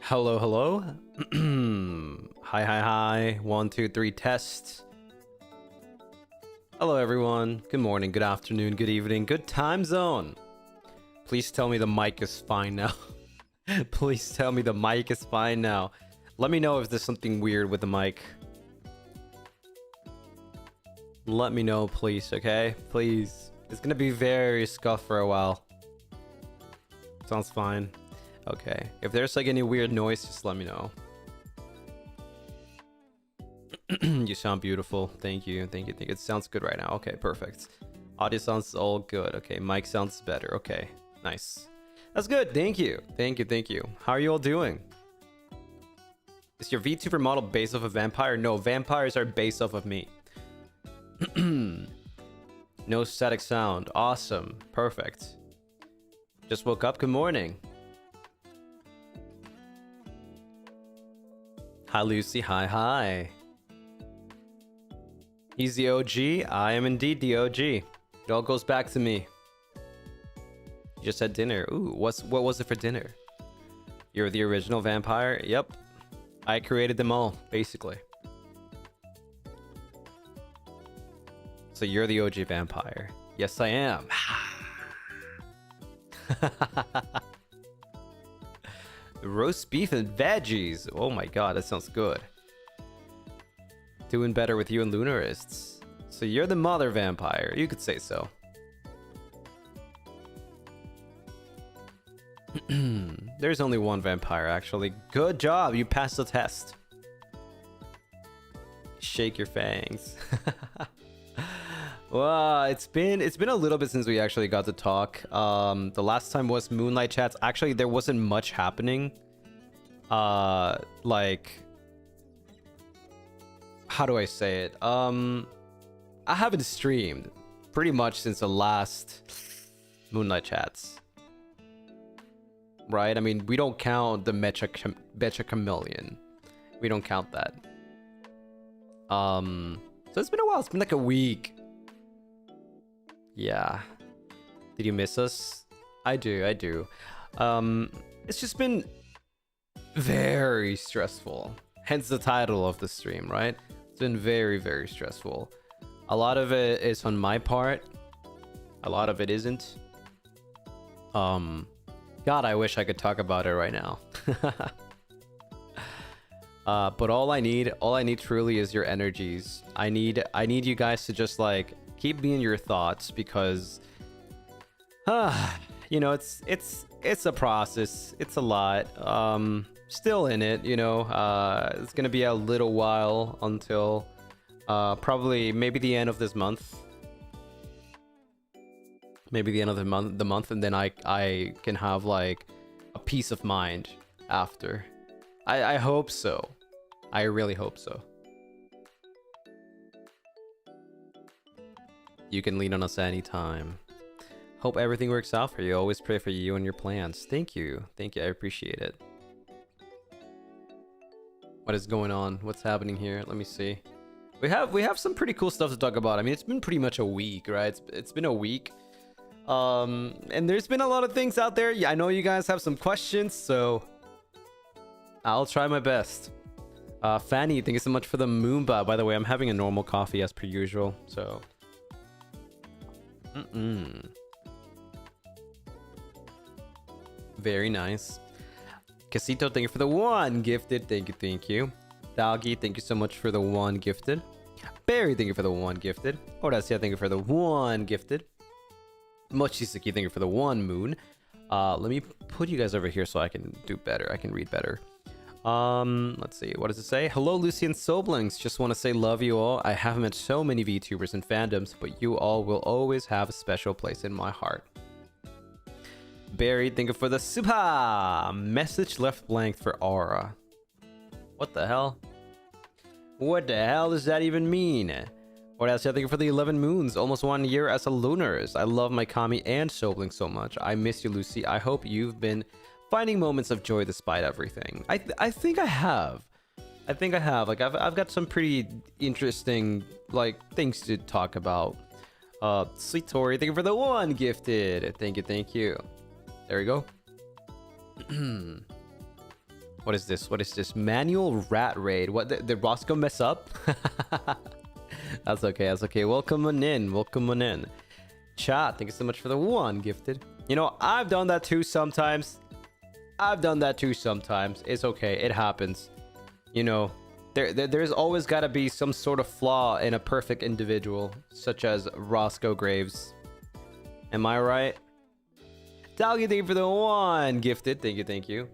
Hello, hello. Hi, hi, hi. 1, 2, 3, test. Hello, everyone. Good morning, good afternoon, good evening, good time zone. Please tell me the mic is fine now. Please tell me the mic is fine now. Let me know if there's something weird with the mic. Let me know, please, okay? Please. It's gonna be very scuffed for a while. Sounds fine. Okay. If there's like any weird noise, just let me know. You sound beautiful. Thank you. Thank you. It sounds good right now. Okay, perfect. Audio sounds all good. Okay, mic sounds better. Okay, nice. That's good. Thank you. Thank you. Thank you. How are you all doing? Is your VTuber model based off a vampire? No, vampires are based off of me. No static sound. Awesome. Perfect. Just woke up. Good morning. Hi, Lucy. Hi, hi. He's the OG. I am indeed the OG. It all goes back to me. You just had dinner. Ooh, what was it for dinner? You're the original vampire? Yep. I created them all, basically. So you're the OG vampire. Yes, I am. Roast beef and veggies. Oh my god, that sounds good. Doing better with you and Lunarists. So you're the mother vampire. You could say so. There's only one vampire, actually. Good job. You passed the test. Shake your fangs. Well, it's been a little bit since we actually got to talk. The last time was Moonlight Chats. Actually, there wasn't much happening. Like, how do I say it? I haven't streamed pretty much since the last Moonlight Chats. Right? I mean, we don't count the Betcha Chameleon. We don't count that. So it's been a while. It's been like a week. Yeah. Did you miss us? I do. It's just been very stressful. Hence the title of the stream, right? It's been very, very stressful. A lot of it is on my part. A lot of it isn't. God, I wish I could talk about it right now. But all I need truly is your energies. I need you guys to just like keep me in your thoughts, because you know, it's a process. It's a lot. Still in it, you know. It's gonna be a little while until probably maybe the end of this month. Maybe the end of the month, and then I can have like a peace of mind after. I hope so. I really hope so. You can lean on us anytime. Hope everything works out for you. Always pray for you and your plans. Thank you. Thank you. I appreciate it. What is going on? What's happening here? Let me see. We have some pretty cool stuff to talk about. I mean, it's been pretty much a week, right? It's been a week. And there's been a lot of things out there. Yeah, I know you guys have some questions, so I'll try my best. Fanny, thank you so much for the Moomba. By the way, I'm having a normal coffee as per usual, so very nice. Casito, thank you for the 1 gifted. Thank you. Doggy, thank you so much for the 1 gifted. Barry, thank you for the 1 gifted. Horacia, thank you for the 1 gifted. Mochisuki, thank you for the 1 moon. Let me put you guys over here so I can do better. I can read better. Let's see. What does it say? Hello, Lucien Soblings. Just want to say love you all. I have met so many VTubers and fandoms, but you all will always have a special place in my heart. Barry, thank you for the super message left blank for Aura. What the hell? What the hell does that even mean? What else? Thank you for the 11 moons. Almost 1 year as a Lunaris. I love my Kami and Sobling so much. I miss you, Lucy. I hope you've been finding moments of joy despite everything. I think I have. Like I've got some pretty interesting like things to talk about. Sweet Tori, thank you for the 1 gifted. Thank you. There we go. What is this? What is this? Manual rat raid. What, did Roscoe mess up? That's okay, that's okay. Welcome on in, welcome on in. Chat, thank you so much for the 1 gifted. You know, I've done that too sometimes. It's okay, it happens. You know, there's always got to be some sort of flaw in a perfect individual, such as Roscoe Graves. Am I right? Dalgi, thank you for the 1 gifted. Thank you.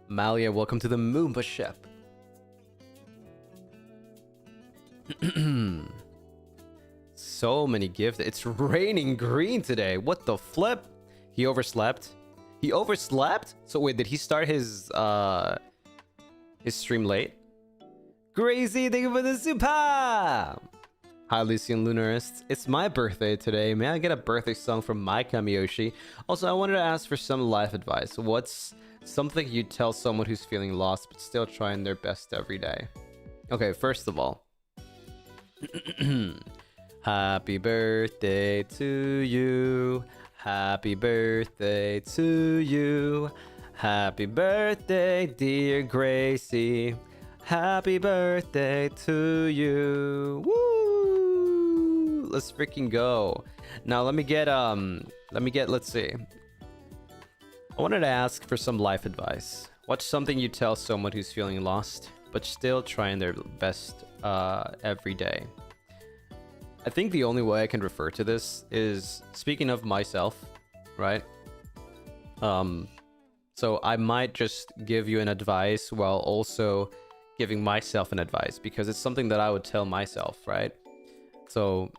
Malia, welcome to the Moomba ship. So many gifts. It's raining green today. What the flip? He overslept. So wait, did he start his stream late? Gracie, thank you for the super. Hi, Lucien Lunaris. It's my birthday today. May I get a birthday song from my Kamiyoshi? Also, I wanted to ask for some life advice. What's something you'd tell someone who's feeling lost but still trying their best every day? Okay, first of all, happy birthday to you. Happy birthday to you. Happy birthday, dear Gracie. Happy birthday to you. Woo! Let's freaking go. Now let's see. I wanted to ask for some life advice. What's something you tell someone who's feeling lost but still trying their best every day? I think the only way I can refer to this is speaking of myself, right? So I might just give you an advice while also giving myself an advice, because it's something that I would tell myself, right? So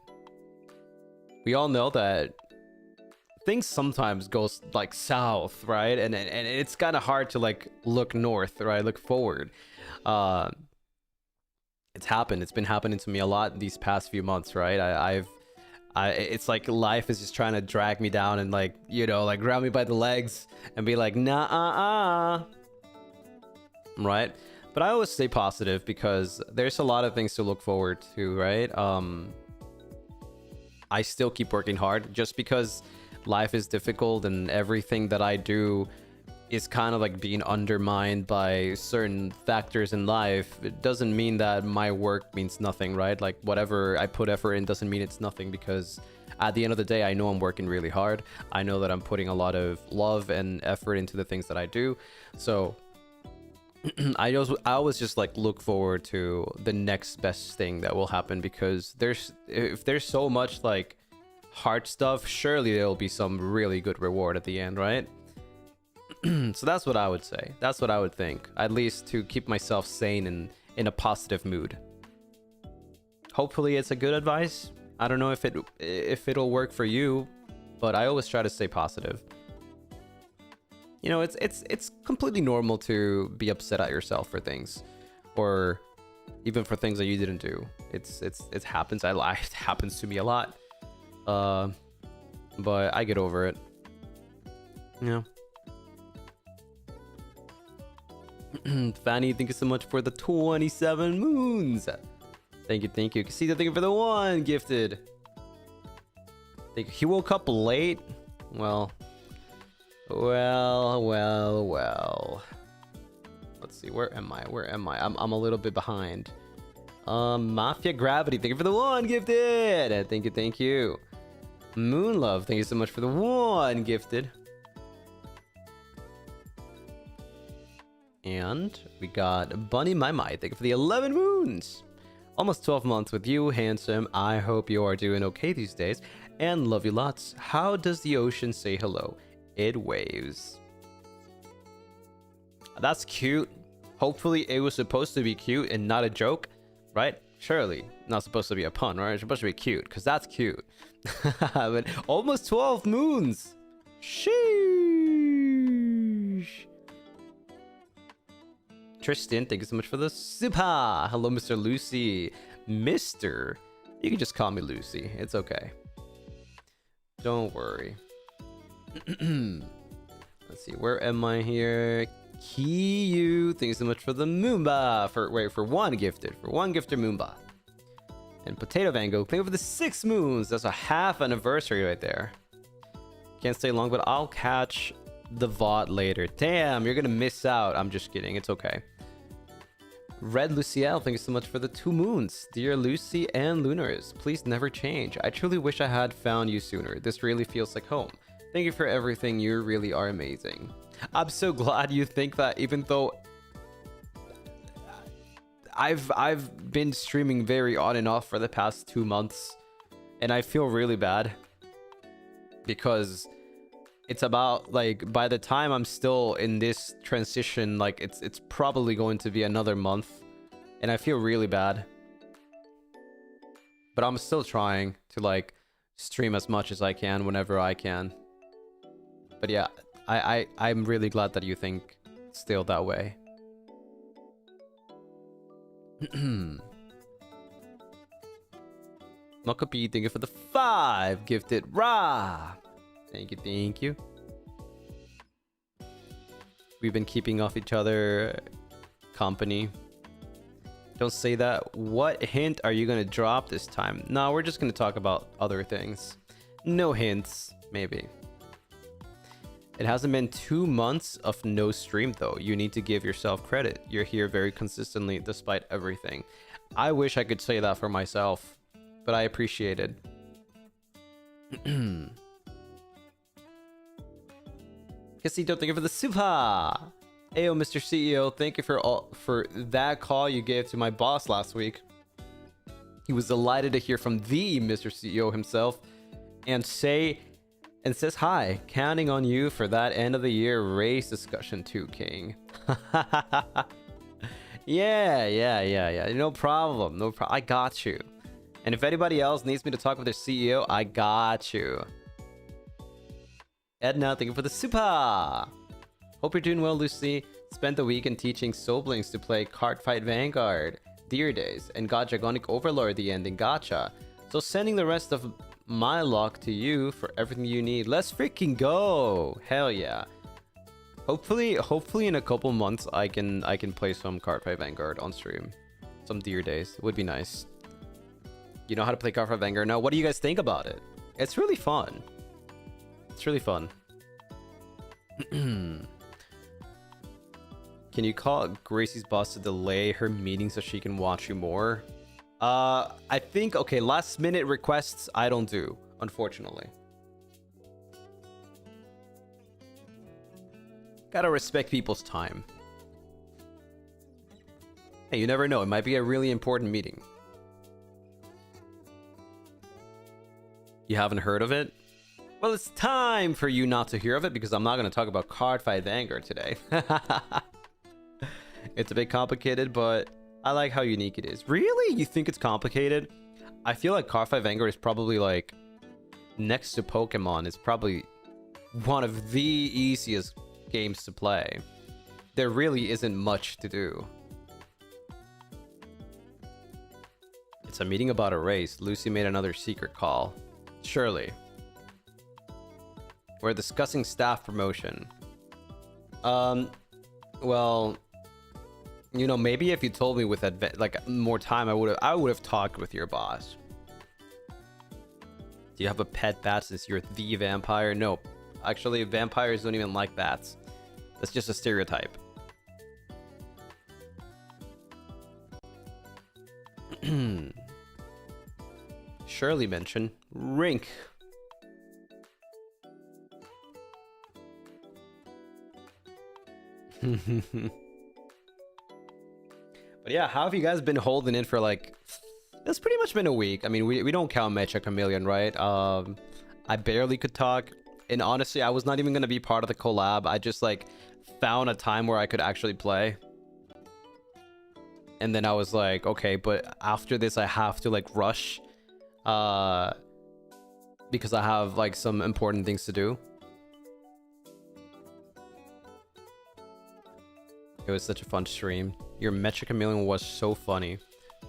we all know that things sometimes go like south, right? And it's kind of hard to like look north, right? Look forward. It's been happening to me a lot these past few months, right? It's like life is just trying to drag me down and like, you know, like grab me by the legs and be like, nah, right? But I always stay positive because there's a lot of things to look forward to, right? I still keep working hard just because life is difficult and everything that I do is kind of like being undermined by certain factors in life. It doesn't mean that my work means nothing, right? Like whatever I put effort in doesn't mean it's nothing, because at the end of the day, I know I'm working really hard. I know that I'm putting a lot of love and effort into the things that I do. So I always just like look forward to the next best thing that will happen, because if there's so much like hard stuff, surely there'll be some really good reward at the end, right? So that's what I would say. That's what I would think, at least to keep myself sane and in a positive mood. Hopefully it's a good advice. I don't know if it'll work for you, but I always try to stay positive. You know, it's completely normal to be upset at yourself for things, or even for things that you didn't do. It happens. It happens to me a lot. But I get over it. You know. Fanny, thank you so much for the 27 moons. Thank you. Casita, thank you for the 1 gifted. He woke up late. Well. Let's see, where am I? I'm a little bit behind. Mafia Gravity, thank you for the 1 gifted. Thank you. Moonlove, thank you so much for the 1 gifted. And we got Bunny My My, thank you for the 11 moons. Almost 12 months with you, handsome. I hope you are doing okay these days, and love you lots. How does the ocean say hello? It waves. That's cute. Hopefully it was supposed to be cute and not a joke, right? Surely not supposed to be a pun, right? It's supposed to be cute, because that's cute. But almost 12 moons. Sheesh. Tristan, thank you so much for the super. Hello, Mr. Lucy. Mr. You can just call me Lucy. It's okay. Don't worry. Let's see, where am I here? Kiyu, thank you so much for the Moomba. For 1 gifted. For 1 gifted Moomba. And Potato Van Gogh, thank you for the 6 moons. That's a half anniversary right there. Can't stay long, but I'll catch the VOD later. Damn, you're gonna miss out. I'm just kidding. It's okay. Red Lucien, thank you so much for the 2 moons. Dear Lucy and Lunaris, please never change. I truly wish I had found you sooner. This really feels like home. Thank you for everything. You really are amazing. I'm so glad you think that, even though I've been streaming very on and off for the past 2 months, and I feel really bad because it's about, like, by the time I'm still in this transition, like, it's probably going to be another month, and I feel really bad. But I'm still trying to, like, stream as much as I can whenever I can. But yeah, I'm really glad that you think still that way. Mokopi, thank you for the 5 gifted. Rah! Thank you, thank you. We've been keeping off each other company. Don't say that. What hint are you gonna drop this time? No, we're just gonna talk about other things. No hints, maybe. It hasn't been 2 months of no stream though. You need to give yourself credit. You're here very consistently despite everything. I wish I could say that for myself, but I appreciate it. Casito, thank you for the super. Ayo, Mr. CEO, thank you for that call you gave to my boss last week. He was delighted to hear from the Mr. CEO himself and says hi, counting on you for that end of the year race discussion too, King. Yeah. No problem. I got you. And if anybody else needs me to talk with their CEO, I got you. Edna, thank you for the super. Hope you're doing well, Lucy. Spent the weekend teaching Soblings to play Cardfight Vanguard, Deer Days, and got Dragonic Overlord the ending gacha. So sending the rest of my luck to you for everything you need. Let's freaking go! Hell yeah! Hopefully in a couple months I can play some Cardfight Vanguard on stream. Some Deer Days would be nice. You know how to play Cardfight Vanguard now. What do you guys think about it? It's really fun. It's really fun. Can you call Gracie's boss to delay her meeting so she can watch you more? I think, okay, last minute requests I don't do, unfortunately. Gotta respect people's time. Hey, you never know, it might be a really important meeting. You haven't heard of it? Well, it's time for you not to hear of it because I'm not going to talk about Cardfight Vanguard today. It's a bit complicated, but I like how unique it is. Really? You think it's complicated? I feel like Cardfight Vanguard is probably, like, next to Pokemon, is probably one of the easiest games to play. There really isn't much to do. It's a meeting about a race. Lucy made another secret call. Surely. We're discussing staff promotion. Well, you know, maybe if you told me with like more time, I would have talked with your boss. Do you have a pet bat since you're the vampire? No, actually, vampires don't even like bats. That's just a stereotype. Shirley mentioned Rink. But yeah, how have you guys been holding in for, like, it's pretty much been a week. I mean, we don't count Mecha Chameleon, right? I barely could talk, and honestly, I was not even gonna be part of the collab. I just, like, found a time where I could actually play, and then I was like, okay, but after this I have to, like, rush because I have, like, some important things to do. It was such a fun stream. Your Mecha Chameleon was so funny.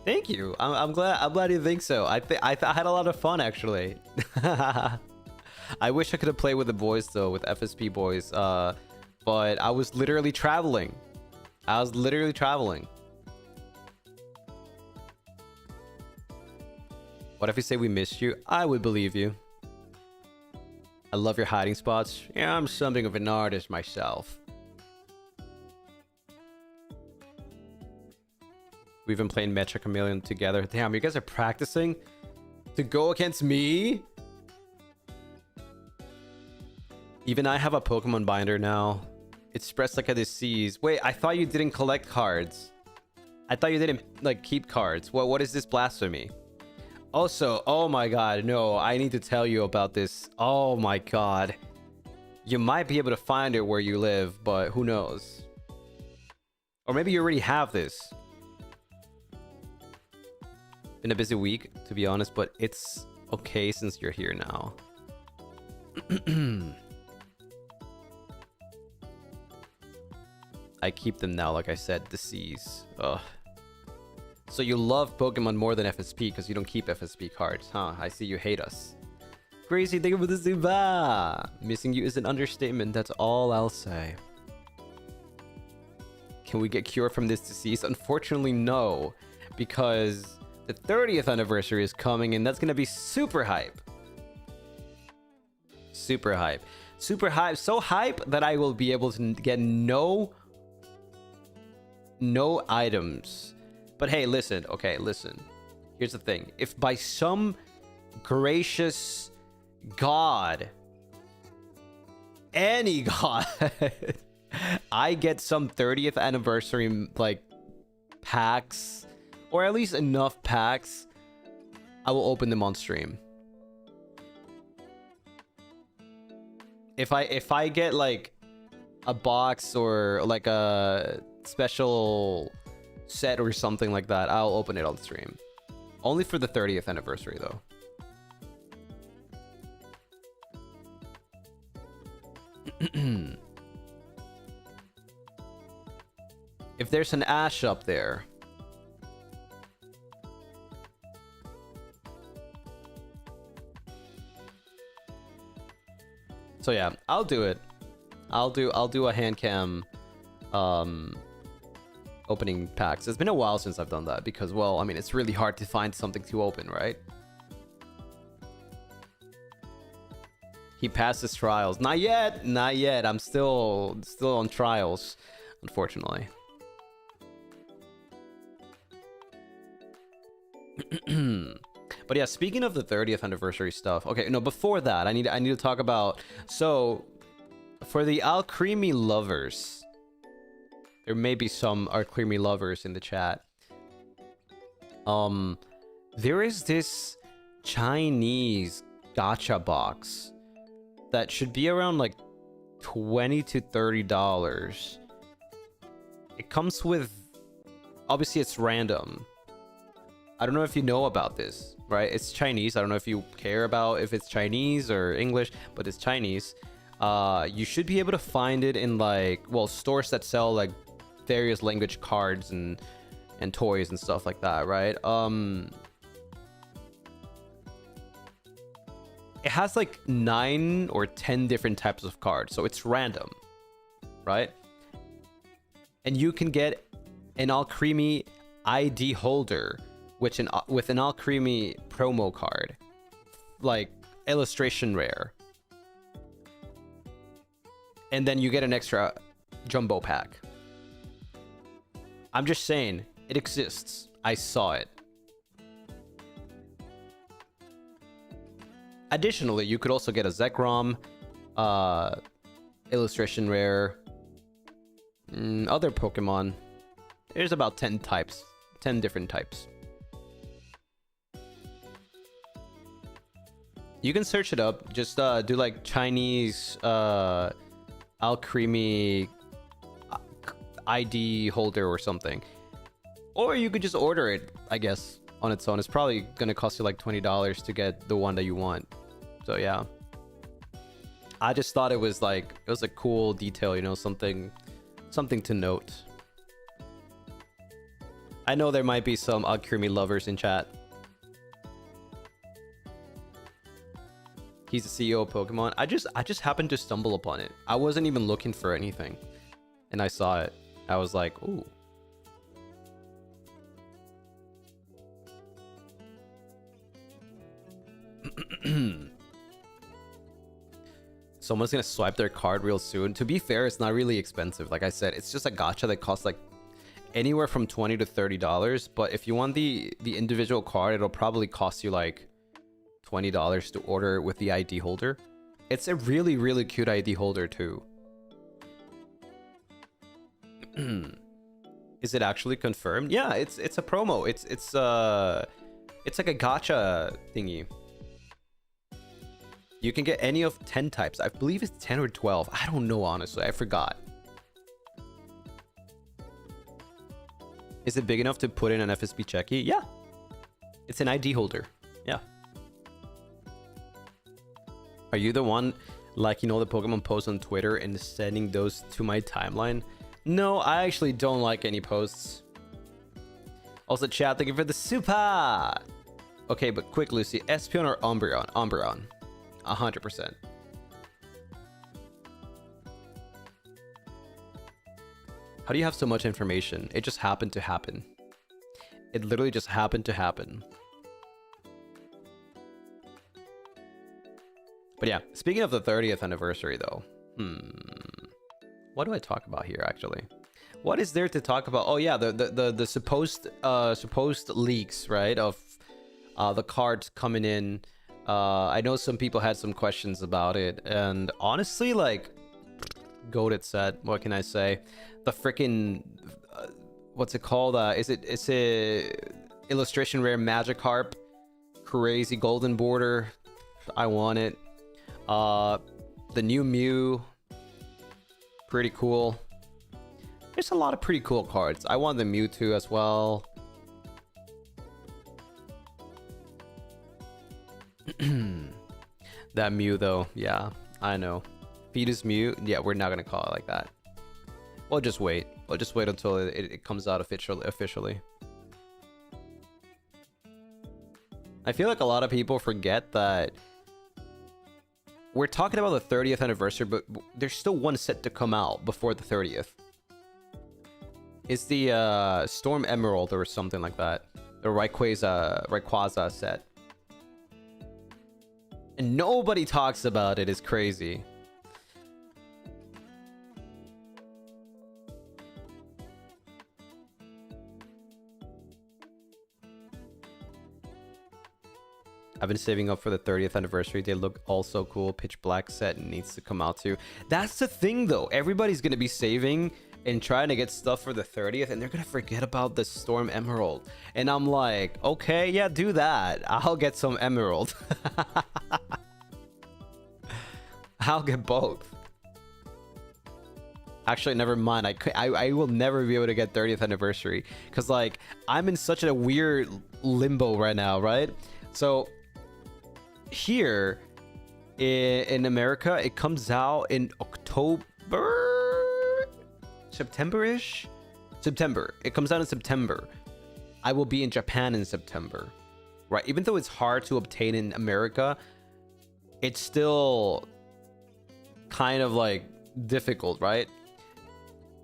Thank you. I'm glad you think so. I had a lot of fun, actually. I wish I could have played with the boys though, with FSP boys. But I was literally traveling. What if we say we missed you? I would believe you. I love your hiding spots. Yeah, I'm something of an artist myself. We've been playing Mecha Chameleon together. Damn, you guys are practicing to go against me? Even I have a Pokemon binder now. It's spreads like a disease. Wait, I thought you didn't collect cards. I thought you didn't, like, keep cards. What is this blasphemy? Also, oh my god, no, I need to tell you about this. Oh my god. You might be able to find it where you live, but who knows? Or maybe you already have this. Been a busy week, to be honest, but it's okay since you're here now. I keep them now, like I said, disease. Ugh. So you love Pokemon more than FSP because you don't keep FSP cards, huh? I see you hate us. Crazy, thank you for the Zuba! Missing you is an understatement, that's all I'll say. Can we get cured from this disease? Unfortunately, no. Because the 30th anniversary is coming and that's gonna be super hype. Super hype. Super hype. So hype that I will be able to get no items. But hey, listen. Okay, listen. Here's the thing. If by some gracious god, any god, I get some 30th anniversary like packs, or at least enough packs, I will open them on stream. If I get like a box or like a special set or something like that, I'll open it on stream. Only for the 30th anniversary though. If there's an Ash up there. So yeah, I'll do it. I'll do a hand cam opening packs. It's been a while since I've done that because, well, I mean, it's really hard to find something to open, right? He passed his trials. Not yet. Not yet. I'm still on trials, unfortunately. But yeah, speaking of the 30th anniversary stuff. Okay, no, before that, I need to talk about, so for the Alcremie lovers, there may be some Alcremie lovers in the chat. There is this Chinese gacha box that should be around like $20 to $30. It comes with, obviously it's random. I don't know if you know about this, right? It's Chinese. I don't know if you care about if it's Chinese or English, but it's Chinese. You should be able to find it in like, well, stores that sell like various language cards and toys and stuff like that, right? It has like 9 or 10 different types of cards, so it's random, right? And you can get an Alcremie ID holder, with an Alcremie promo card, like illustration rare, and then you get an extra jumbo pack. I'm just saying, it exists. I saw it. Additionally, you could also get a Zekrom, illustration rare, other Pokemon. There's about 10 types, 10 different types. You can search it up. Just do like Chinese Alcremie ID holder or something. Or you could just order it, I guess, on its own. It's probably going to cost you like $20 to get the one that you want. So yeah. I just thought it was like, it was a cool detail, you know, something to note. I know there might be some Alcremie lovers in chat. He's the CEO of Pokemon. I just happened to stumble upon it. I wasn't even looking for anything, and I saw it. I was like, ooh. someone's gonna swipe their card real soon. To be fair, it's not really expensive. Like I said, it's just a gacha that costs like anywhere from $20 to $30. But if you want the individual card, it'll probably cost you like $20 to order with the ID holder. It's a really, really cute ID holder too. Is it actually confirmed? Yeah, it's a promo. It's like a gacha thingy. You can get any of 10 types. I believe it's 10 or 12. I don't know, honestly. I forgot. Is it big enough to put in an FSB checky? Yeah. It's an ID holder. Yeah. Are you the one liking all the Pokemon posts on Twitter and sending those to my timeline? No, I actually don't like any posts. Also, chat, thank you for the super. Okay, but quick, Lucy. Espeon or Umbreon? Umbreon. 100%. How do you have so much information? It just happened to happen. It literally just happened to happen. But yeah, speaking of the 30th anniversary though. What do I talk about here actually? What is there to talk about? Oh yeah, the supposed leaks, right? Of the cards coming in. I know some people had some questions about it, and honestly, like, goated set. What can I say? The freaking what's it called? It's a illustration rare Magikarp, crazy golden border. I want it. The new Mew, pretty cool. There's a lot of pretty cool cards. I want the Mewtwo as well. That Mew though, yeah, I know. Fetus Mew, yeah, we're not gonna call it like that. We'll just wait. We'll just wait until it comes out officially. I feel like a lot of people forget that we're talking about the 30th anniversary, but there's still one set to come out before the 30th. It's the Storm Emerald or something like that. The Rayquaza set. And nobody talks about it. It's crazy. I've been saving up for the 30th anniversary. They look all so cool. Pitch Black set needs to come out too. That's the thing though. Everybody's going to be saving and trying to get stuff for the 30th, and they're going to forget about the Storm Emerald. And I'm like, okay, yeah, do that. I'll get some Emerald. I'll get both. Actually, never mind. I will never be able to get 30th anniversary because, like, I'm in such a weird limbo right now, right? So here in America, it comes out in September-ish. September. It comes out in September. I will be in Japan in September, right? Even though it's hard to obtain in America, it's still kind of like difficult, right?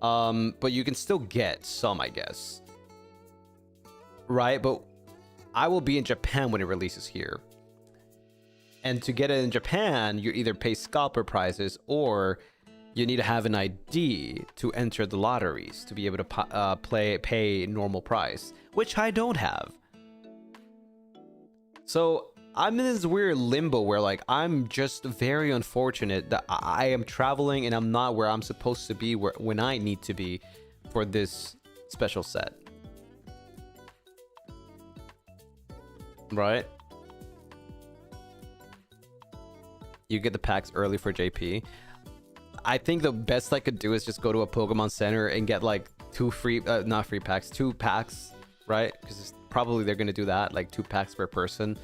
But you can still get some, I guess, right? But I will be in Japan when it releases here, and to get it in Japan, you either pay scalper prices or you need to have an ID to enter the lotteries to be able to pay normal price, which I don't have. So I'm in this weird limbo where, like, I'm just very unfortunate that I am traveling and I'm not where I'm supposed to be when I need to be for this special set. Right? You get the packs early for JP. I think the best I could do is just go to a Pokemon Center and get like two packs, right? Because probably they're gonna do that, like 2 packs per person.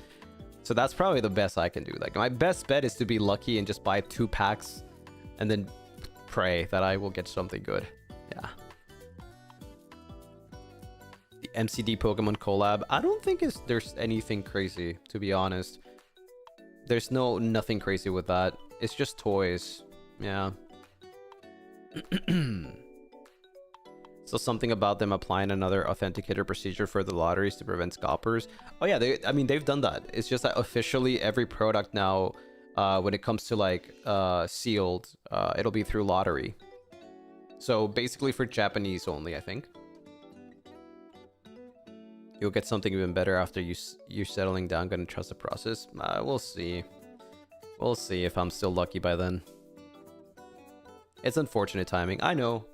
So that's probably the best I can do. Like, my best bet is to be lucky and just buy 2 packs and then pray that I will get something good. Yeah. The MCD Pokemon collab, I don't think there's anything crazy, to be honest. There's nothing crazy with that. It's just toys. Yeah. So something about them applying another authenticator procedure for the lotteries to prevent scalpers. Oh yeah, they've done that. It's just that officially every product now when it comes to like sealed, it'll be through lottery. So basically for Japanese only, I think. You'll get something even better after you're settling down. Gonna trust the process. We'll see. We'll see if I'm still lucky by then. It's unfortunate timing. I know.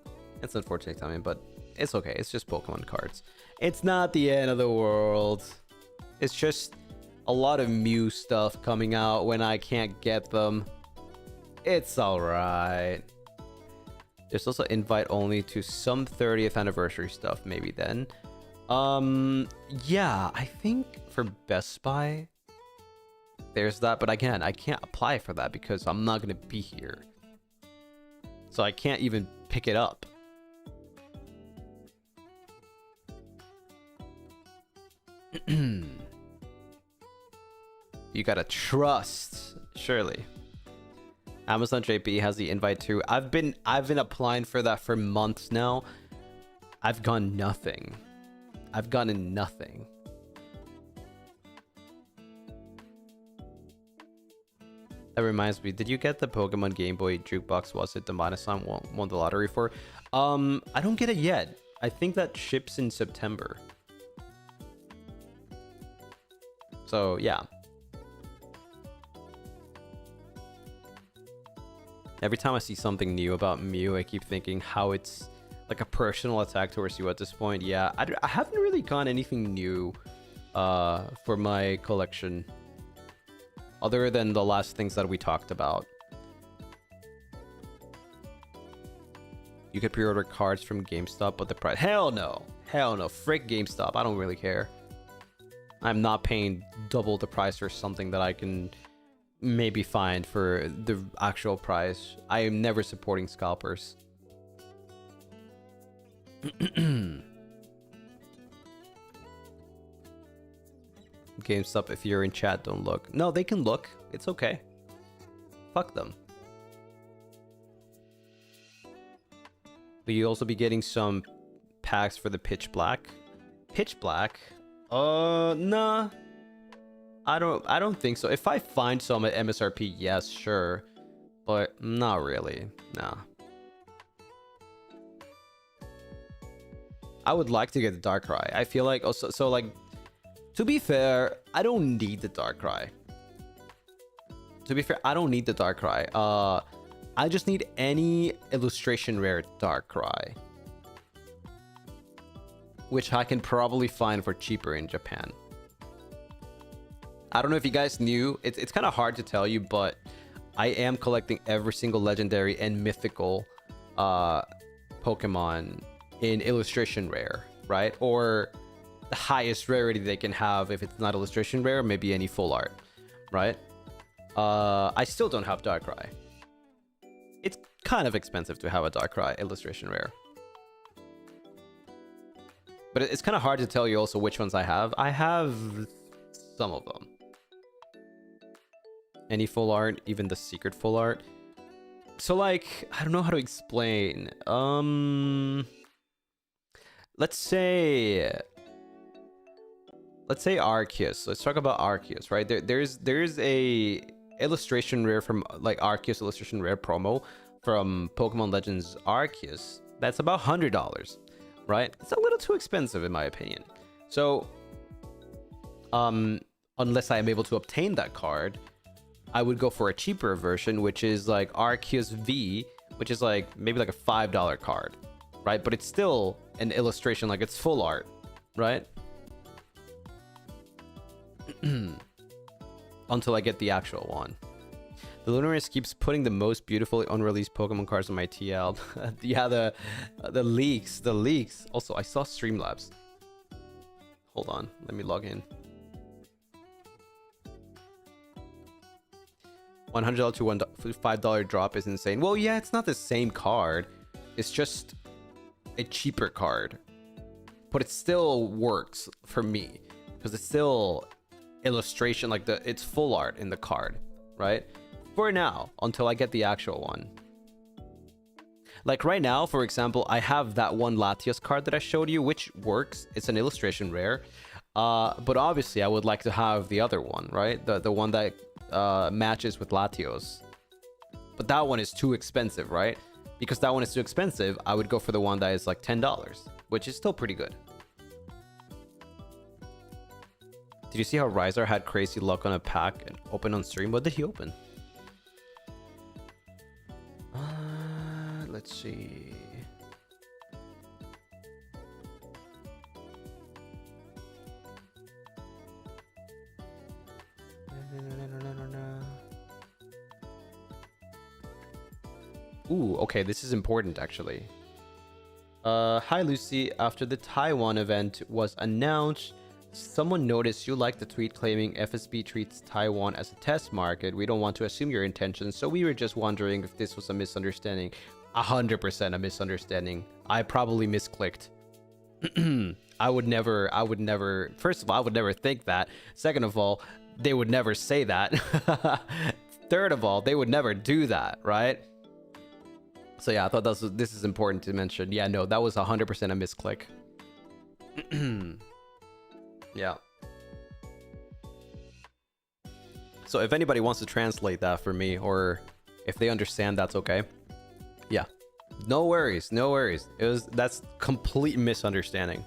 It's unfortunate timing, but it's okay. It's just Pokemon cards. It's not the end of the world. It's just a lot of Mew stuff coming out when I can't get them. It's alright. There's also invite only to some 30th anniversary stuff, maybe then. Yeah, I think for Best Buy, there's that. But again, I can't apply for that because I'm not going to be here. So I can't even pick it up. You gotta trust, surely. Amazon JP has the invite too. I've been applying for that for months now. I've gotten nothing. I've gotten nothing. That reminds me, did you get the Pokemon Game Boy jukebox? Was it the Manasan won the lottery for? I don't get it yet. I think that ships in September. So yeah. Every time I see something new about Mew, I keep thinking how it's like a personal attack towards you at this point. Yeah, I haven't really gotten anything new for my collection. Other than the last things that we talked about. You could pre-order cards from GameStop, but the price... Hell no! Hell no. Frick GameStop. I don't really care. I'm not paying double the price for something that I can maybe find for the actual price. I am never supporting scalpers. GameStop, if you're in chat, don't look. No, they can look. It's okay. Fuck them. But you'll also be getting some packs for the Pitch Black. Pitch Black? Nah. I don't think so. If I find some at MSRP, yes, sure. But not really. Nah. I would like to get the Darkrai. I feel like also, so like, to be fair, I don't need the Darkrai. To be fair, I don't need the Darkrai. I just need any illustration rare Darkrai, which I can probably find for cheaper in Japan. I don't know if you guys knew. It's kind of hard to tell you, but I am collecting every single legendary and mythical Pokemon in illustration rare, right? Or the highest rarity they can have if it's not illustration rare, maybe any full art, right? I still don't have Darkrai. It's kind of expensive to have a Darkrai illustration rare. But it's kind of hard to tell you also which ones I have. I have some of them. Any full art, even the secret full art. So like, I don't know how to explain. Let's say Arceus. Let's talk about Arceus, right? There's a illustration rare from like Arceus illustration rare promo from Pokemon Legends Arceus. That's about $100, right? It's a little too expensive in my opinion. So, unless I am able to obtain that card, I would go for a cheaper version, which is like Arceus V, which is like maybe like a $5 card, right? But it's still an illustration, like it's full art, right? Until I get the actual one. The Lunaris keeps putting the most beautifully unreleased Pokemon cards on my TL. Yeah, the leaks. Also, I saw Streamlabs. Hold on, let me log in. $100 to $5 drop is insane. Well, yeah, it's not the same card. It's just a cheaper card. But it still works for me. Because it's still illustration, like it's full art in the card, right? For now, until I get the actual one. Like right now, for example, I have that one Latias card that I showed you, which works. It's an illustration rare. But obviously, I would like to have the other one, right? The one that matches with Latios. But that one is too expensive, right? Because that one is too expensive, I would go for the one that is like $10, which is still pretty good. Did you see how Riser had crazy luck on a pack and open on stream? What did he open? Let's see. Ooh, okay, this is important actually. Hi Lucy, after the Taiwan event was announced, someone noticed you liked the tweet claiming FSB treats Taiwan as a test market. We don't want to assume your intentions, so we were just wondering if this was a misunderstanding. 100% a misunderstanding. I probably misclicked. I would never, first of all, I would never think that. Second of all, they would never say that. Third of all, they would never do that, right? So yeah, I thought this is important to mention. Yeah, no, that was 100% a misclick. Yeah. So if anybody wants to translate that for me, or if they understand, that's okay. Yeah. No worries, no worries. That's complete misunderstanding.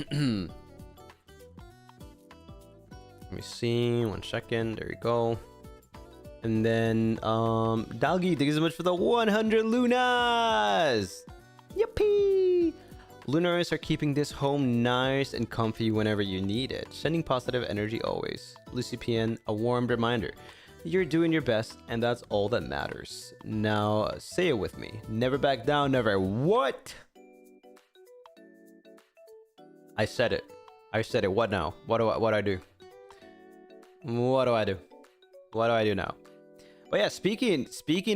Let me see, 1 second. There you go. And then Dalgi, thank you so much for the 100 Lunas. Yippee! Lunaris are keeping this home nice and comfy whenever you need it. Sending positive energy always. Lucien, a warm reminder. You're doing your best, and that's all that matters. Now, say it with me. Never back down, never. What? I said it. I said it. What now? What do I do? What do I do? What do I do now? But yeah, speaking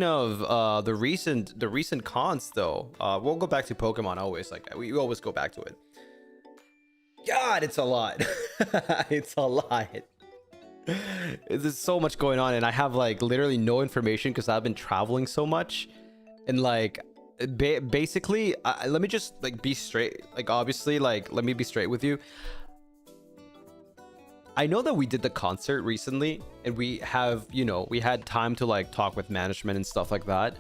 of the recent cons though, we'll go back to Pokemon always. Like we always go back to it. God, it's a lot. It's a lot. There's so much going on, and I have like literally no information because I've been traveling so much, and like basically, let me just like be straight. Like obviously, like let me be straight with you. I know that we did the concert recently, and we have, you know, we had time to like talk with management and stuff like that.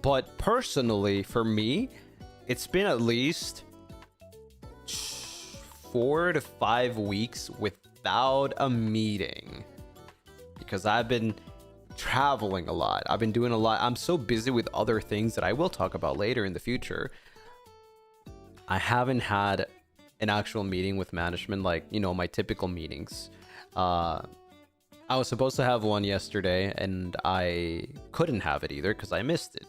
But personally, for me, it's been at least 4 to 5 weeks without a meeting because I've been traveling a lot. I've been doing a lot. I'm so busy with other things that I will talk about later in the future. I haven't had an actual meeting with management, like, you know, my typical meetings. I was supposed to have one yesterday and I couldn't have it either because I missed it.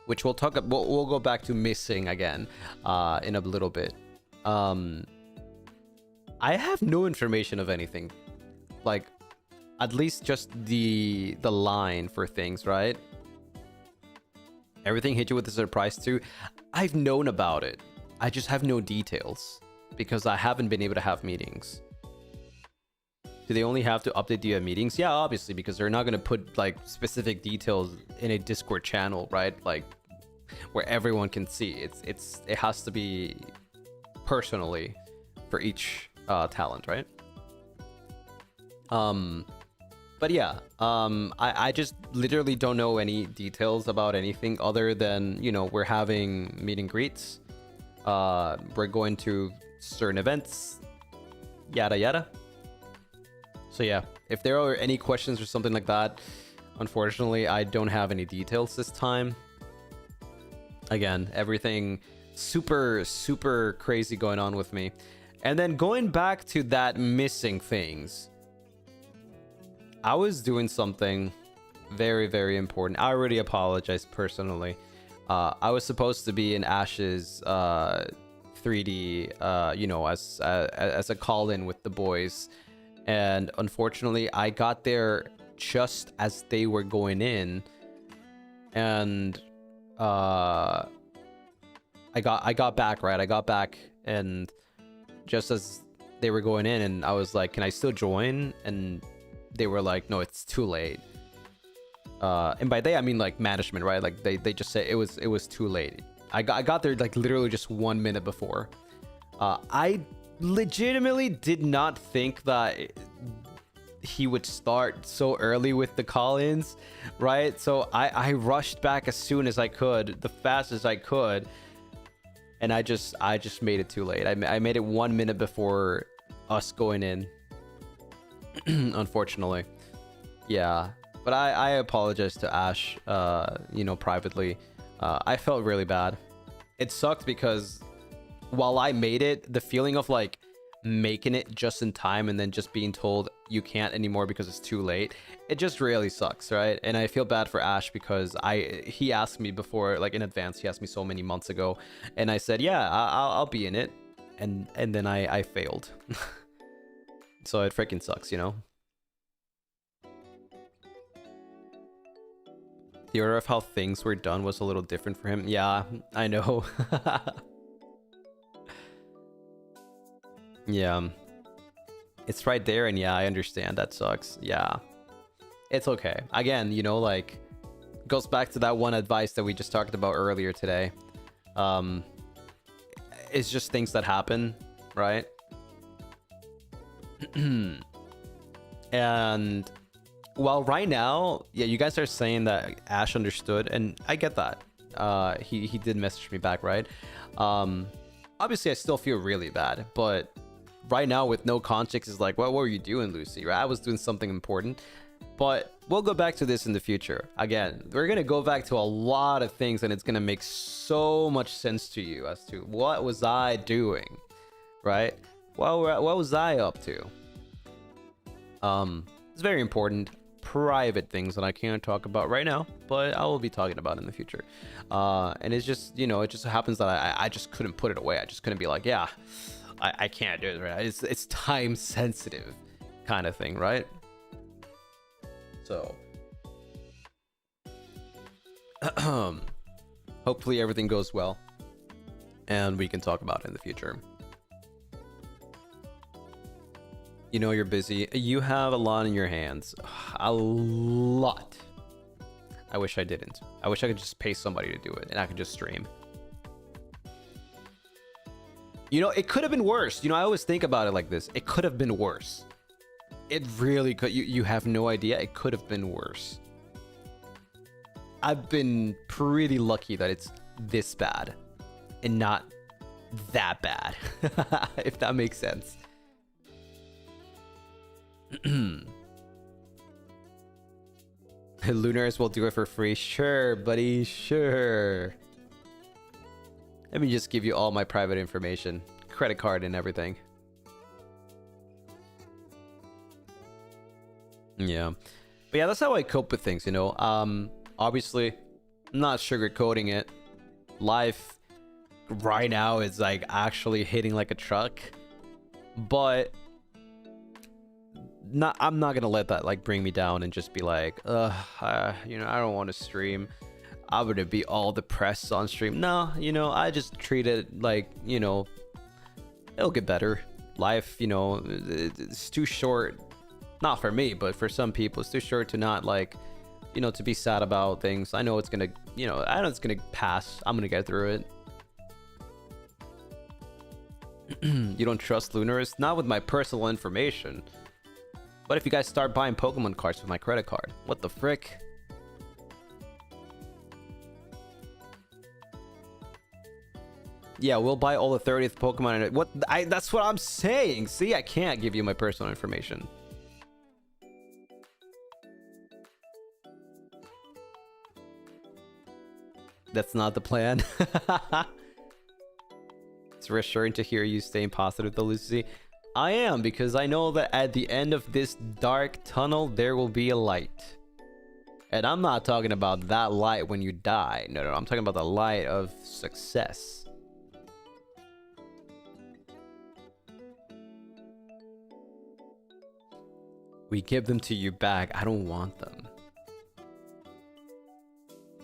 Which we'll go back to missing again in a little bit. I have no information of anything, like at least just the line for things, right? Everything hit you with a surprise too. I've known about it. I just have no details because I haven't been able to have meetings. Do they only have to update the meetings? Yeah, obviously, because they're not going to put like specific details in a Discord channel, right? Like where everyone can see. It has to be personally for each talent, right? But yeah, I just literally don't know any details about anything other than, you know, we're having meet and greets. We're going to certain events, yada yada. So yeah, if there are any questions or something like that, unfortunately, I don't have any details this time. Again, everything super crazy going on with me. And then going back to that missing things. I was doing something very important. I already apologized personally. I was supposed to be in Ash's 3D, you know, as a call-in with the boys, and unfortunately, I got there just as they were going in, and I got back, right? I got back, and just as they were going in, and I was like, "Can I still join?" And they were like, "No, it's too late." And by they I mean like management, right? Like they just say it was too late. I got there like literally just 1 minute before. I legitimately did not think that he would start so early with the call-ins, right? So I rushed back as soon as I could, the fastest I could, and I just made it too late. I made it 1 minute before us going in, unfortunately. Yeah, but I apologize to Ash, you know, privately. I felt really bad. It sucked because while I made it, the feeling of like making it just in time and then just being told you can't anymore because it's too late, it just really sucks, right? And I feel bad for Ash because he asked me before, like in advance. He asked me so many months ago, and I said, yeah, I'll be in it, and then I failed. So it freaking sucks, you know. The order of how things were done was a little different for him. Yeah, I know. Yeah, it's right there, and yeah, I understand. That sucks. Yeah, it's okay. Again, you know, like, goes back to that one advice that we just talked about earlier today. It's just things that happen, right? And well, right now, yeah, you guys are saying that Ash understood, and I get that. He did message me back, right? Obviously, I still feel really bad, but right now with no context is like, what were you doing, Lucy? Right? I was doing something important, but we'll go back to this in the future. Again, we're gonna go back to a lot of things, and it's gonna make so much sense to you as to what was I doing, right? What was I up to? It's very important private things that I can't talk about right now, but I will be talking about in the future. And it's just, you know, it just happens that I just couldn't put it away. I just couldn't be like, yeah, I can't do it, right? It's time sensitive kind of thing, right? So hopefully everything goes well and we can talk about it in the future. You know you're busy. You have a lot in your hands. A lot. I wish I didn't. I wish I could just pay somebody to do it and I could just stream. You know, it could have been worse. You know, I always think about it like this. It could have been worse. It really could. You have no idea. It could have been worse. I've been pretty lucky that it's this bad and not that bad, if that makes sense. Lunaris will do it for free. Sure, buddy, sure. Let me just give you all my private information, credit card and everything. Yeah, but yeah, that's how I cope with things, you know. Obviously, I'm not sugarcoating it. Life right now is like actually hitting like a truck, but I'm not gonna let that like bring me down and just be like, you know, I don't want to stream. I'm gonna be all depressed on stream. No, you know, I just treat it like, you know, it'll get better. Life, you know, it's too short. Not for me, but for some people, it's too short to not like, you know, to be sad about things. I know it's gonna, you know, I know it's gonna pass. I'm gonna get through it. You don't trust Lunaris? Not with my personal information. But if you guys start buying Pokemon cards with my credit card, what the frick? Yeah, we'll buy all the 30th Pokemon. What? That's what I'm saying. See, I can't give you my personal information. That's not the plan. It's reassuring to hear you staying positive, though, Lucy. I am, because I know that at the end of this dark tunnel, there will be a light. And I'm not talking about that light when you die. No, I'm talking about the light of success. We give them to you back. I don't want them.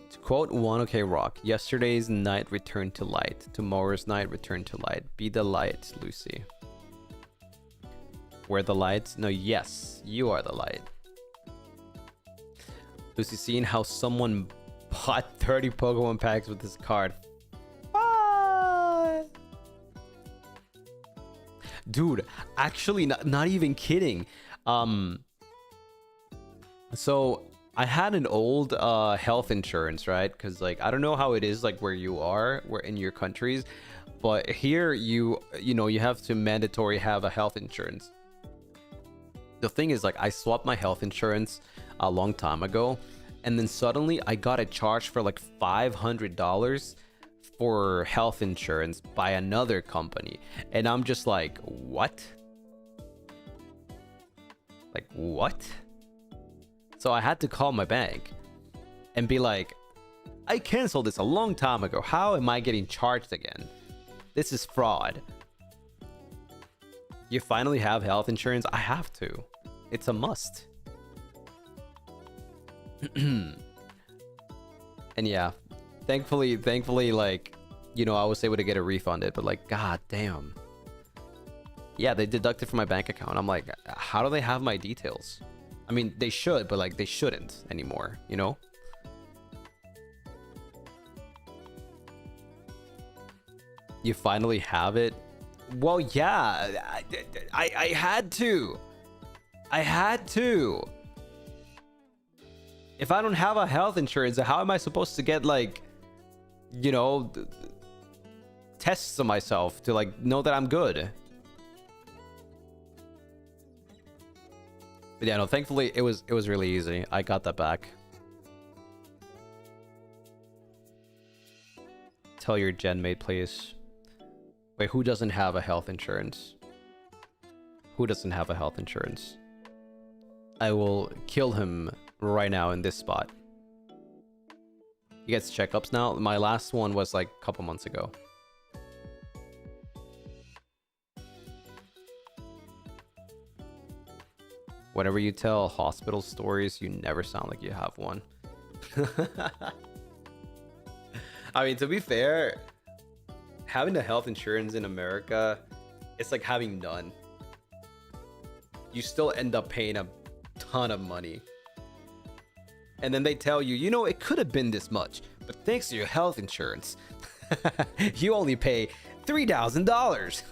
To quote One OK Rock, yesterday's night returned to light. Tomorrow's night returned to light. Be the light, Lucy. We're the lights? No, yes, you are the light. Lucy, seeing how someone bought 30 Pokemon packs with this card. What? Dude, actually, not even kidding. So I had an old health insurance, right? Because like I don't know how it is like where you are, where in your countries, but here you know you have to mandatory have a health insurance. The thing is, like, I swapped my health insurance a long time ago, and then suddenly I got a charge for like $500 for health insurance by another company, and I'm just like, what? Like, what? So I had to call my bank and be like, I canceled this a long time ago. How am I getting charged again? This is fraud. You finally have health insurance? I have to. It's a must. And yeah, thankfully, like, you know, I was able to get it refunded, but like, god damn. Yeah, they deducted from my bank account. I'm like, how do they have my details? I mean, they should, but like, they shouldn't anymore, you know? You finally have it? Well, yeah, I had to. I had to. If I don't have a health insurance, how am I supposed to get, like, you know, tests of myself to like know that I'm good? But yeah, no, thankfully it was really easy. I got that back. Tell your gen mate, please. Wait, who doesn't have a health insurance? Who doesn't have a health insurance? I will kill him right now in this spot. He gets checkups now. My last one was like a couple months ago. Whenever you tell hospital stories, you never sound like you have one. I mean, to be fair, having the health insurance in America, it's like having none. You still end up paying a ton of money. And then they tell you, you know, it could have been this much, but thanks to your health insurance, you only pay $3,000.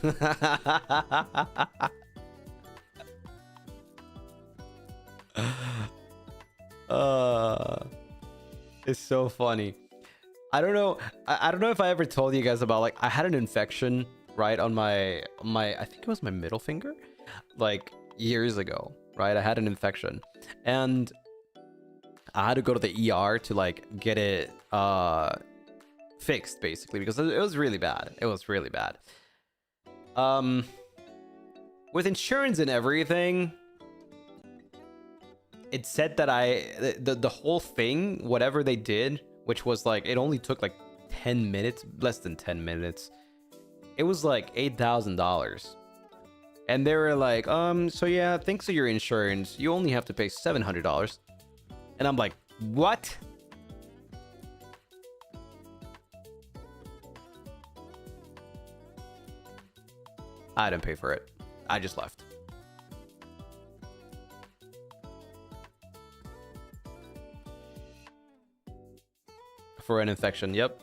It's so funny. I don't know. I don't know if I ever told you guys about, like, I had an infection right on my I think it was my middle finger, like years ago, right? I had an infection and I had to go to the ER to like get it fixed, basically, because it was really bad. It was really bad. With insurance and everything, it said that the whole thing, whatever they did, which was like, it only took like 10 minutes, less than 10 minutes. It was like $8,000. And they were like, so yeah, thanks to your insurance, you only have to pay $700. And I'm like, what? I didn't pay for it. I just left. For an infection, yep.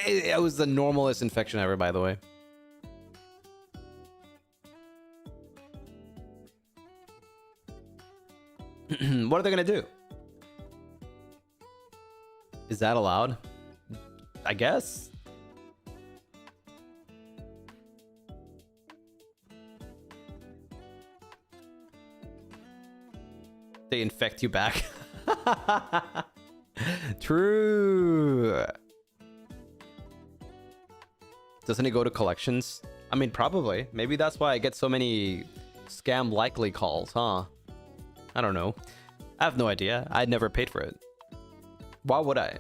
It was the normalest infection ever, by the way. What are they gonna do? Is that allowed? I guess. They infect you back. True. Doesn't it go to collections? I mean, probably. Maybe that's why I get so many scam likely calls, huh? I don't know. I have no idea. I'd never paid for it. Why would I?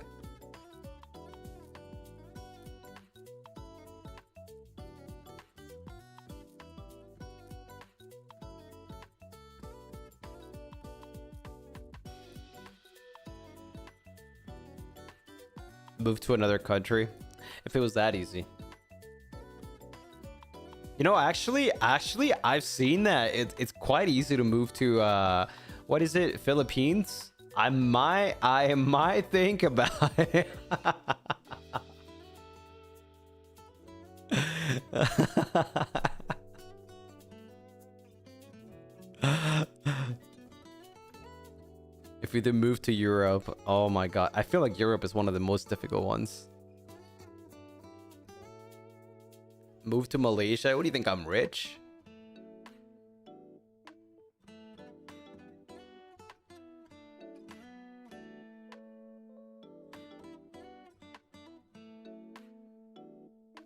Move to another country? If it was that easy. You know, actually, I've seen that it's quite easy to move to what is it, Philippines? I might think about it. If you did move to Europe, oh my god. I feel like Europe is one of the most difficult ones. Move to Malaysia? What do you think, I'm rich?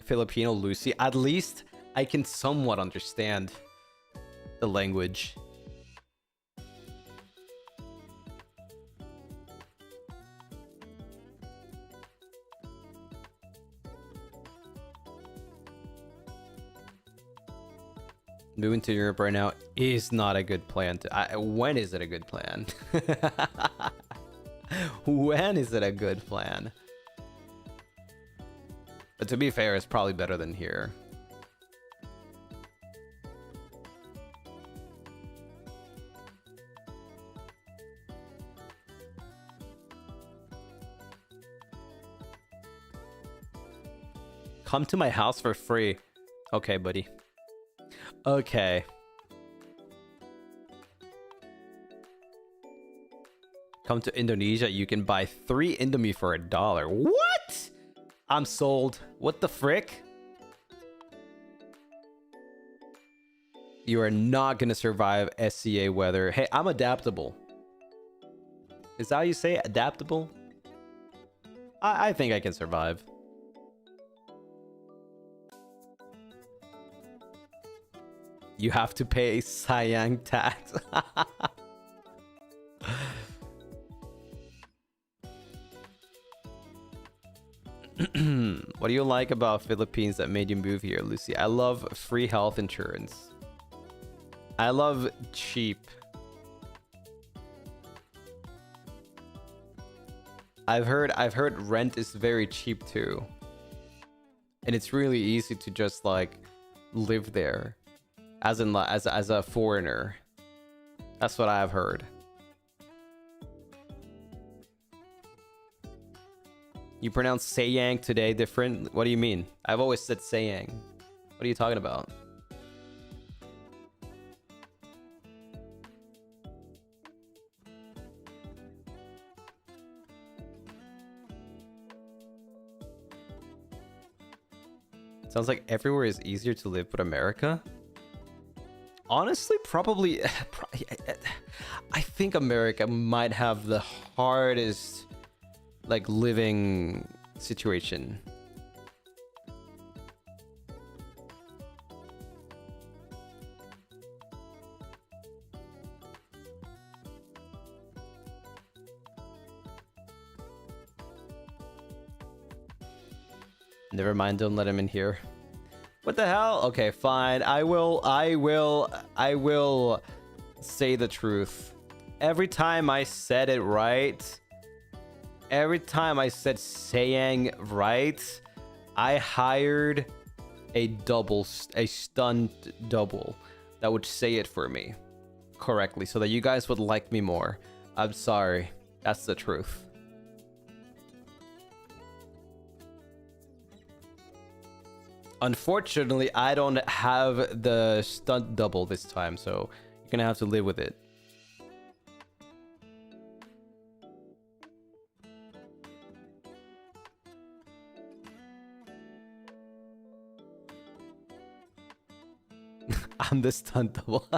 Filipino Lucy. At least I can somewhat understand the language. Moving to Europe right now is not a good plan. When is it a good plan? When is it a good plan? But to be fair, it's probably better than here. Come to my house for free. Okay, buddy. Okay. Come to Indonesia, you can buy 3 Indomie for $1. What? I'm sold. What the frick? You are not gonna survive SCA weather. Hey, I'm adaptable. Is that how you say it? Adaptable? I think I can survive. You have to pay Siang tax. What do you like about Philippines that made you move here, Lucy? I love free health insurance. I love cheap. I've heard rent is very cheap too. And it's really easy to just like live there as a foreigner. That's what I've heard. You pronounce sayang today different? What do you mean? I've always said sayang. What are you talking about? Sounds like everywhere is easier to live but America. Honestly, probably I think America might have the hardest like living situation. Never mind, don't let him in here. What the hell? Okay, fine. I will say the truth. Every time I said it right, every time I said sayang right, I hired a stunt double that would say it for me correctly so that you guys would like me more. I'm sorry. That's the truth. Unfortunately, I don't have the stunt double this time, so you're gonna have to live with it. I'm the stunt double.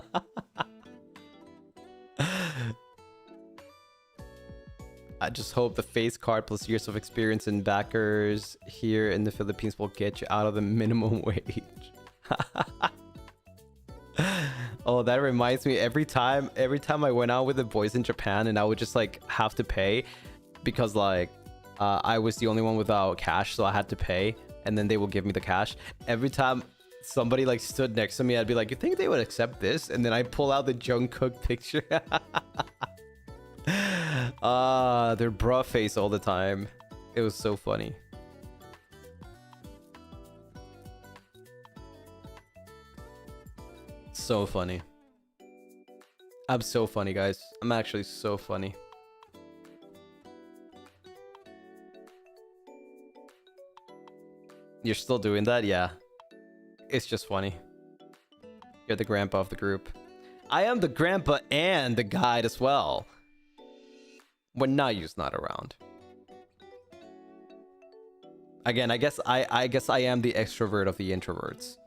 I just hope the face card plus years of experience and backers here in the Philippines will get you out of the minimum wage. Oh, that reminds me, every time I went out with the boys in Japan and I would just like have to pay because like I was the only one without cash, so I had to pay and then they will give me the cash. Every time somebody like stood next to me, I'd be like, you think they would accept this? And then I pull out the Jungkook picture. Their bra face all the time. It was so funny. So funny. I'm so funny, guys. I'm actually so funny. You're still doing that? Yeah. It's just funny. You're the grandpa of the group. I am the grandpa and the guide as well. when Nayu's not around. Again, I guess I am the extrovert of the introverts.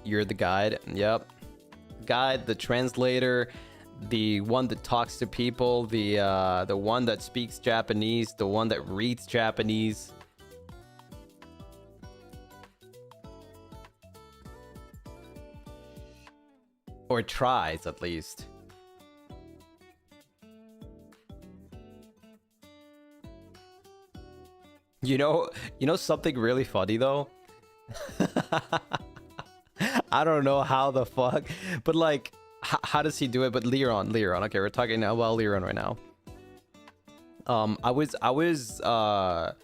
You're the guide. Yep. Guide, the translator, the one that talks to people, the one that speaks Japanese, the one that reads Japanese. Or tries, at least. You know something really funny though? I don't know how the fuck, but like, how does he do it? But Liron. Okay, we're talking about Liron right now. I was the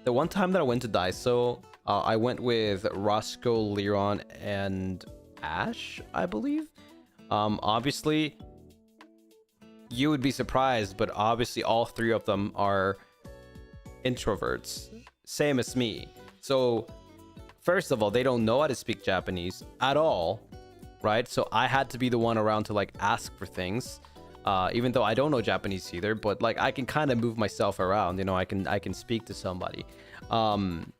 one time that I went to Daiso, I went with Roscoe, Liron, and Ash, I believe. Obviously, you would be surprised, but obviously all three of them are introverts, same as me. So first of all, they don't know how to speak Japanese at all, right? So I had to be the one around to like ask for things, even though I don't know Japanese either. But like I can kind of move myself around, you know. I can speak to somebody, and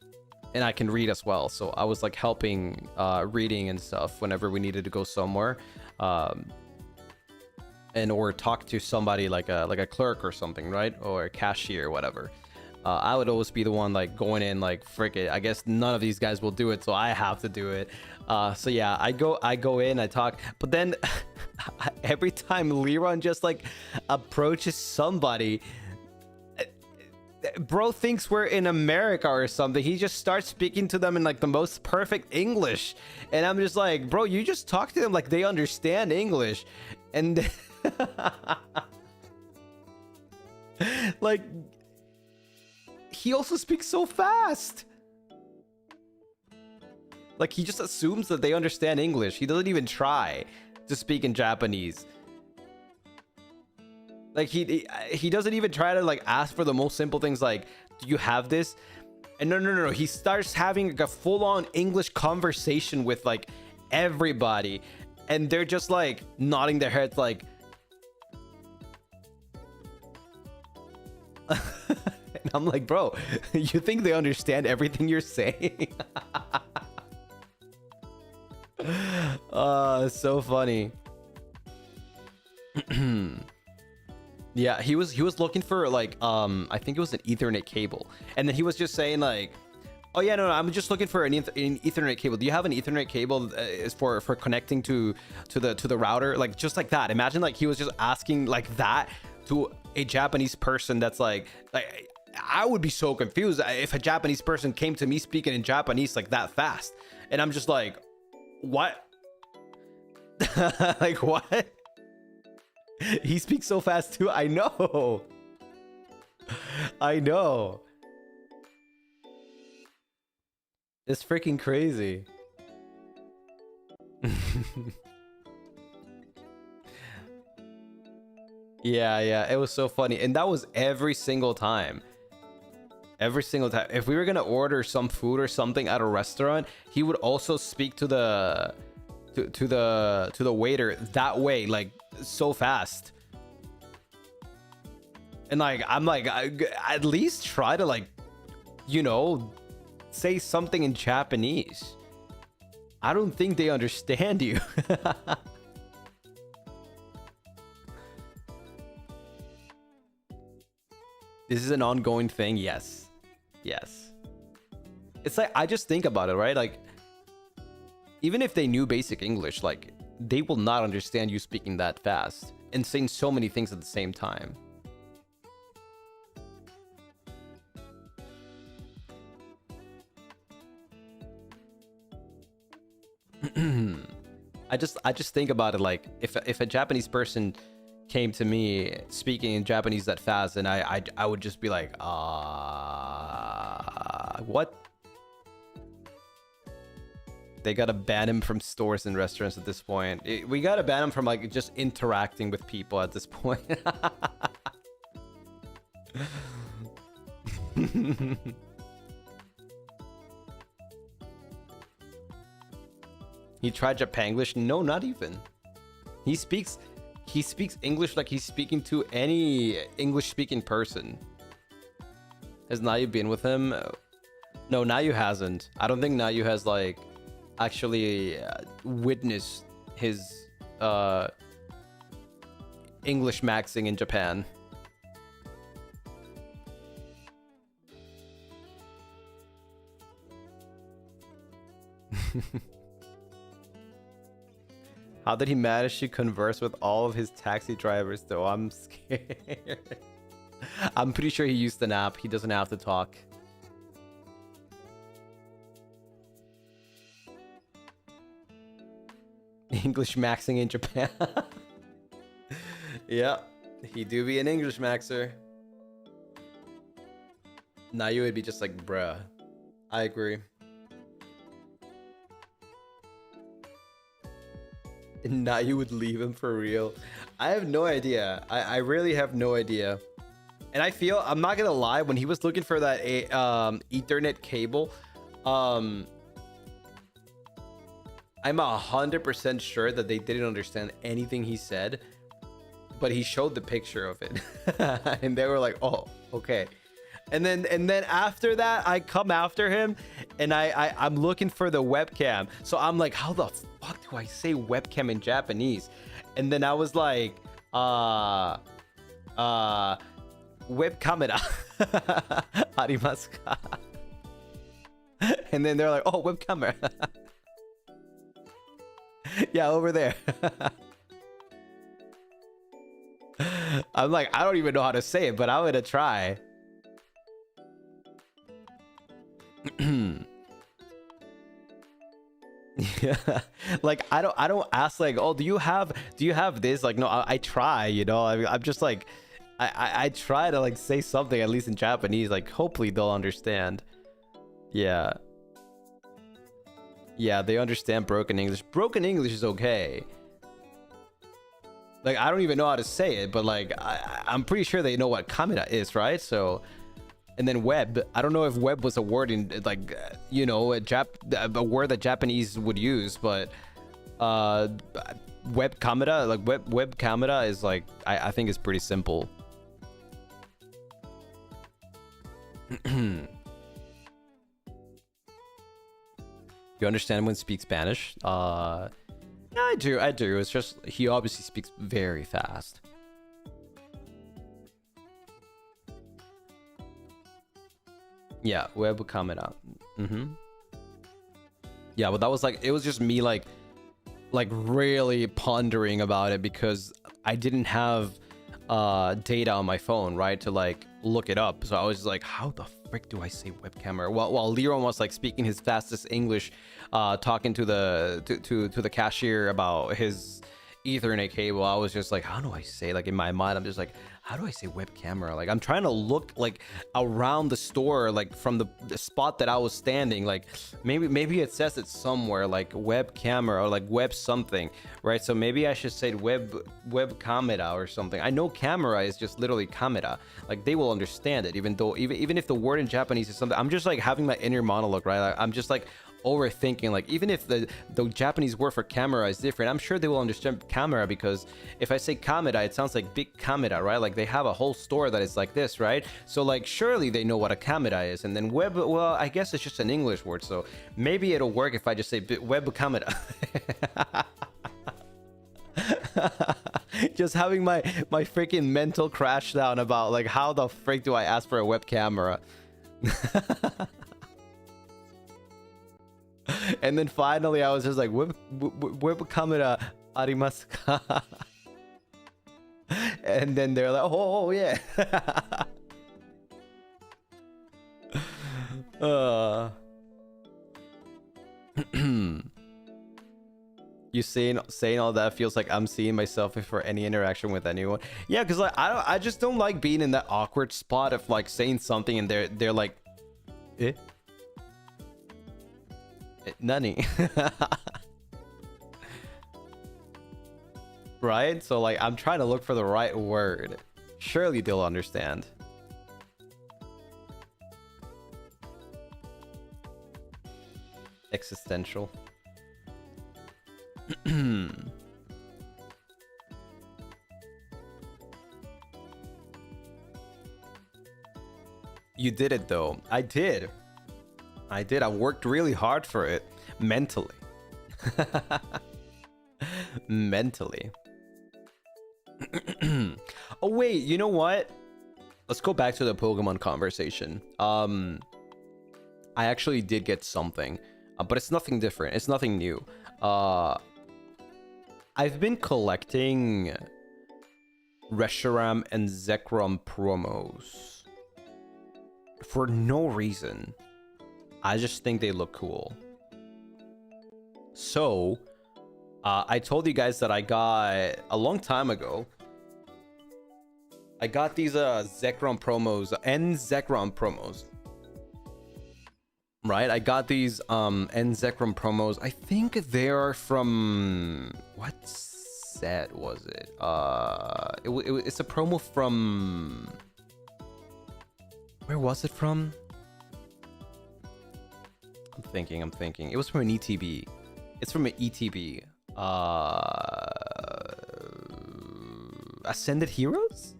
I can read as well. So I was like helping reading and stuff whenever we needed to go somewhere, and or talk to somebody like a clerk or something, right? Or a cashier, whatever. I would always be the one like going in like, frick it, I guess none of these guys will do it, so I have to do it. So yeah, I go in, I talk, but then every time Liron just like approaches somebody, bro thinks we're in America or something. He just starts speaking to them in like the most perfect English, and I'm just like, bro, you just talk to them like they understand English. And like, he also speaks so fast. Like, he just assumes that they understand English. He doesn't even try to speak in Japanese. Like, he doesn't even try to like ask for the most simple things like, do you have this? And no. He starts having like a full-on English conversation with like everybody, and they're just like nodding their heads like and I'm like, bro, you think they understand everything you're saying? So funny. Yeah, he was looking for like I think it was an Ethernet cable, and then he was just saying like, oh yeah, no, I'm just looking for an Ethernet cable. Do you have an Ethernet cable is for connecting to the router? Like, just like that. Imagine like he was just asking like that to a Japanese person. That's like I would be so confused if a Japanese person came to me speaking in Japanese like that fast, and I'm just like, what? Like, what? He speaks so fast too. I know. It's freaking crazy. Yeah, it was so funny, and that was every single time. If we were gonna order some food or something at a restaurant, he would also speak to the waiter that way, like so fast. And like, I'm like, at least try to like, you know, say something in Japanese. I don't think they understand you. This is an ongoing thing. Yes. It's like, I just think about it, right? Like, even if they knew basic English, like, they will not understand you speaking that fast and saying so many things at the same time. I just think about it like, if a Japanese person came to me speaking in Japanese that fast, and I would just be like, what? They gotta ban him from stores and restaurants at this point. We gotta ban him from like just interacting with people at this point. He tried Japanglish? No, not even. He speaks English like he's speaking to any English-speaking person. Has Nayu been with him? No, Nayu hasn't. I don't think Nayu has like actually witnessed his English maxing in Japan. How did he manage to converse with all of his taxi drivers though? I'm scared. I'm pretty sure he used an app. He doesn't have to talk. English maxing in Japan. Yeah, he do be an English maxer. Now you would be just like, bruh. I agree. And now you would leave him for real. I have no idea. I really have no idea. And I feel, I'm not gonna lie, when he was looking for that Ethernet cable, I'm 100% sure that they didn't understand anything he said, but he showed the picture of it. And they were like, oh, okay. And then after that, I come after him and I'm looking for the webcam. So I'm like, how the fuck do I say webcam in Japanese? And then I was like, web camera. Arimasu ka? And then they're like, oh, web camera. Yeah, over there. I'm like, I don't even know how to say it, but I'm gonna try. Yeah, like I don't ask like, oh, do you have this? Like, no, I try, you know. I'm just like, I try to like say something at least in Japanese, like hopefully they'll understand. Yeah, they understand broken English. Broken English is okay. Like, I don't even know how to say it, but like I'm pretty sure they know what kamera is, right? So, and then web, I don't know if web was a word in like, you know, a word that Japanese would use, but web camera, like web camera is like, I think it's pretty simple. You understand when speak Spanish? Yeah, I do. It's just he obviously speaks very fast. Yeah, web camera. Yeah, but that was like, it was just me like really pondering about it because I didn't have data on my phone, right, to like look it up. So I was just like, how the frick do I say web camera? While Leron was like speaking his fastest English, talking to the cashier about his Ethernet cable, I was just like, how do I say, like in my mind, I'm just like, how do I say web camera? Like I'm trying to look like around the store, like from the spot that I was standing, like maybe it says it somewhere like web camera or like web something, right? So maybe I should say web camera or something. I know camera is just literally camera, like they will understand it, even if the word in Japanese is something. I'm just like having my inner monologue, right? Like, I'm just like overthinking, like even if the Japanese word for camera is different, I'm sure they will understand camera, because if I say camera, it sounds like big camera, right? Like they have a whole store that is like this, right? So like surely they know what a camera is. And then web, well, I guess it's just an English word, so maybe it'll work if I just say web camera. Just having my freaking mental crash down about like, how the frick do I ask for a web camera? And then finally I was just like, web camera arimasu ka? And then they're like, oh yeah. You saying all that feels like I'm seeing myself for any interaction with anyone. Yeah, because like I just don't like being in that awkward spot of like saying something and they're like, eh? Nani. Right? So like I'm trying to look for the right word. Surely they'll understand. Existential. You did it though. I did. I worked really hard for it. Mentally. Mentally. Oh wait, you know what? Let's go back to the Pokemon conversation. I actually did get something, but it's nothing different. It's nothing new. I've been collecting Reshiram and Zekrom promos for no reason. I just think they look cool. So, I told you guys that I got a long time ago. I got these Zekrom promos and Zekrom promos. Right, I got these N Zekrom promos. I think they're from what set was it? It's a promo from, where was it from? I'm thinking. It was from an ETB. It's from an ETB. Ascended Heroes?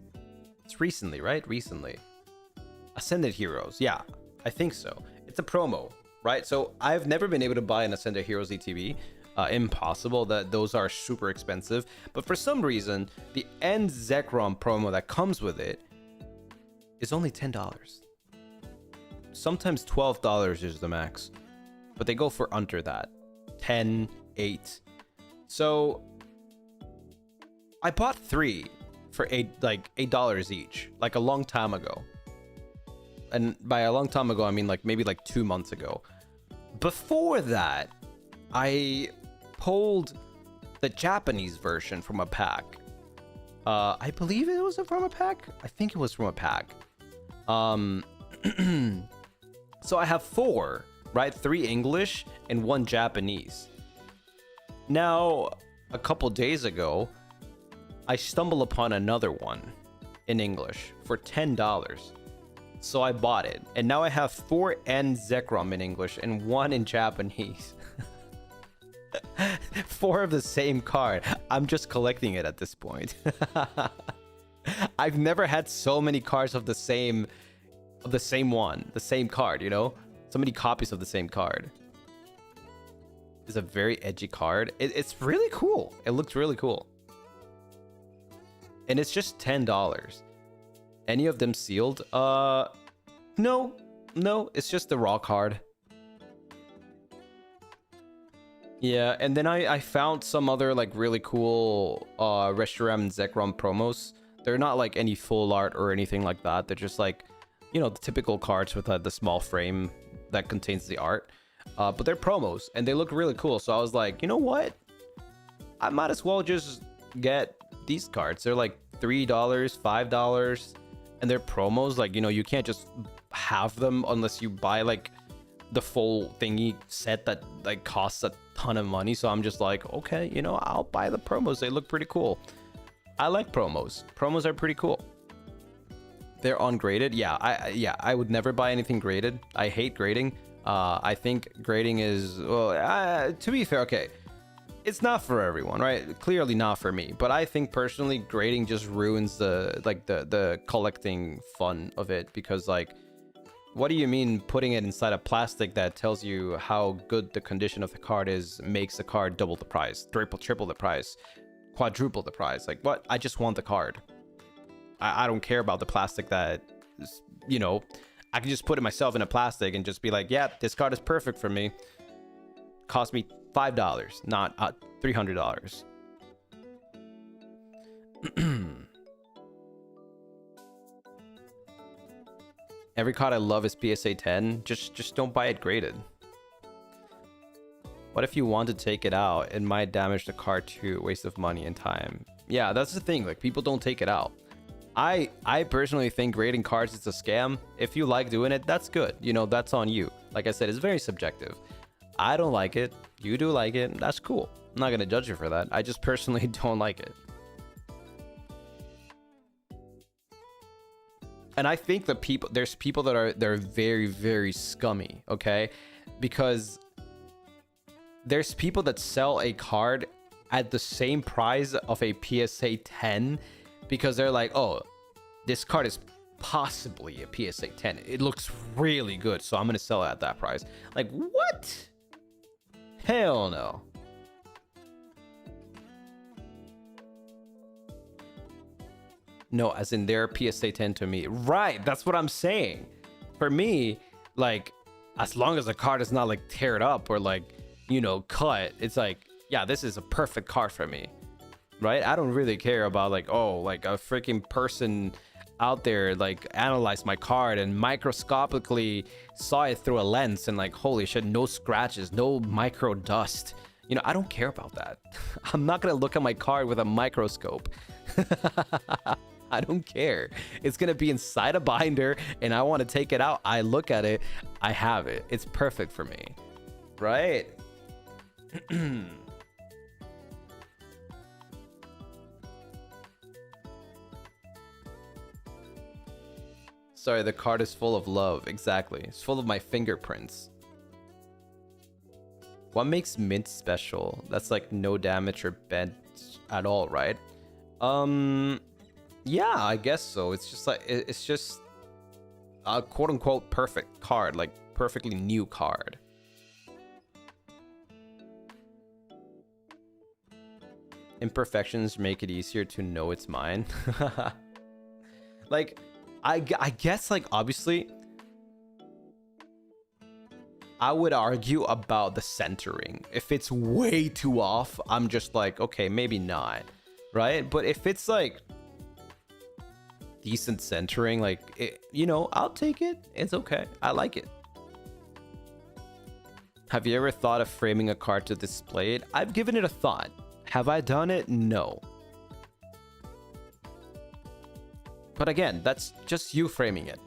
It's recently, right? Recently. Ascended Heroes. Yeah, I think so. It's a promo, right? So I've never been able to buy an Ascended Heroes ETB. Impossible. Those are super expensive. But for some reason, the End Zekrom promo that comes with it is only $10. Sometimes $12 is the max. But they go for under that. 10, 8. So I bought 3 for $8 each, like a long time ago. And by a long time ago, I mean maybe 2 months ago. Before that, I pulled the Japanese version from a pack. I believe it was from a pack. I think it was from a pack. So I have 4, right? 3 English and 1 Japanese. Now, a couple days ago, I stumbled upon another one in English for $10. So I bought it. And now I have 4 N Zekrom in English and 1 in Japanese. 4 of the same card. I'm just collecting it at this point. I've never had so many cards of the same one, the same card, you know? So many copies of the same card. It's a very edgy card. It's really cool. It looks really cool. And it's just $10. Any of them sealed? No, it's just the raw card. Yeah, and then I found some other really cool Reshiram and Zekrom promos. They're not any full art or anything like that. They're just the typical cards with the small frame that contains the art. But they're promos and they look really cool. So I was like, you know what? I might as well just get these cards. They're $3, $5, and they're promos. You can't just have them unless you buy the full thingy set that costs a ton of money. So I'm just okay, I'll buy the promos. They look pretty cool. I like promos. Promos are pretty cool. They're ungraded. Yeah, I would never buy anything graded. I hate grading. I think grading is, well, to be fair, okay, it's not for everyone, right? Clearly not for me. But I think personally, grading just ruins the collecting fun of it, because what do you mean putting it inside a plastic that tells you how good the condition of the card is makes the card double the price, triple the price, quadruple the price? What? I just want the card. I don't care about the plastic that, I can just put it myself in a plastic and just be yeah, this card is perfect for me. Cost me $5, not $300. Every card I love is PSA 10. Just don't buy it graded. What if you want to take it out? It might damage the card too. Waste of money and time. Yeah, that's the thing. People don't take it out. I personally think grading cards is a scam. If you like doing it, that's good. That's on you. Like I said, it's very subjective. I don't like it. You do like it. That's cool. I'm not going to judge you for that. I just personally don't like it. And I think there's people that are very, very scummy, okay? Because there's people that sell a card at the same price of a PSA 10 because they're like, oh, this card is possibly a PSA 10. It looks really good, so I'm gonna sell it at that price. Like, what? Hell no. No, as in their PSA 10 to me. Right, that's what I'm saying. For me, like, as long as the card is not like teared up or like, you know, cut, it's like, yeah, this is a perfect card for me. Right? I don't really care about like, oh, like a freaking person out there like analyzed my card and microscopically saw it through a lens and like, holy shit, no scratches, no micro dust. You know, I don't care about that. I'm not gonna look at my card with a microscope. I don't care. It's gonna be inside a binder and I want to take it out. I look at it, I have it. It's perfect for me. Right? Sorry, the card is full of love. Exactly. It's full of my fingerprints. What makes mint special? That's like no damage or bent at all, right? Yeah, I guess so. It's just like, it's just a quote unquote perfect card, like perfectly new card. Imperfections make it easier to know it's mine. Like, I guess, like, obviously, I would argue about the centering. If it's way too off, I'm just like, okay, maybe not, right? But if it's like decent centering, like, it, you know, I'll take it. It's okay. I like it. Have you ever thought of framing a card to display it? I've given it a thought. Have I done it? No. But again, that's just you framing it.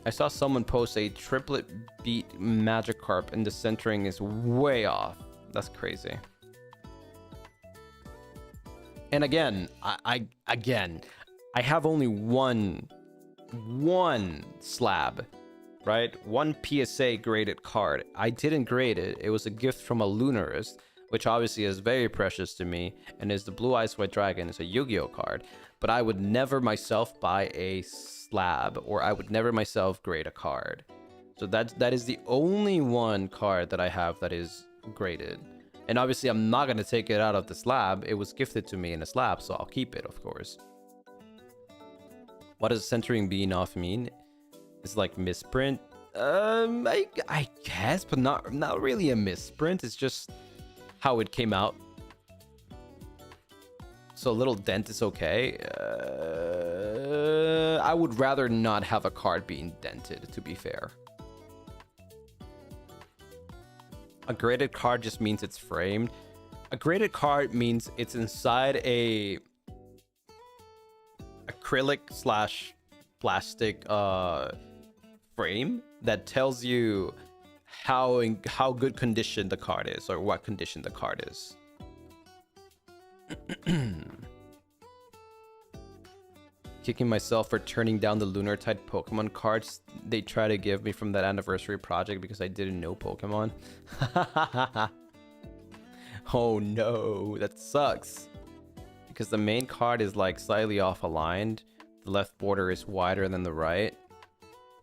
I saw someone post a triplet beat Magikarp and the centering is way off. That's crazy. And again, I have only one slab, right? One PSA graded card. I didn't grade it. It was a gift from a Lunaris, which obviously is very precious to me and is the Blue Eyes White Dragon. It's a Yu-Gi-Oh card. But I would never myself buy a slab, or I would never myself grade a card. So that is the only one card that I have that is graded. And obviously I'm not going to take it out of the slab. It was gifted to me in a slab, so I'll keep it, of course. What does centering being off mean? It's like misprint. I guess, but not really a misprint. It's just how it came out. So a little dent is okay. I would rather not have a card being dented, to be fair. A graded card just means it's framed. A graded card means it's inside a acrylic / plastic frame that tells you how good condition the card is, or what condition the card is. Kicking myself for turning down the lunar type Pokemon cards they try to give me from that anniversary project because I didn't know Pokemon. Oh no, that sucks. Because the main card is like slightly off aligned. The left border is wider than the right.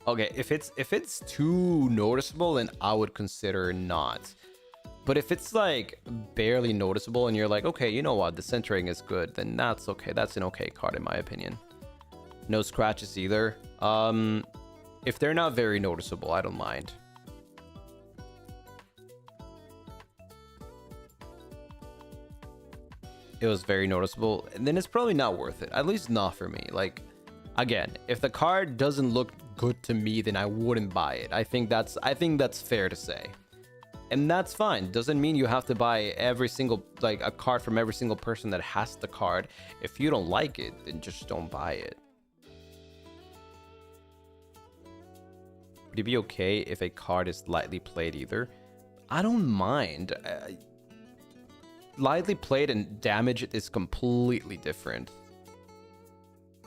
Okay, if it's too noticeable, then I would consider not. But if it's like barely noticeable and you're like, okay, you know what, the centering is good, then that's okay. That's an okay card in my opinion. No scratches either. If they're not very noticeable, I don't mind. It was very noticeable, and then it's probably not worth it. At least not for me. Like, again, if the card doesn't look good to me, then I wouldn't buy it. I think that's fair to say. And that's fine. Doesn't mean you have to buy every single, like, a card from every single person that has the card. If you don't like it, then just don't buy it. Would it be okay if a card is lightly played either? I don't mind. Lightly played and damaged is completely different.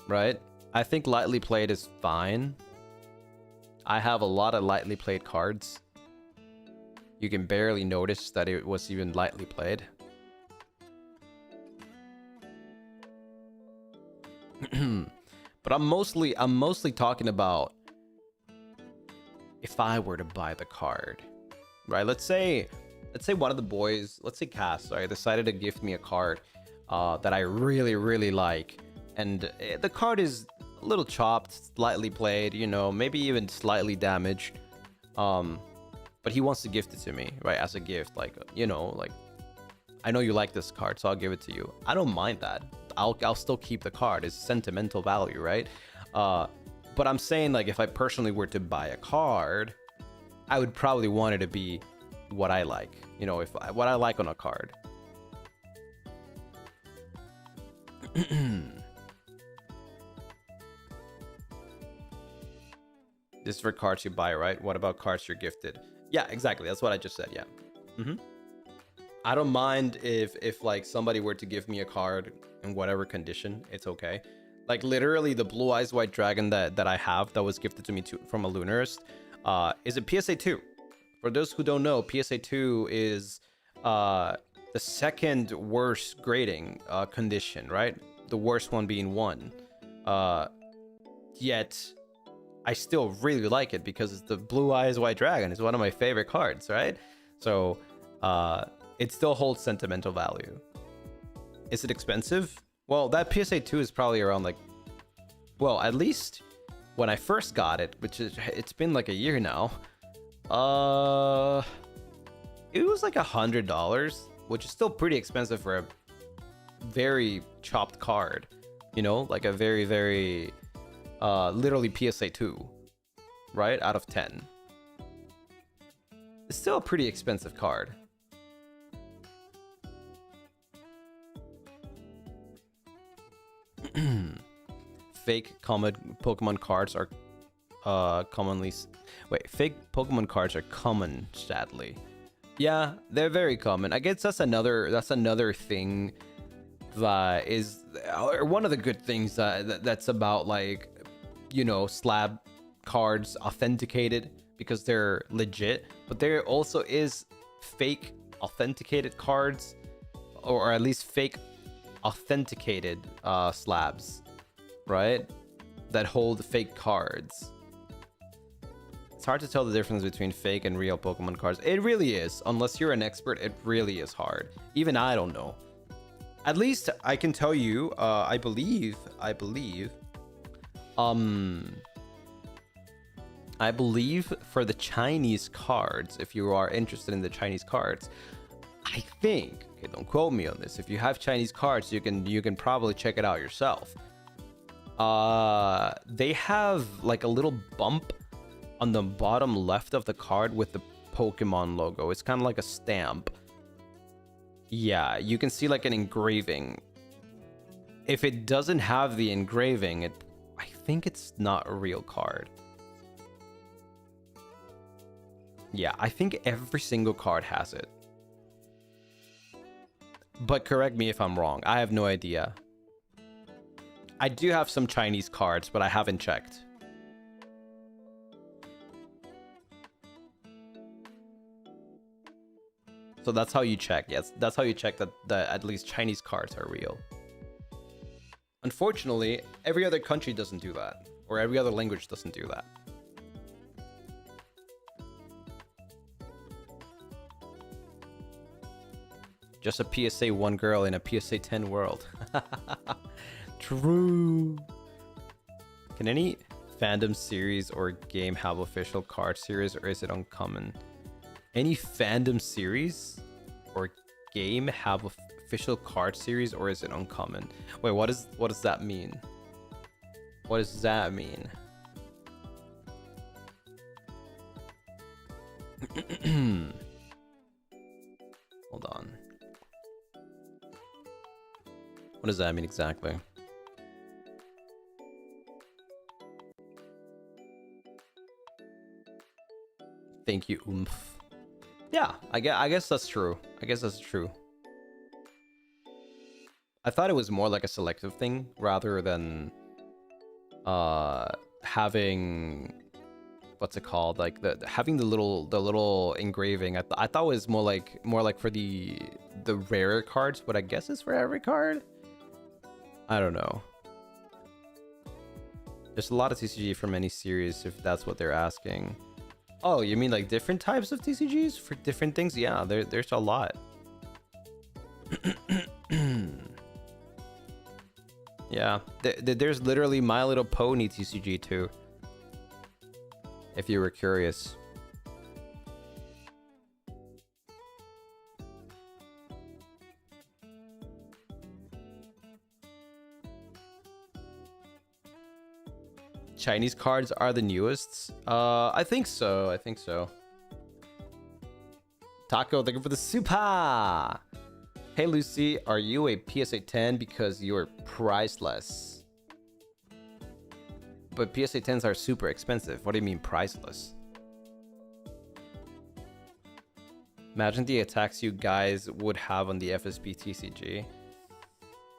Right? I think lightly played is fine. I have a lot of lightly played cards. You can barely notice that it was even lightly played. But I'm mostly talking about if I were to buy the card, right? Let's say one of the boys, let's say Cass, right, decided to gift me a card that I really like, and the card is a little chopped, slightly played, you know, maybe even slightly damaged, but he wants to gift it to me, right, as a gift, like, you know, like, I know you like this card, so I'll give it to you. I don't mind that. I'll still keep the card. It's sentimental value, right? But I'm saying, like, if I personally were to buy a card, I would probably want it to be what I like, you know, what I like on a card. This is for cards you buy, right? What about cards you're gifted? Yeah, exactly. That's what I just said. Yeah. I don't mind if like somebody were to give me a card in whatever condition. It's okay. Like literally the Blue Eyes White Dragon that I have that was gifted to me from a Lunaris is a PSA 2. For those who don't know, PSA 2 is the second worst grading condition, right? The worst one being 1. Yet I still really like it because it's the Blue Eyes White Dragon. It's one of my favorite cards, right? So it still holds sentimental value. Is it expensive? Well, that PSA 2 is probably around like, well, at least when I first got it, which is, it's been like a year now. It was like $100, which is still pretty expensive for a very chopped card, you know, like a very literally PSA 2, right, out of 10. It's still a pretty expensive card. Fake common Pokemon cards are fake Pokemon cards are common, sadly. Yeah, they're very common. I guess that's another thing that is, or one of the good things that's about, like, you know, slab cards authenticated because they're legit, but there also is fake authenticated cards, or at least fake authenticated slabs, right, that hold fake cards. It's hard to tell the difference between fake and real Pokemon cards. It really is. Unless you're an expert, it really is hard. Even I don't know. At least I can tell you, I believe for the Chinese cards, if you are interested in the Chinese cards, I think, okay, don't quote me on this, if you have Chinese cards, you can probably check it out yourself. They have like a little bump on the bottom left of the card with the Pokemon logo. It's kind of like a stamp. Yeah, you can see like an engraving. If it doesn't have the engraving, I think it's not a real card. Yeah, I think every single card has it. But correct me if I'm wrong. I have no idea. I do have some Chinese cards, but I haven't checked. So that's how you check. Yes, that's how you check that at least Chinese cards are real. Unfortunately, every other country doesn't do that, or every other language doesn't do that. Just a PSA 1 girl in a PSA 10 world. True. Can any fandom series or game have official card series, or is it uncommon? Any fandom series or game have official card series, or is it uncommon? Wait, what does that mean? What does that mean? Hold on. What does that mean exactly? Thank you, oomph. Yeah, I guess that's true. I guess that's true. I thought it was more like a selective thing rather than having, what's it called, like having the little engraving. I thought was more like for the rarer cards, but I guess it's for every card. I don't know. There's a lot of TCG from any series, if that's what they're asking. Oh, you mean like different types of TCGs for different things? Yeah, there's a lot. Yeah, there's literally My Little Pony TCG too, if you were curious. Chinese cards are the newest. I think so. I think so. Taco, thank you for the super. Hey Lucy, are you a PSA 10 because you're priceless? But PSA 10s are super expensive. What do you mean priceless? Imagine the attacks you guys would have on the FSP TCG.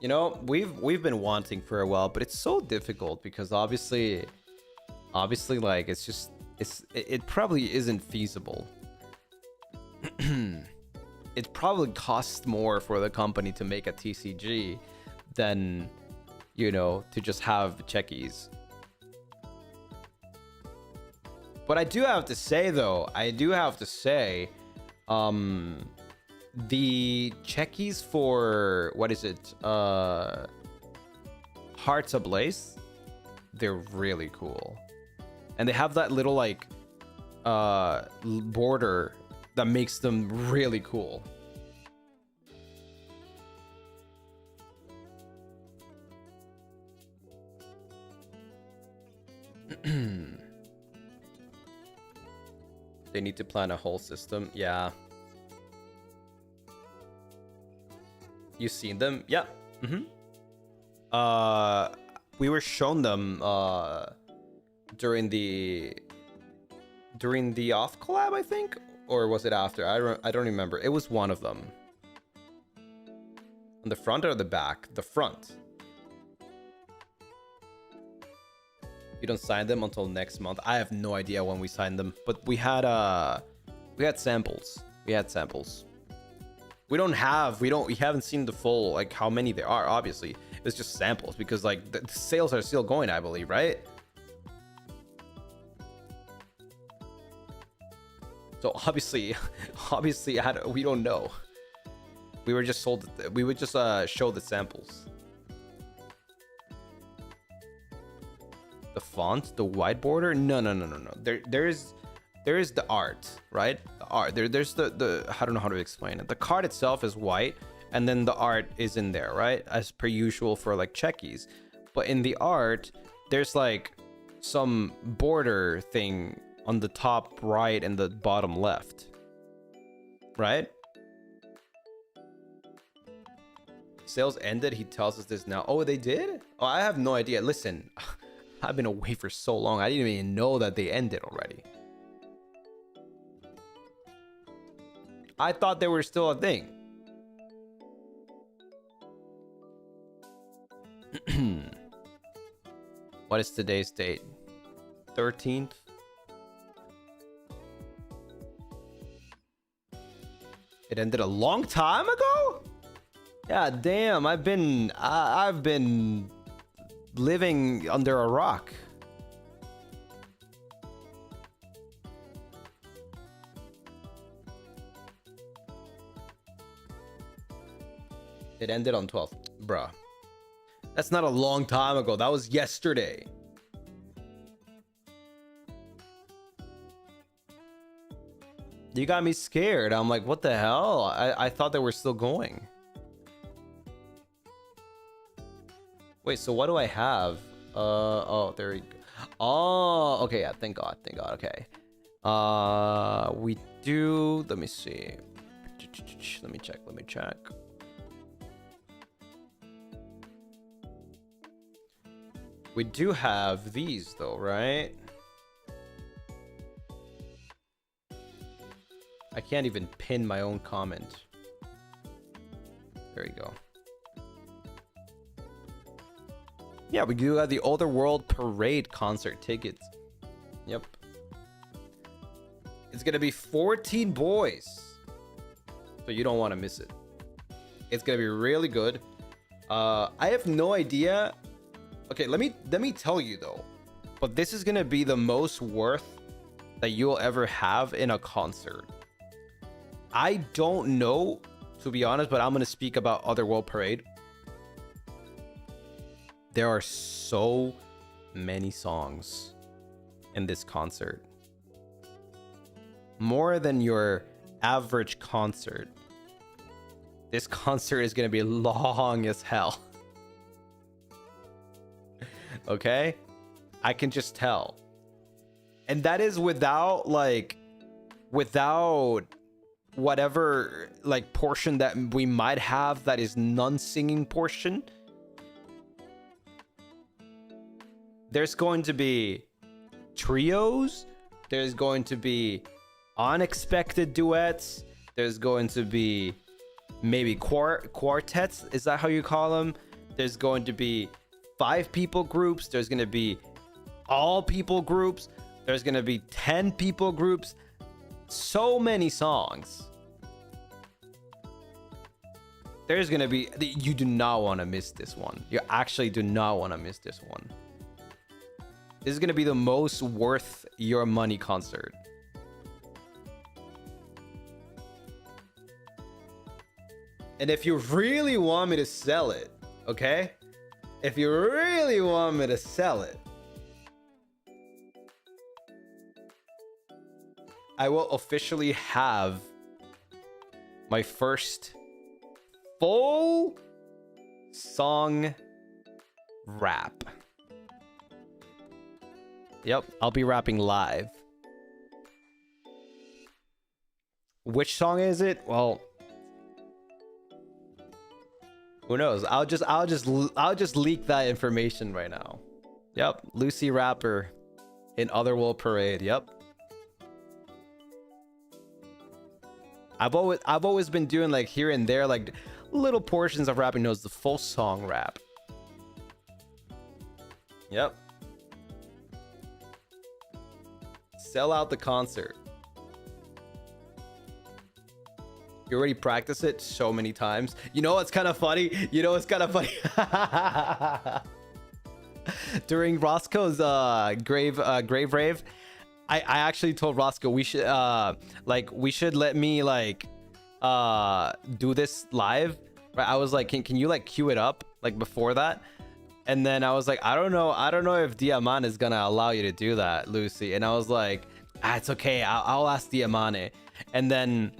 You know, we've been wanting for a while, but it's so difficult because obviously like it probably isn't feasible. It probably costs more for the company to make a TCG than, you know, to just have checkies. But I do have to say though, the checkies for, what is it, Hearts Ablaze, they're really cool, and they have that little like border that makes them really cool. They need to plan a whole system. Yeah. You seen them? Yeah. We were shown them during the off collab, I think, or was it after? I don't remember. It was one of them. On the front or the back? The front. You don't sign them until next month. I have no idea when we signed them, but we had samples. We haven't seen the full, like, how many there are. Obviously, it's just samples because like the sales are still going, I believe, right? So obviously we don't know. We would just show the samples. The font, the white border? No. There is the art, right? The art. There's the I don't know how to explain it. The card itself is white, and then the art is in there, right? As per usual for like checkies. But in the art, there's like some border thing on the top right and the bottom left, right? Sales ended. He tells us this now. Oh, they did? Oh, I have no idea. Listen, I've been away for so long. I didn't even know that they ended already. I thought they were still a thing. What is today's date? 13th? It ended a long time ago? Yeah, damn. I've been living under a rock. It ended on 12th. Bruh. That's not a long time ago. That was yesterday. You got me scared. I'm like, what the hell? I thought they were still going. Wait, so what do I have? Oh, there we go. Oh, okay, yeah, thank God, okay. We do, let me see. Let me check. We do have these though, right? I can't even pin my own comment. There you go. Yeah, we do have the OTHERWORLD Parade concert tickets. Yep. It's gonna be 14 boys, so you don't want to miss it. It's gonna be really good. I have no idea. Okay, let me tell you though, but this is gonna be the most worth that you'll ever have in a concert. I don't know, to be honest, but I'm gonna speak about OTHERWORLD Parade. There are so many songs in this concert, more than your average concert. This concert is gonna be long as hell. Okay, I can just tell. And that is without whatever like portion that we might have that is non-singing portion. There's going to be trios, there's going to be unexpected duets, there's going to be maybe quartets, is that how you call them? There's going to be 5 people groups, there's going to be all people groups, there's going to be 10 people groups. So many songs. There's going to be, you do not want to miss this one. You actually do not want to miss this one. This is going to be the most worth your money concert. And if you really want me to sell it, okay? If you really want me to sell it, I will officially have my first full song rap. Yep, I'll be rapping live. Which song is it? Well, who knows? I'll just leak that information right now. Yep, Lucy rapper in OTHERWORLD Parade. Yep. I've always been doing like here and there like little portions of rapping. Knows the full song rap. Yep. Sell out the concert. You already practiced it so many times. You know what's kind of funny? You know what's kind of funny? During Roscoe's grave rave, I actually told Roscoe we should let me like do this live. Right? I was like, can you like queue it up like before that? And then I was like, I don't know if Diamante is gonna allow you to do that, Lucy. And I was like, it's okay, I'll ask Diamante. And then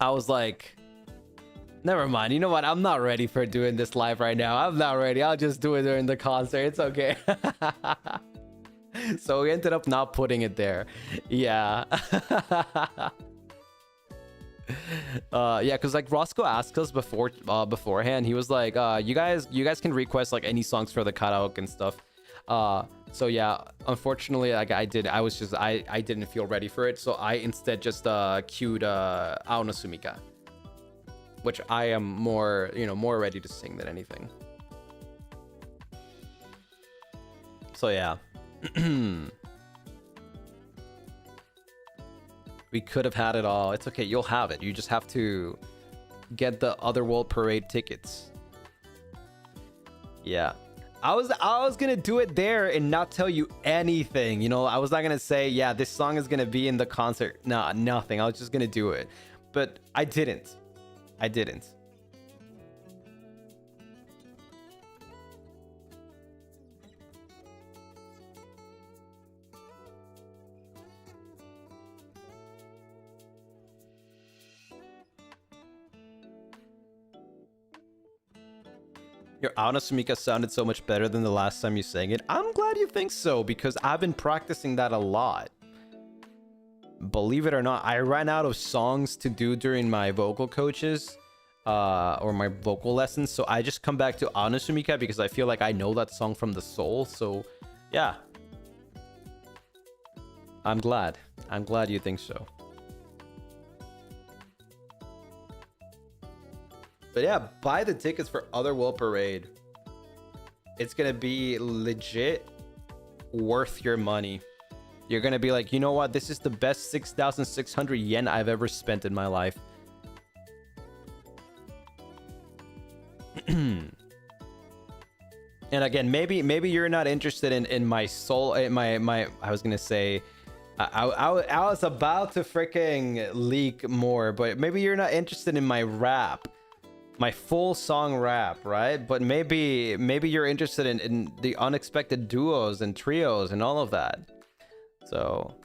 I was like, never mind, you know what, I'm not ready for doing this live right now. I'm not ready, I'll just do it during the concert, it's okay. So we ended up not putting it there. Yeah. Yeah, because like Roscoe asked us beforehand. He was like, you guys can request like any songs for the karaoke and stuff. So yeah, unfortunately, like I didn't feel ready for it, so I instead just queued Ao no Sumika, which I am more ready to sing than anything. So yeah. We could have had it all. It's okay, you'll have it. You just have to get the OTHERWORLD Parade tickets. Yeah. I was gonna do it there and not tell you anything. You know, I was not gonna say, yeah, this song is gonna be in the concert. Nah, nothing. I was just gonna do it. But I didn't. Your Ao no Sumika sounded so much better than the last time you sang it. I'm glad you think so, because I've been practicing that a lot. Believe it or not, I ran out of songs to do during my vocal coaches or my vocal lessons, so I just come back to Ao no Sumika because I feel like I know that song from the soul. So yeah, I'm glad you think so. But yeah, buy the tickets for OTHERWORLD Parade. it's gonna be legit worth your money. You're gonna be like, you know what, this is the best 6,600 yen I've ever spent in my life. And again, maybe you're not interested in my soul, my I was gonna say, I was about to freaking leak more, but maybe you're not interested in my rap, my full song rap, right? But maybe you're interested in the unexpected duos and trios and all of that. So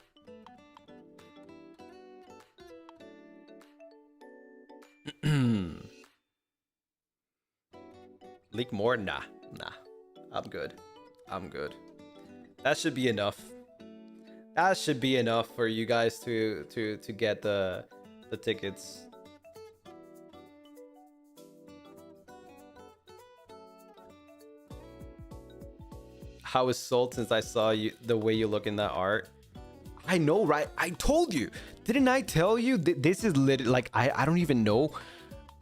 leak more? Nah. I'm good. That should be enough. That should be enough for you guys to get the tickets. How is sold since I saw you, the way you look in that art? I know, right? I told you. Didn't I tell you? This is literally like, I don't even know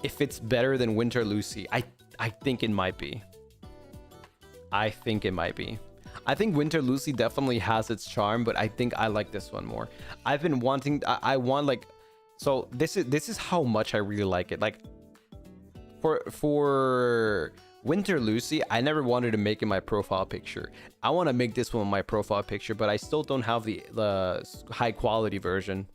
if it's better than Winter Lucy. I think it might be. I think Winter Lucy definitely has its charm, but I think I like this one more. I've been wanting, I want like, so this is how much I really like it. Like for Winter Lucy, I never wanted to make it my profile picture. I want to make this one my profile picture, but I still don't have the high quality version.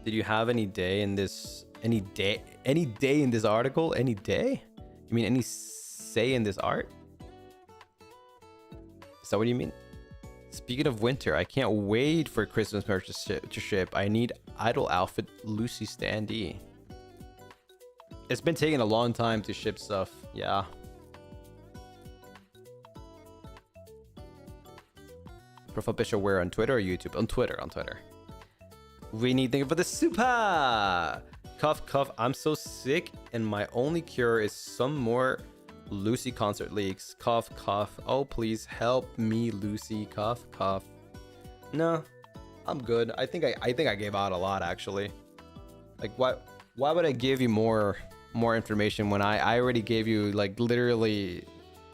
Did you have any day in this in this article? Any day? You mean any say in this art? Is that what you mean? Speaking of winter, I can't wait for Christmas merch to ship. I need idol outfit Lucy standee. It's been taking a long time to ship stuff. Yeah. Profile picture where, on Twitter or YouTube? On Twitter. We need thing for the super. Cough. I'm so sick, and my only cure is some more Lucy concert leaks. Cough. Oh, please help me, Lucy. Cough. No, I'm good. I think I gave out a lot, actually. Like, why would I give you more information when I already gave you like literally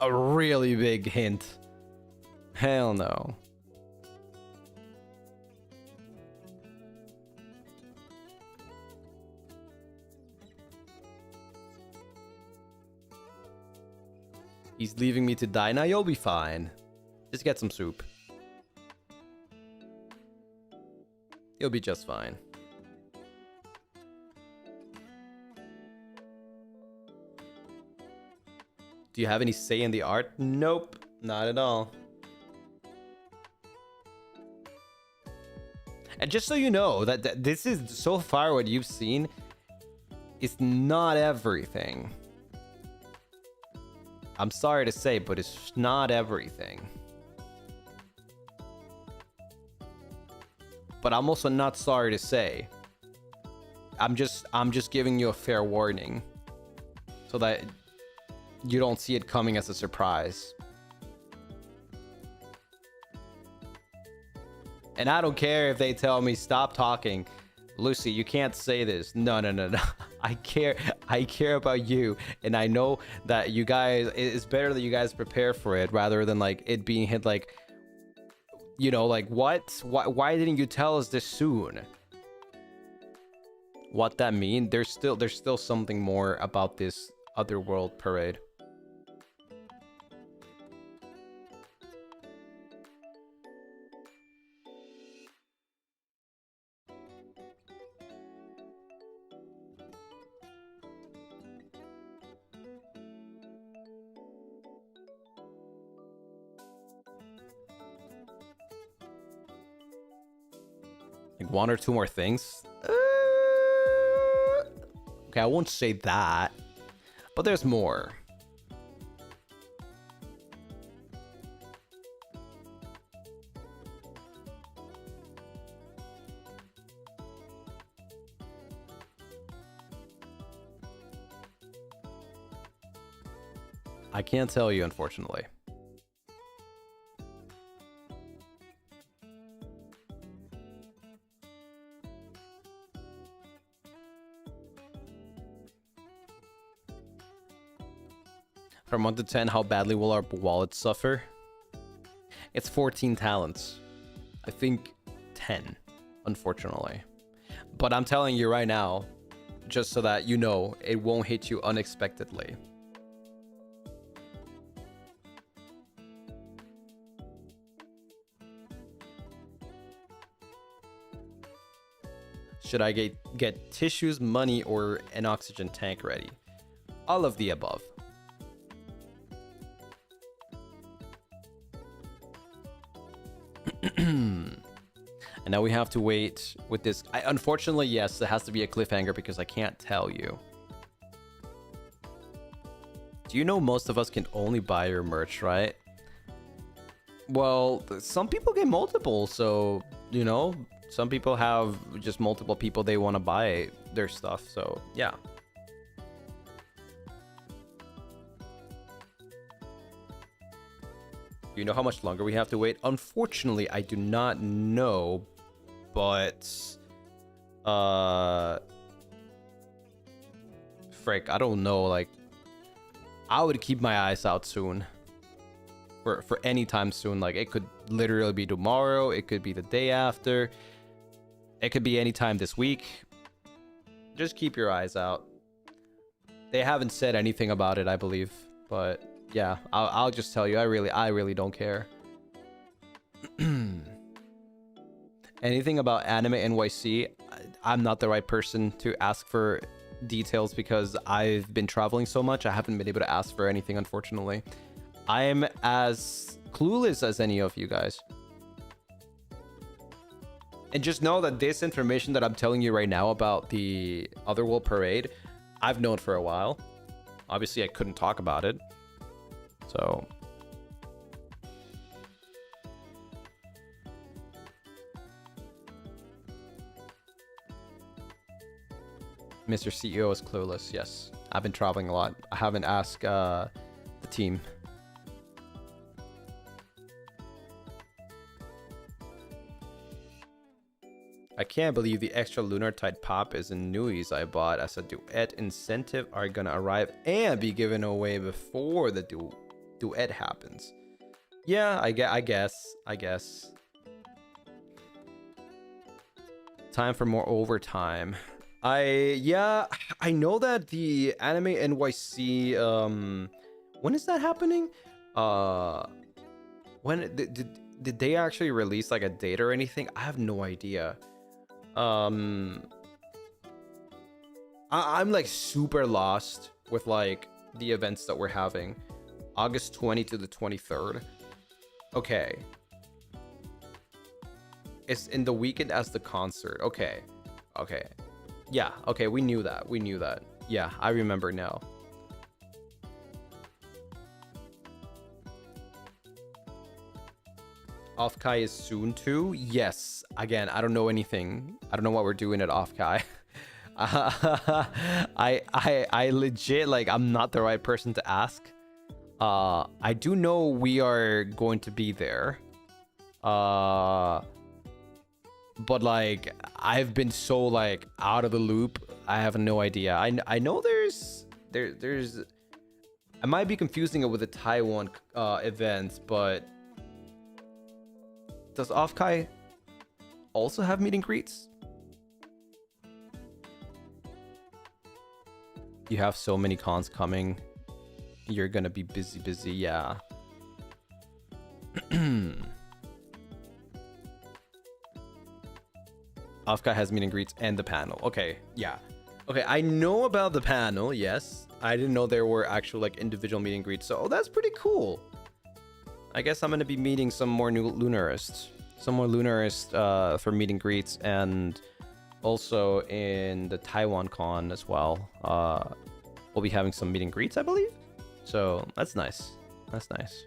a really big hint? Hell no. He's leaving me to die. Now you'll be fine. Just get some soup. You'll be just fine. Do you have any say in the art? Nope, not at all. And just so you know, that this is so far what you've seen is not everything. I'm sorry to say, but it's not everything. But I'm also not sorry to say. I'm just giving you a fair warning so that you don't see it coming as a surprise. And I don't care if they tell me stop talking. Lucy, you can't say this. No. I care about you, and I know that you guys, it's better that you guys prepare for it rather than like it being hit like, you know, like what? Why didn't you tell us this soon? What that mean? There's still something more about this Otherworld parade. Like one or two more things. Okay, I won't say that, but there's more. I can't tell you, unfortunately. From 1 to 10, how badly will our wallets suffer? It's 14 talents. I think 10, unfortunately. But I'm telling you right now, just so that you know, it won't hit you unexpectedly. Should I get tissues, money, or an oxygen tank ready? All of the above. And now we have to wait with this. Unfortunately, yes, it has to be a cliffhanger because I can't tell you. Do you know most of us can only buy your merch, right? Well, some people get multiple, so, you know, some people have just multiple people they want to buy their stuff, so yeah. You know how much longer we have to wait? Unfortunately, I do not know, but frick, I don't know. Like, I would keep my eyes out soon. For any time soon. Like, it could literally be tomorrow, it could be the day after, it could be any time this week. Just keep your eyes out. They haven't said anything about it, I believe, but yeah, I'll just tell you, I really don't care. Anything about Anime NYC? I'm not the right person to ask for details because I've been traveling so much. I haven't been able to ask for anything, unfortunately. I'm as clueless as any of you guys. And just know that this information that I'm telling you right now about the Otherworld Parade, I've known for a while. Obviously, I couldn't talk about it. So... Mr. CEO is clueless. Yes, I've been traveling a lot. I haven't asked the team. I can't believe the extra lunar tide pop is in newies I bought as a duet incentive are gonna arrive and be given away before the duet happens. Yeah, I guess. Time for more overtime. I know that the Anime NYC, when is that happening? When did they actually release like a date or anything? I have no idea. I'm like super lost with like the events that we're having. August 20 to the 23rd. Okay. It's in the weekend as the concert. Okay. Yeah, okay, we knew that. Yeah, I remember now. Offkai is soon too? Yes. Again, I don't know anything. I don't know what we're doing at Offkai. I legit, like, I'm not the right person to ask. I do know we are going to be there. But like, I've been so like out of the loop. I have no idea. I know there's I might be confusing it with the Taiwan event, but does Offkai also have meet and greets? You have so many cons coming. You're gonna be busy, yeah. Offkai has meet and greets and the panel. Okay, yeah. Okay, I know about the panel, yes. I didn't know there were actual like individual meet and greets, so that's pretty cool. I guess I'm gonna be meeting some more new Lunarists. Some more Lunarists for meet and greets, and also in the Taiwan con as well. We'll be having some meet and greets, I believe. So that's nice. That's nice.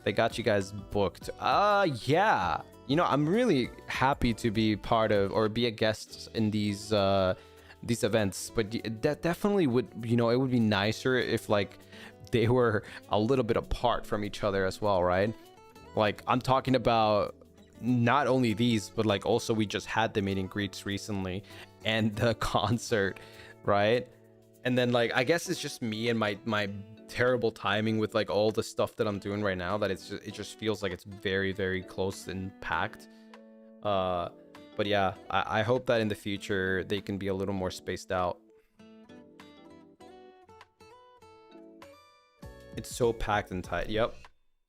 They got you guys booked. Yeah. You know, I'm really happy to be part of or be a guest in these events, but that definitely would, you know, it would be nicer if like they were a little bit apart from each other as well, right? Like, I'm talking about not only these, but like also we just had the meet and greets recently and the concert, right? And then like, I guess it's just me and my terrible timing with like all the stuff that I'm doing right now that it just feels like it's very, very close and packed. But yeah, I hope that in the future they can be a little more spaced out. It's so packed and tight. Yep,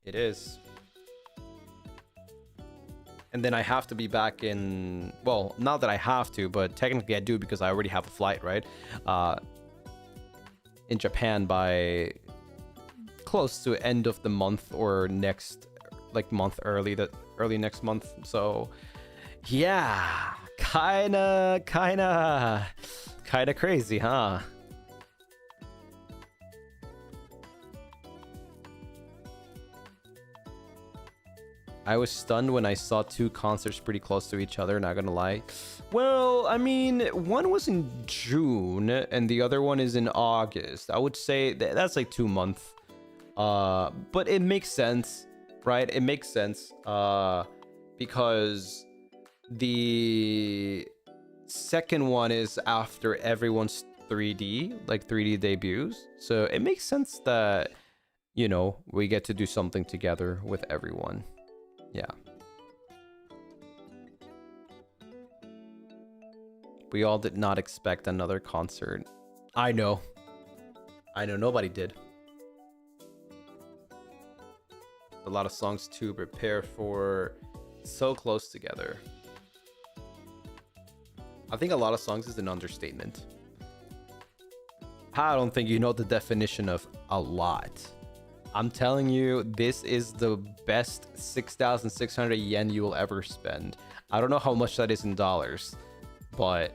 it is. And then I have to be back in, well, not that I have to, but technically I do because I already have a flight, right? In Japan by close to end of the month or next, like month early next month. So yeah, kinda crazy, huh? I was stunned when I saw two concerts pretty close to each other, not gonna lie. Well, I mean, one was in June and the other one is in August. I would say that's like 2 months. But it makes sense, right? It makes sense because the second one is after everyone's 3D, like 3D debuts. So it makes sense that, you know, we get to do something together with everyone. Yeah. We all did not expect another concert. I know. Nobody did. A lot of songs to prepare for. So close together. I think a lot of songs is an understatement. I don't think you know the definition of a lot. I'm telling you, this is the best 6,600 yen you will ever spend. I don't know how much that is in dollars, but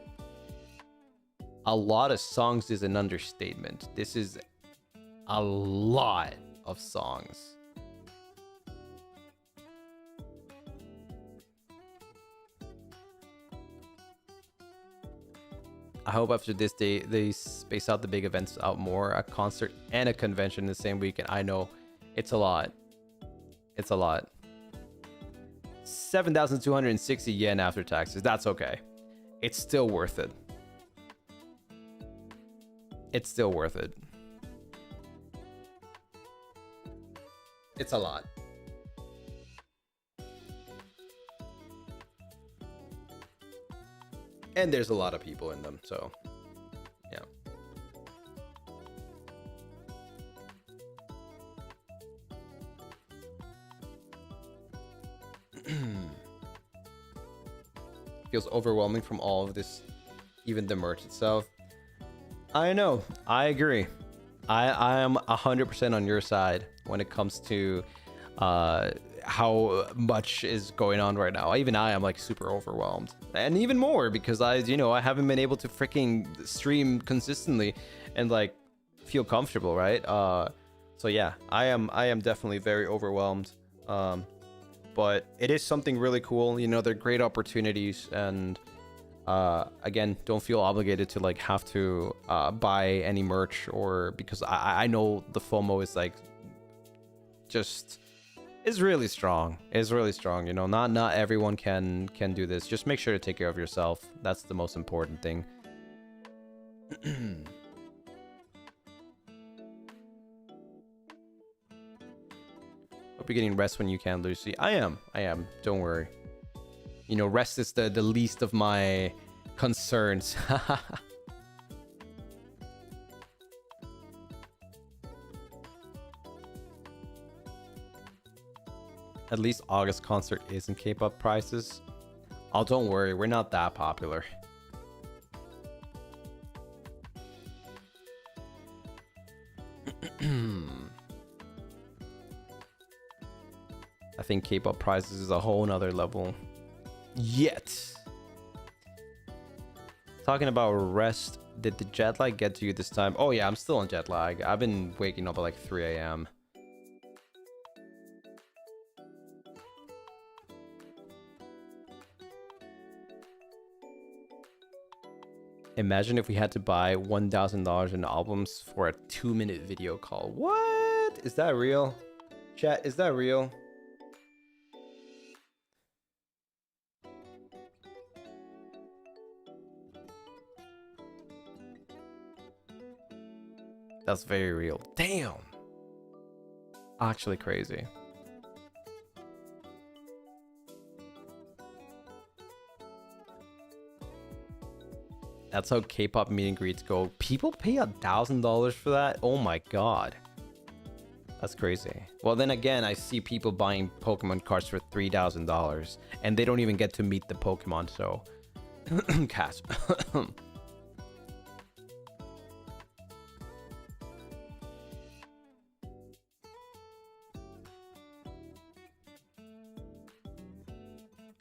a lot of songs is an understatement. This is a lot of songs. I hope after this they space out the big events out more, a concert and a convention in the same weekend. I know it's a lot. It's a lot. 7,260 yen after taxes. That's okay. It's still worth it. It's still worth it. It's a lot. And there's a lot of people in them, so yeah. Feels overwhelming from all of this, even the merch itself. I know, I agree. I am 100% on your side when it comes to how much is going on right now. Even I am like super overwhelmed, and even more because I haven't been able to freaking stream consistently and like feel comfortable, right? So yeah, I am definitely very overwhelmed. But it is something really cool. You know, they're great opportunities, and again, don't feel obligated to like have to buy any merch, or because I know the FOMO is like just is really strong. It's really strong. You know, not everyone can do this. Just make sure to take care of yourself. That's the most important thing. Hope you're getting rest when you can, Lucy. I am. Don't worry. You know, rest is the least of my concerns. At least August concert isn't K-pop prices. Oh, don't worry, we're not that popular. I think K-pop prices is a whole nother level. Yet. Talking about rest, did the jet lag get to you this time? Oh yeah, I'm still on jet lag. I've been waking up at like 3 a.m. Imagine if we had to buy $1,000 in albums for a 2-minute video call. What? Is that real? Chat, is that real? That's very real. Damn. actually crazy. That's how K-pop meet and greets go. People pay $1,000 for that? Oh my god. That's crazy. Well, then again, I see people buying Pokemon cards for $3,000 and they don't even get to meet the Pokemon, so cash.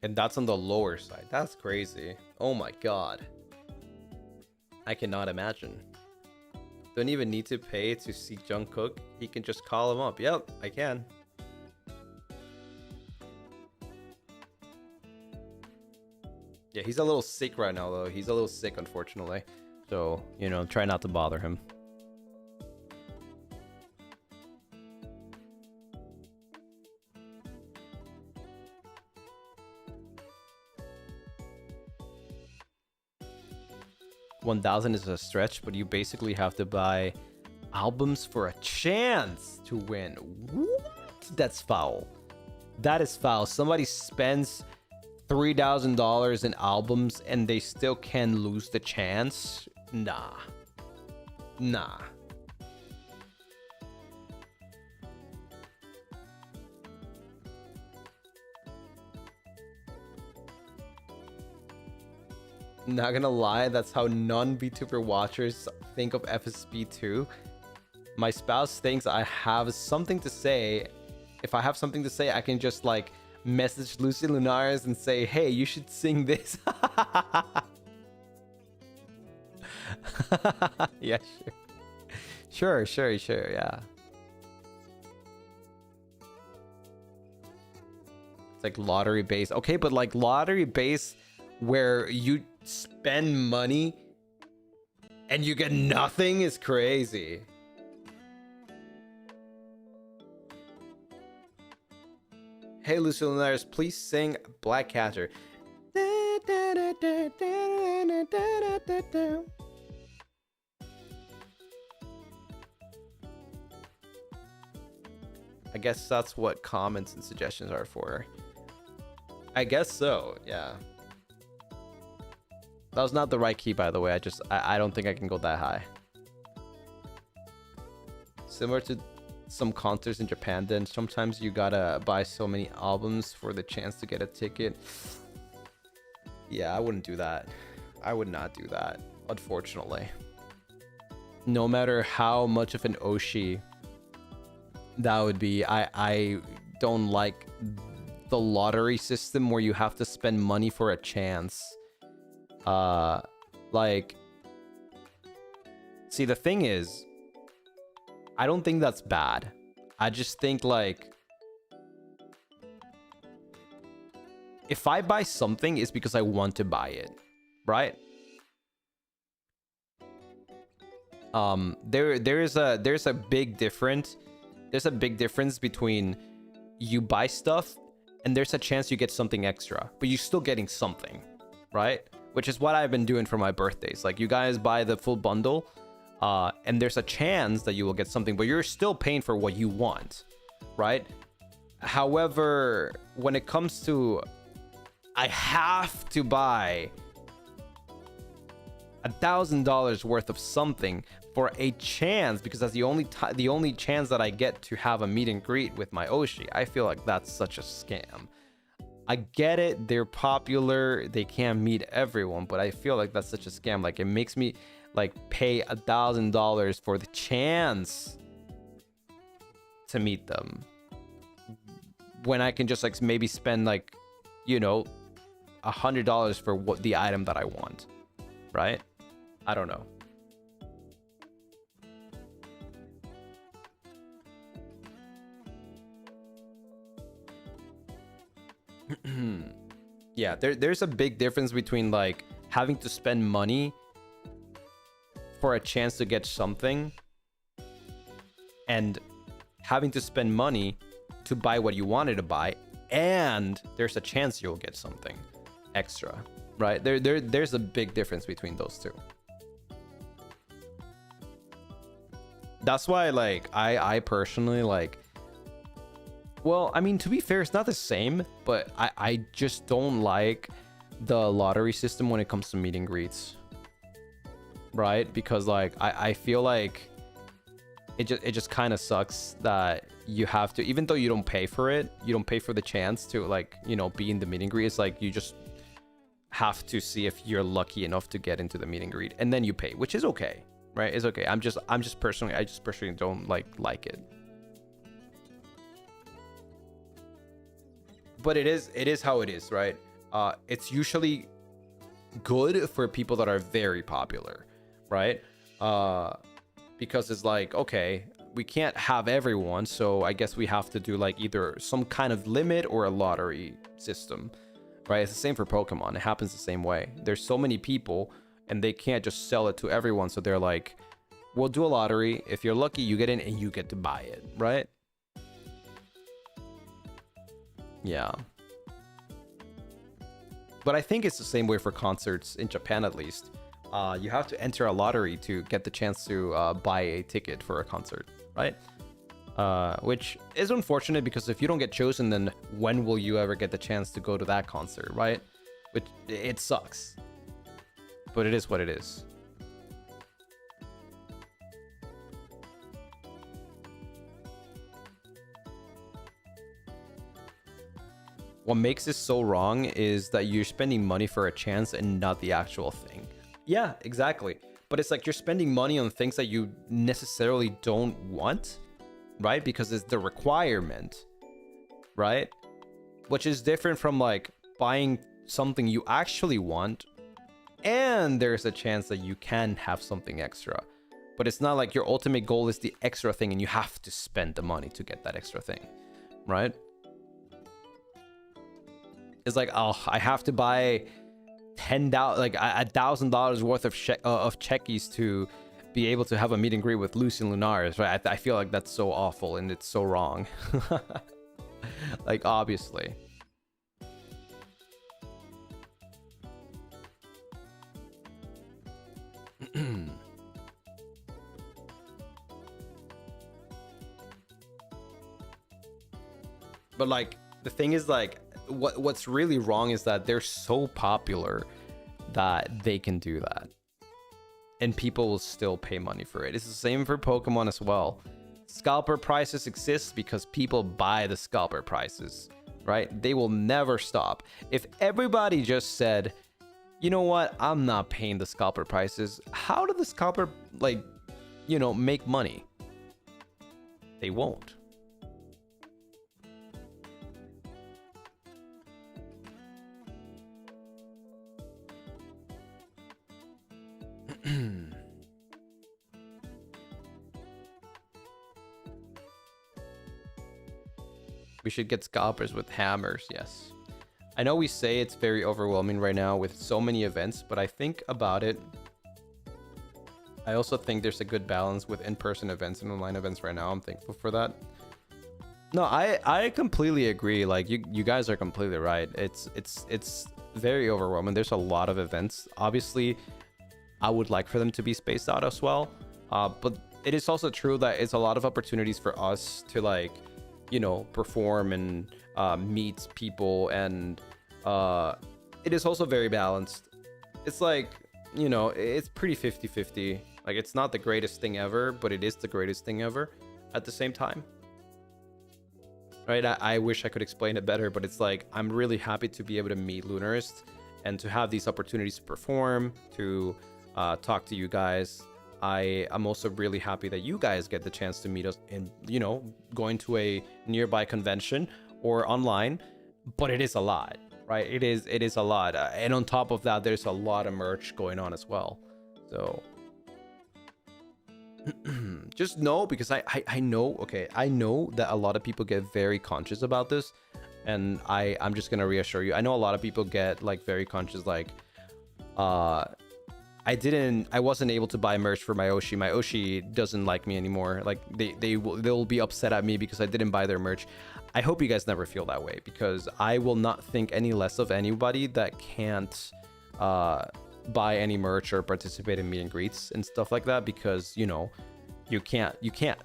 And that's on the lower side. That's crazy. Oh my god. I cannot imagine. Don't even need to pay to see Jungkook. He can just call him up. Yep, I can. Yeah, he's a little sick right now, though. He's a little sick, unfortunately. So, you know, try not to bother him. $1,000 is a stretch, but you basically have to buy albums for a chance to win. What? That's foul. That is foul. Somebody spends $3,000 in albums and they still can lose the chance? Nah. Nah. Not gonna lie, that's how non-VTuber watchers think of FSP too. My spouse thinks I have something to say. If I have something to say, I can just like message Lucien Lunaris and say, hey, you should sing this. Yeah, sure. Sure, yeah. It's like lottery based. Okay, but like lottery based where you spend money and you get nothing is crazy. Hey, Lucien Lunaris, please sing Black Catcher. I guess that's what comments and suggestions are for. I guess so, yeah. That was not the right key, by the way. I don't think I can go that high. Similar to some concerts in Japan, then sometimes you gotta buy so many albums for the chance to get a ticket. Yeah, I wouldn't do that. I would not do that, unfortunately. No matter how much of an Oshi that would be, I don't like the lottery system where you have to spend money for a chance. Like, see, the thing is, I don't think that's bad. I just think like, if I buy something, it's because I want to buy it, right? There's a big difference. There's a big difference between you buy stuff and there's a chance you get something extra, but you're still getting something, right? Which is what I've been doing for my birthdays. Like, you guys buy the full bundle, and there's a chance that you will get something, but you're still paying for what you want, right? However, when it comes to, I have to buy $1,000 worth of something for a chance, because that's the only chance that I get to have a meet and greet with my Oshi, I feel like that's such a scam. I get it, they're popular, they can't meet everyone, but I feel like that's such a scam. Like, it makes me like pay $1,000 for the chance to meet them when I can just like maybe spend like, you know, $100 for what the item that I want, right? I don't know. Yeah, there's a big difference between like having to spend money for a chance to get something and having to spend money to buy what you wanted to buy, and there's a chance you'll get something extra, right? There's a big difference between those two. That's why like I personally like Well, I mean, to be fair, it's not the same, but I just don't like the lottery system when it comes to meet and greets, right? Because like I feel like it just kind of sucks that you have to, even though you don't pay for it, you don't pay for the chance to, like, you know, be in the meet and greet. It's like you just have to see if you're lucky enough to get into the meet and greet, and then you pay, which is okay, right? It's okay. I just personally don't like it. But it is how it is, right? It's usually good for people that are very popular, right? Because it's like, okay, we can't have everyone, so I guess we have to do like either some kind of limit or a lottery system, right? It's the same for Pokemon. It happens the same way. There's so many people and they can't just sell it to everyone, so they're like, we'll do a lottery. If you're lucky, you get in and you get to buy it, right? Yeah. But I think it's the same way for concerts in Japan, at least. You have to enter a lottery to get the chance to buy a ticket for a concert, right? Which is unfortunate, because if you don't get chosen, then when will you ever get the chance to go to that concert, right? Which, it sucks. But it is what it is. What makes this so wrong is that you're spending money for a chance and not the actual thing. Yeah, exactly. But it's like you're spending money on things that you necessarily don't want, right? Because it's the requirement, right? Which is different from like buying something you actually want, and there's a chance that you can have something extra. But it's not like your ultimate goal is the extra thing and you have to spend the money to get that extra thing, right? It's like, oh, I have to buy $10, like $1,000 worth of checkies to be able to have a meet and greet with Lucien Lunaris, right? I feel like that's so awful and it's so wrong. Like, obviously. But like, the thing is, like, what's really wrong is that they're so popular that they can do that, and people will still pay money for it. It's the same for Pokemon as well. Scalper prices exist because people buy the scalper prices, right? They will never stop. If everybody just said, you know what, I'm not paying the scalper prices, how do the scalper, like, you know, make money? They won't. We should get scalpers with hammers, yes. I know we say it's very overwhelming right now with so many events, but I think about it, I also think there's a good balance with in-person events and online events right now. I'm thankful for that. No, I completely agree. Like, you guys are completely right. It's very overwhelming. There's a lot of events. Obviously, I would like for them to be spaced out as well. But it is also true that it's a lot of opportunities for us to, like, you know, perform and meet people, and it is also very balanced. It's like, you know, it's pretty 50-50. Like, it's not the greatest thing ever, but it is the greatest thing ever at the same time, right? I wish I could explain it better, but it's like, I'm really happy to be able to meet Lunaris and to have these opportunities to perform, to talk to you guys. I'm also really happy that you guys get the chance to meet us in, you know, going to a nearby convention or online. But it is a lot, right? It is a lot. And on top of that, there's a lot of merch going on as well. So just know, because I know, okay, I know that a lot of people get very conscious about this. And I'm just going to reassure you. I know a lot of people get, like, very conscious, like, I wasn't able to buy merch for my Oshi. My Oshi doesn't like me anymore. Like, they'll be upset at me because I didn't buy their merch. I hope you guys never feel that way, because I will not think any less of anybody that can't buy any merch or participate in meet and greets and stuff like that, because, you know, you can't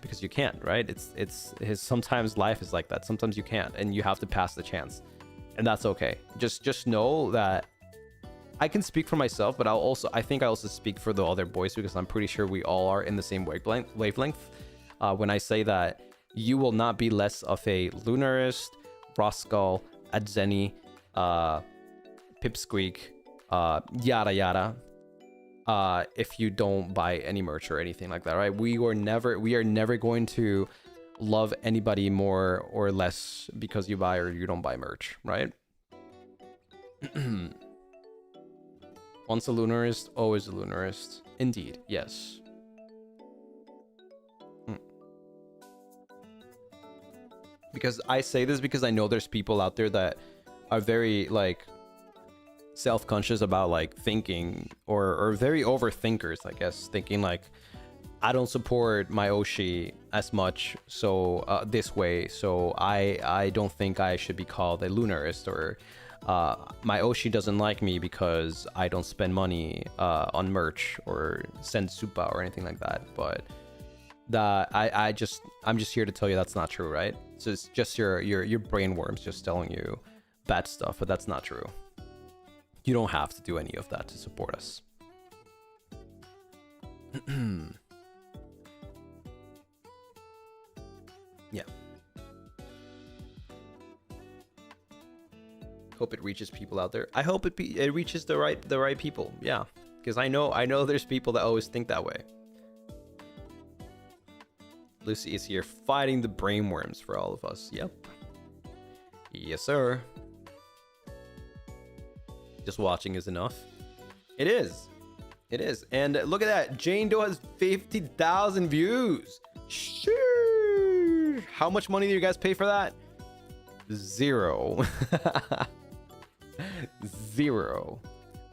because you can't, right? It's his, sometimes life is like that. Sometimes you can't, and you have to pass the chance, and that's okay. Just know that I can speak for myself, but I think I also speak for the other boys, because I'm pretty sure we all are in the same wavelength when I say that you will not be less of a Lunarist, Roskull, Adzeni, Pipsqueak, yada yada, if you don't buy any merch or anything like that, right? We are never going to love anybody more or less because you buy or you don't buy merch, right? Once a Lunarist, always a Lunarist. Indeed, yes. Because I say this because I know there's people out there that are very like self-conscious about like thinking, or very overthinkers, I guess, thinking like, I don't support my Oshi as much, so this way, so I don't think I should be called a Lunarist, or my Oshi doesn't like me because I don't spend money on merch or send supa or anything like that. But I'm just here to tell you that's not true, right? So it's just your brain worms just telling you bad stuff, but that's not true. You don't have to do any of that to support us. Yeah. Hope it reaches people out there. I hope it reaches the right people. Yeah, because I know there's people that always think that way. Lucy is here fighting the brainworms for all of us. Yep. Yes, sir. Just watching is enough. It is. It is. And look at that. Jane Doe has 50,000 views. Sure. How much money do you guys pay for that? 0. 0.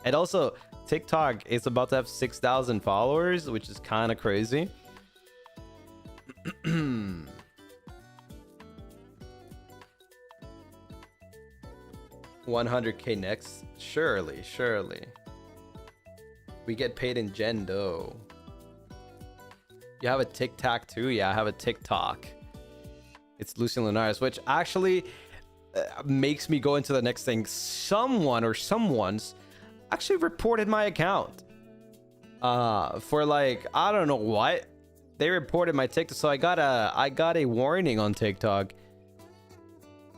And also, TikTok is about to have 6,000 followers, which is kind of crazy. 100K next. Surely. We get paid in Gendo. You have a TikTok too? Yeah, I have a TikTok. It's Lunaris, which actually makes me go into the next thing. Someone or someone's actually reported my account for like, I don't know what. They reported my TikTok, so I got a warning on TikTok.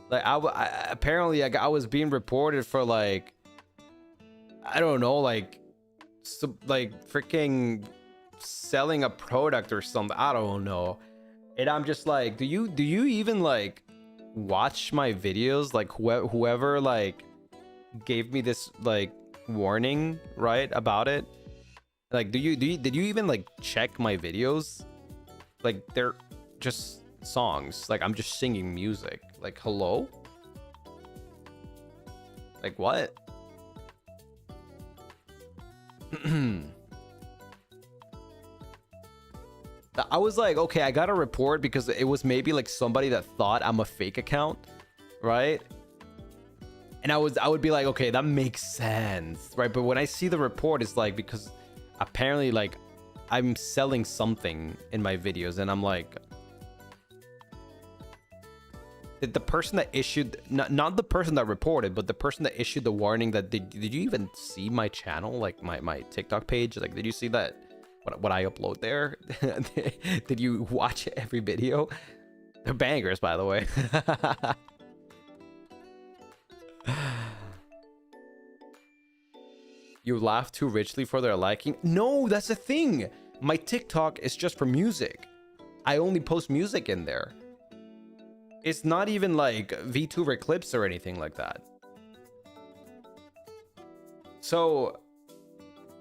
Like apparently I was being reported for like, I don't know, like freaking selling a product or something. I don't know. And I'm just like, do you even like watch my videos? Like whoever like gave me this like warning, right, about it? Like, did you even like check my videos? Like, they're just songs. Like, I'm just singing music. Like, hello? Like, what? I was like, okay, I got a report because it was maybe like somebody that thought I'm a fake account, right? And I would be like, okay, that makes sense, right? But when I see the report, it's like, because apparently like I'm selling something in my videos, and I'm like, did the person that issued, not the person that reported, but the person that issued the warning, that did you even see my channel, like my TikTok page? Like, did you see that what I upload there? Did you watch every video? They're bangers, by the way. You laugh too richly for their liking? No, that's the thing. My TikTok is just for music. I only post music in there. It's not even like VTuber clips or anything like that. So,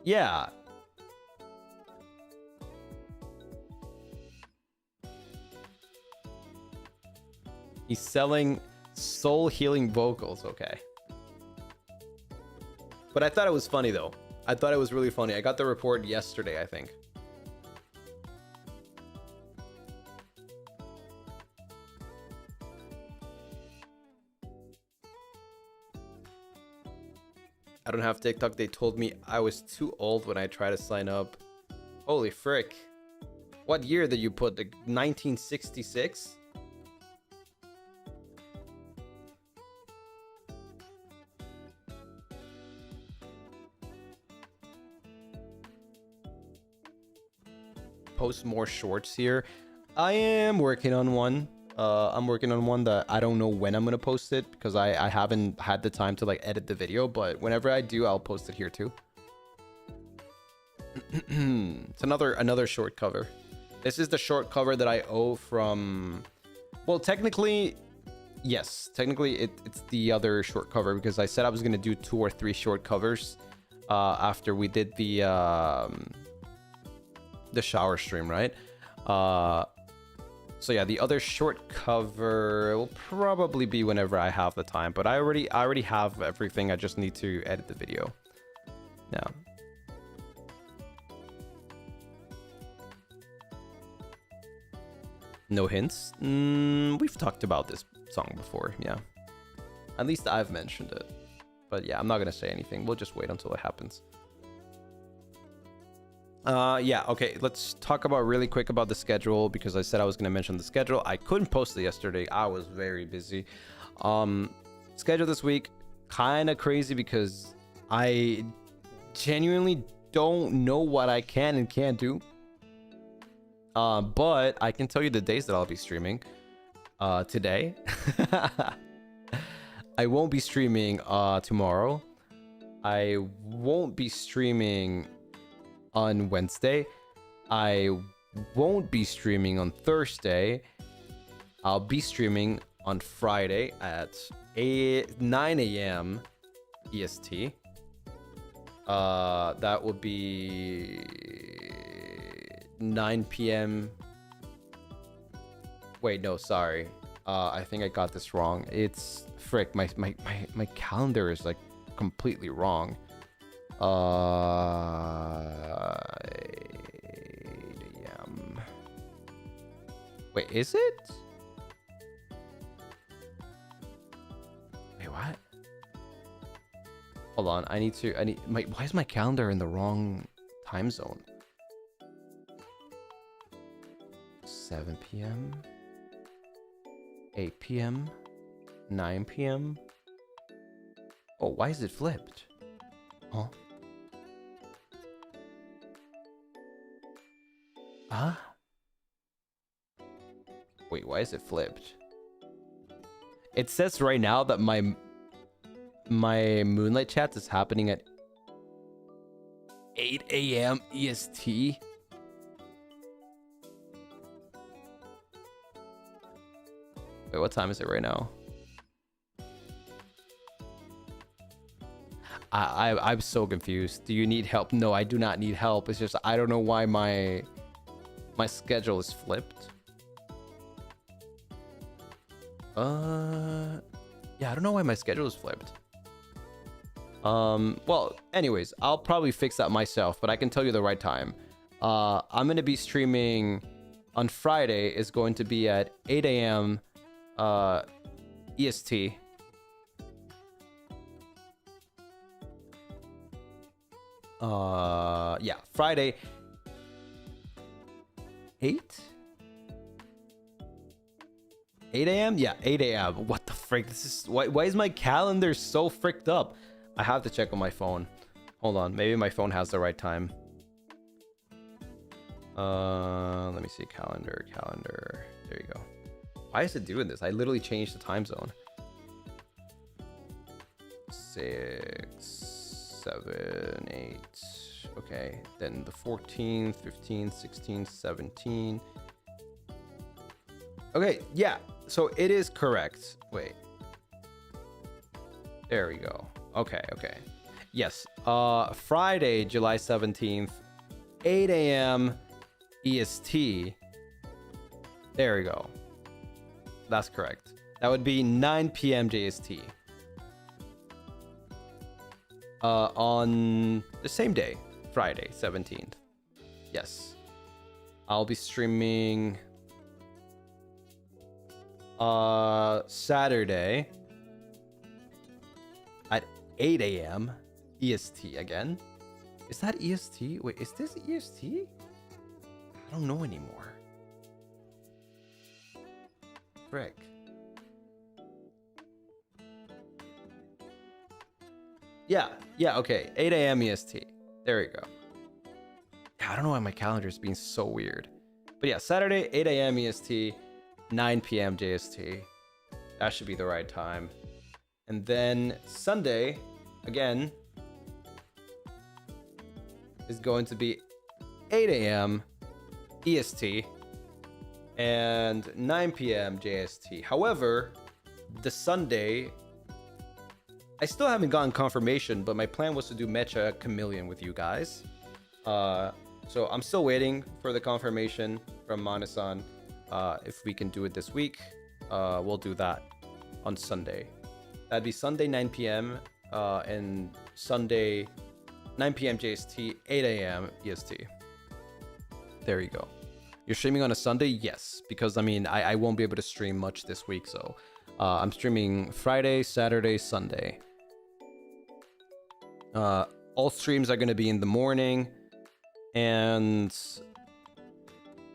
yeah. He's selling soul healing vocals, okay. But I thought it was funny though. I thought it was really funny. I got the report yesterday, I think. I don't have TikTok. They told me I was too old when I tried to sign up. Holy frick. What year did you put? The 1966? Post more shorts here. I am working on one. I'm working on one that I don't know when I'm gonna post it because I haven't had the time to like edit the video, but whenever I do, I'll post it here too. It's another short cover. This is the short cover that I owe from, well, technically, yes, technically it's the other short cover because I said I was gonna do 2 or 3 short covers after we did the shower stream, right? So yeah, the other short cover will probably be whenever I have the time, but I already have everything. I just need to edit the video now. No hints? We've talked about this song before, yeah. At least I've mentioned it. But yeah, I'm not gonna say anything. We'll just wait until it happens. Yeah, okay, let's talk about really quick about the schedule because I said I was gonna mention the schedule. I couldn't post it yesterday. I was very busy. Schedule this week, kind of crazy because I genuinely don't know what I can and can't do. But I can tell you the days that I'll be streaming. Today. I won't be streaming tomorrow. I won't be streaming on Wednesday. I won't be streaming on Thursday. I'll be streaming on Friday at 9 a.m. EST. That would be 9 p.m. Wait, no, sorry. I think I got this wrong. It's frick. My calendar is like completely wrong. 8 a.m. Wait, is it? Wait, what? Hold on. I need. Why is my calendar in the wrong time zone? 7 p.m. 8 p.m. 9 p.m. Oh, why is it flipped? Huh? Huh? Wait, why is it flipped? It says right now that my Moonlight Chats is happening at 8 a.m. EST. Wait, what time is it right now? I'm so confused. Do you need help? No, I do not need help. It's just I don't know why my schedule is flipped. Yeah, I don't know why my schedule is flipped. Well, anyways, I'll probably fix that myself, but I can tell you the right time. I'm gonna be streaming on Friday. Is going to be at 8 a.m. EST. Yeah, Friday 8 a.m. Yeah, 8 a.m. What the frick? This is why is my calendar so fricked up? I have to check on my phone. Hold on, maybe my phone has the right time. Let me see. Calendar. There you go. Why is it doing this? I literally changed the time zone. 6, 7, 8. Okay, then the 14, 15, 16, 17. Okay, yeah. So it is correct. Wait. There we go. Okay. Yes. Friday, July 17th, 8 a.m. EST. There we go. That's correct. That would be 9 p.m. JST. On the same day, Friday, 17th. Yes. I'll be streaming Saturday at 8 a.m. EST again. Is that EST? Wait, is this EST? I don't know anymore. Frick. Yeah, okay. 8 a.m. EST. There we go. Yeah, I don't know why my calendar is being so weird. But yeah, Saturday, 8 a.m. EST, 9 p.m. JST. That should be the right time. And then Sunday, again, is going to be 8 a.m. EST and 9 p.m. JST. However, the Sunday, I still haven't gotten confirmation, but my plan was to do Mecha Chameleon with you guys. So I'm still waiting for the confirmation from Manasan. If we can do it this week, we'll do that on Sunday. That'd be Sunday 9 p.m. And Sunday 9 p.m. JST, 8 a.m. EST. There you go. You're streaming on a Sunday? Yes, because I mean, I won't be able to stream much this week, so I'm streaming Friday, Saturday, Sunday. All streams are going to be in the morning, and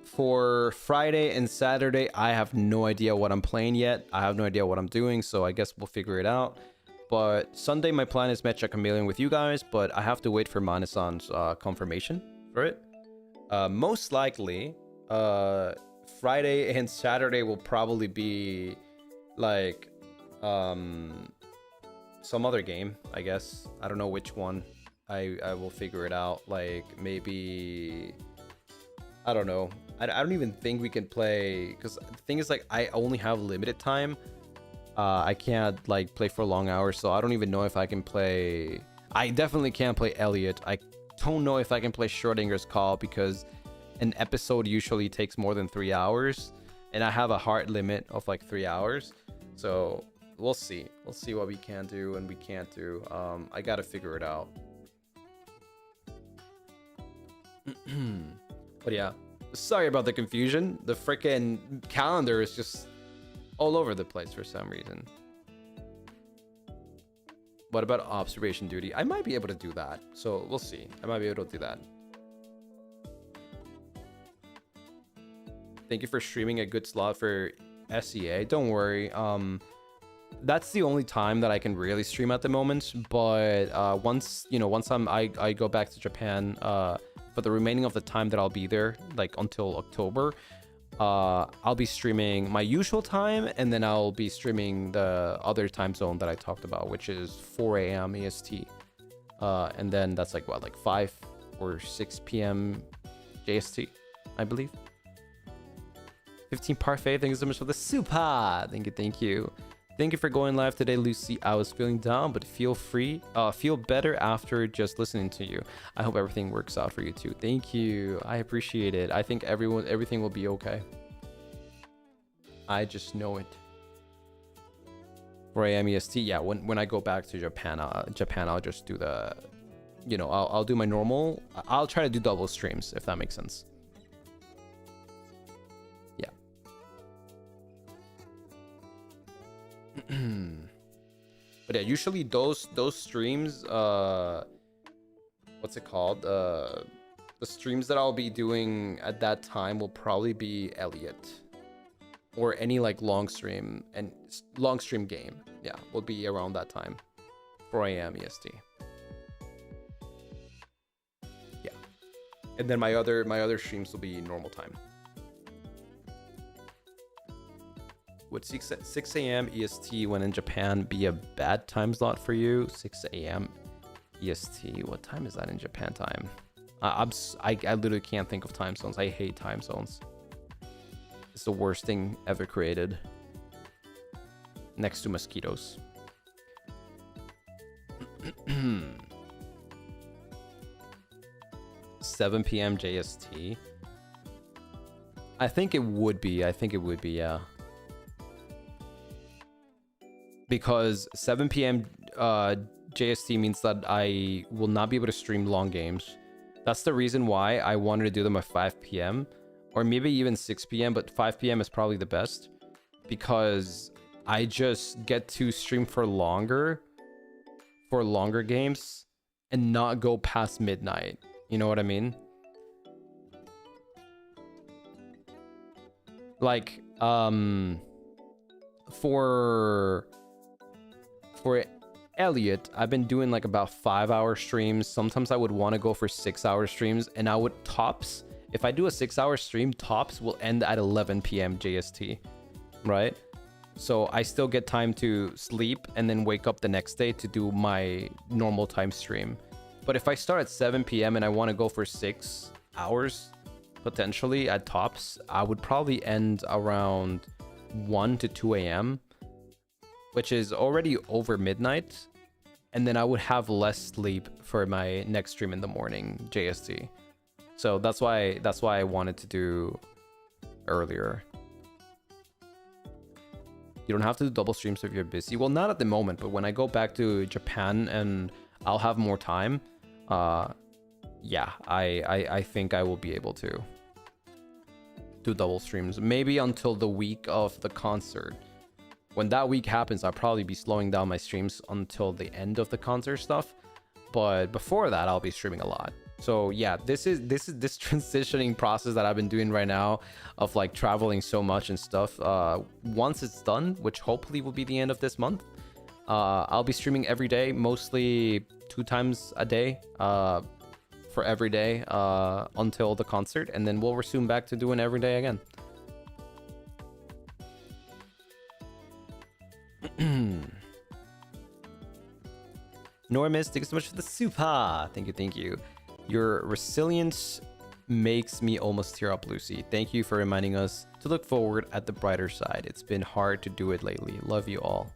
for Friday and Saturday, I have no idea what I'm playing yet. I have no idea what I'm doing, so I guess we'll figure it out. But Sunday, my plan is Mecha Chameleon with you guys, but I have to wait for Manasan's confirmation for it. Most likely, Friday and Saturday will probably be like some other game, I guess. I don't know which one. I will figure it out. Like maybe, I don't know. I don't even think we can play, because the thing is, like, I only have limited time. I can't like play for long hours, so I don't even know if I can play. I definitely can't play Elliot. I don't know if I can play Schrodinger's Call, because an episode usually takes more than 3 hours, and I have a hard limit of like 3 hours. So we'll see. We'll see what we can do and we can't do. I gotta figure it out. But yeah, sorry about the confusion. The freaking calendar is just all over the place for some reason. What about observation duty? I might be able to do that, so we'll see. I might be able to do that. Thank you for streaming a good slot for SEA. Don't worry. That's the only time that I can really stream at the moment. But once I go back to Japan, for the remaining of the time that I'll be there, like until October, I'll be streaming my usual time, and then I'll be streaming the other time zone that I talked about, which is 4 a.m. EST. And then that's like what, like 5 or 6 p.m. JST, I believe. 15 Parfait, thank you so much for the super. Thank you. Thank you for going live today, Lucy. I was feeling down, but feel better after just listening to you. I hope everything works out for you too. Thank you. I appreciate it. I think everything will be okay. I just know it. 4 a.m. EST. Yeah, when I go back to Japan, I'll just do the, I'll do my normal. I'll try to do double streams, if that makes sense. But yeah, usually those streams, what's it called? The streams that I'll be doing at that time will probably be Elliot, or any like long stream game. Yeah, will be around that time, 4 a.m. EST. Yeah, and then my other streams will be normal time. Would 6 a.m. EST when in Japan be a bad time slot for you? 6 a.m. EST. What time is that in Japan time? I literally can't think of time zones. I hate time zones. It's the worst thing ever created. Next to mosquitoes. 7 p.m. JST. I think it would be. Yeah. Because 7 p.m. JST means that I will not be able to stream long games. That's the reason why I wanted to do them at 5 p.m. or maybe even 6 p.m. But 5 p.m. is probably the best, because I just get to stream for longer games and not go past midnight. You know what I mean? Like for Elliot, I've been doing like about 5-hour streams. Sometimes I would want to go for 6-hour streams, and I would tops, if I do a 6-hour stream, tops will end at 11 p.m. JST, right? So I still get time to sleep and then wake up the next day to do my normal time stream. But if I start at 7 p.m. and I want to go for 6 hours, potentially at tops, I would probably end around 1 to 2 a.m., which is already over midnight. And then I would have less sleep for my next stream in the morning, JST. So that's why I wanted to do earlier. You don't have to do double streams if you're busy. Well, not at the moment, but when I go back to Japan and I'll have more time, yeah, I think I will be able to do double streams. Maybe until the week of the concert. When that week happens, I'll probably be slowing down my streams until the end of the concert stuff. But before that, I'll be streaming a lot. So yeah, this transitioning process that I've been doing right now of like traveling so much and stuff. Once it's done, which hopefully will be the end of this month, I'll be streaming every day, mostly 2 times a day, for every day, until the concert, and then we'll resume back to doing every day again. Normis, thank you so much for the super. Thank you. Your resilience makes me almost tear up, Lucy. Thank you for reminding us to look forward at the brighter side. It's been hard to do it lately. Love you all.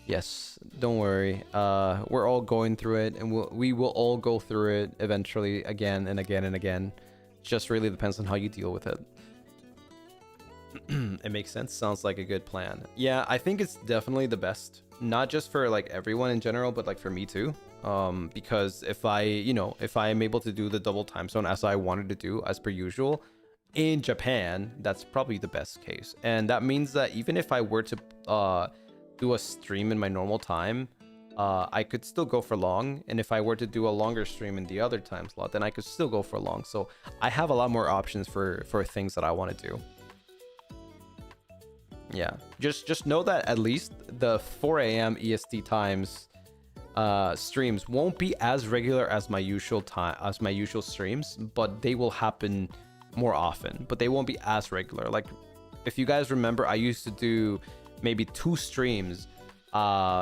Yes, don't worry. We're all going through it, and we will all go through it eventually, again and again and again. Just really depends on how you deal with it. It makes sense. Sounds like a good plan. Yeah, I think it's definitely the best, not just for like everyone in general, but like for me too. Because if I am able to do the double time zone as I wanted to do as per usual in Japan, that's probably the best case. And that means that even if I were to do a stream in my normal time, I could still go for long. And if I were to do a longer stream in the other time slot, then I could still go for long. So I have a lot more options for things that I want to do. Yeah, just know that at least the 4 a.m. EST times streams won't be as regular as my usual streams, but they will happen more often, but they won't be as regular. Like if you guys remember, I used to do maybe 2 streams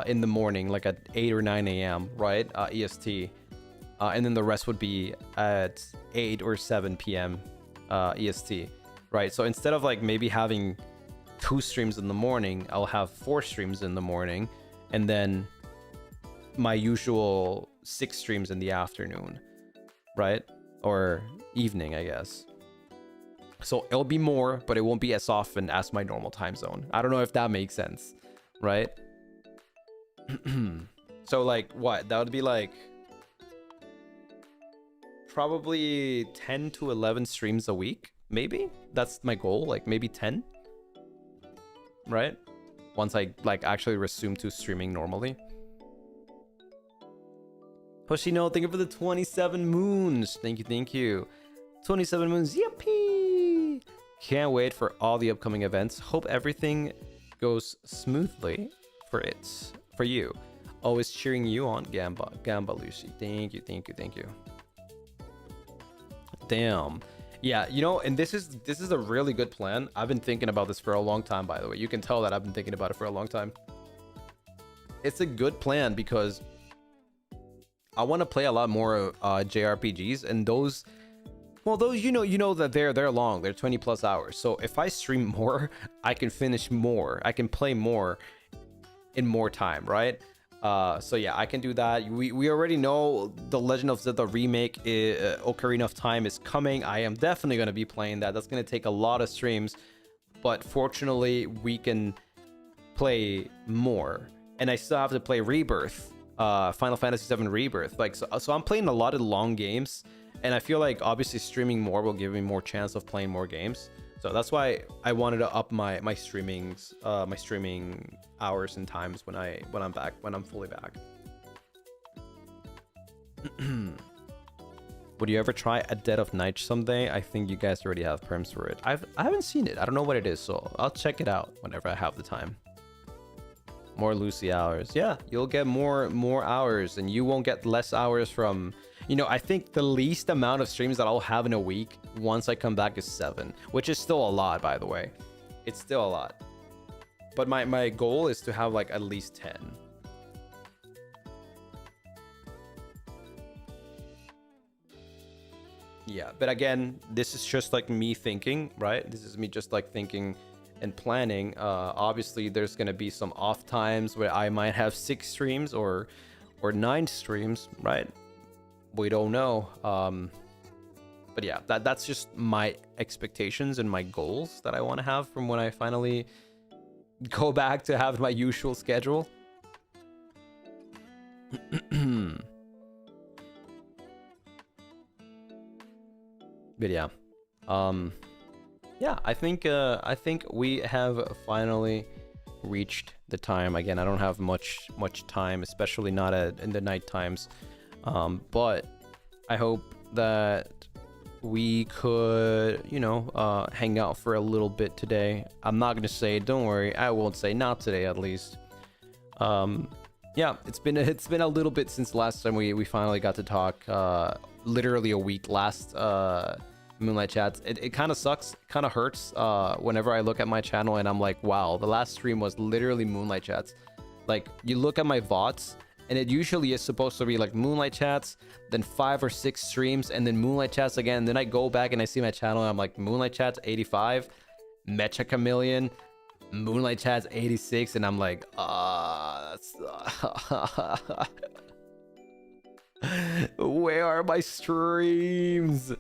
in the morning, like at 8 or 9 a.m. right, EST, and then the rest would be at 8 or 7 p.m. EST, right? So instead of like maybe having 2 streams in the morning, I'll have 4 streams in the morning, and then my usual 6 streams in the afternoon, right? Or evening, I guess. So it'll be more, but it won't be as often as my normal time zone. I don't know if that makes sense, right? So like what? That would be like probably 10 to 11 streams a week, maybe? That's my goal, like maybe 10. Right? Once I like actually resume to streaming normally. Hoshino, thank you for the 27 moons. Thank you. 27 moons. Yippee! Can't wait for all the upcoming events. Hope everything goes smoothly for you. Always cheering you on, Gamba Lucy. Thank you. Damn. Yeah, you know, and this is a really good plan. I've been thinking about this for a long time, by the way. You can tell that I've been thinking about it for a long time. It's a good plan because I want to play a lot more JRPGs, and those you know that they're long. They're 20 plus hours. So if I stream more, I can finish more. I can play more in more time, right? So yeah, I can do that. We already know the Legend of Zelda remake, Ocarina of Time, is coming. I am definitely going to be playing that. That's going to take a lot of streams, but fortunately we can play more. And I still have to play Rebirth, Final Fantasy VII Rebirth. Like so I'm playing a lot of long games, and I feel like obviously streaming more will give me more chance of playing more games. So that's why I wanted to up my streaming hours and times when I'm fully back. Would you ever try a Dead of Night someday? I think you guys already have perms for it. I haven't seen it. I don't know what it is, so I'll check it out whenever I have the time. More Lucy hours. Yeah, you'll get more hours, and you won't get less hours from... You know, I think the least amount of streams that I'll have in a week once I come back is 7, which is still a lot, by the way. It's still a lot. But my goal is to have like at least 10. Yeah, but again, this is just like me thinking, right? This is me just like thinking and planning. Obviously, there's gonna be some off times where I might have 6 streams or 9 streams, right? We don't know. But yeah, that's just my expectations and my goals that I want to have from when I finally go back to have my usual schedule. But yeah, yeah, I think we have finally reached the time. Again, I don't have much time, especially not in the night times. But I hope that we could, you know, hang out for a little bit today. I'm not gonna say, don't worry, I won't say not today at least. Yeah, it's been a little bit since last time we finally got to talk. Literally a week last Moonlight Chats. It kind of sucks, kind of hurts whenever I look at my channel and I'm like, wow, the last stream was literally Moonlight Chats. Like, you look at my VODs and it usually is supposed to be like Moonlight Chats, then 5 or 6 streams, and then Moonlight Chats again. Then I go back and I see my channel and I'm like, Moonlight Chats 85, Mecha Chameleon, Moonlight Chats 86, and I'm like, where are my streams?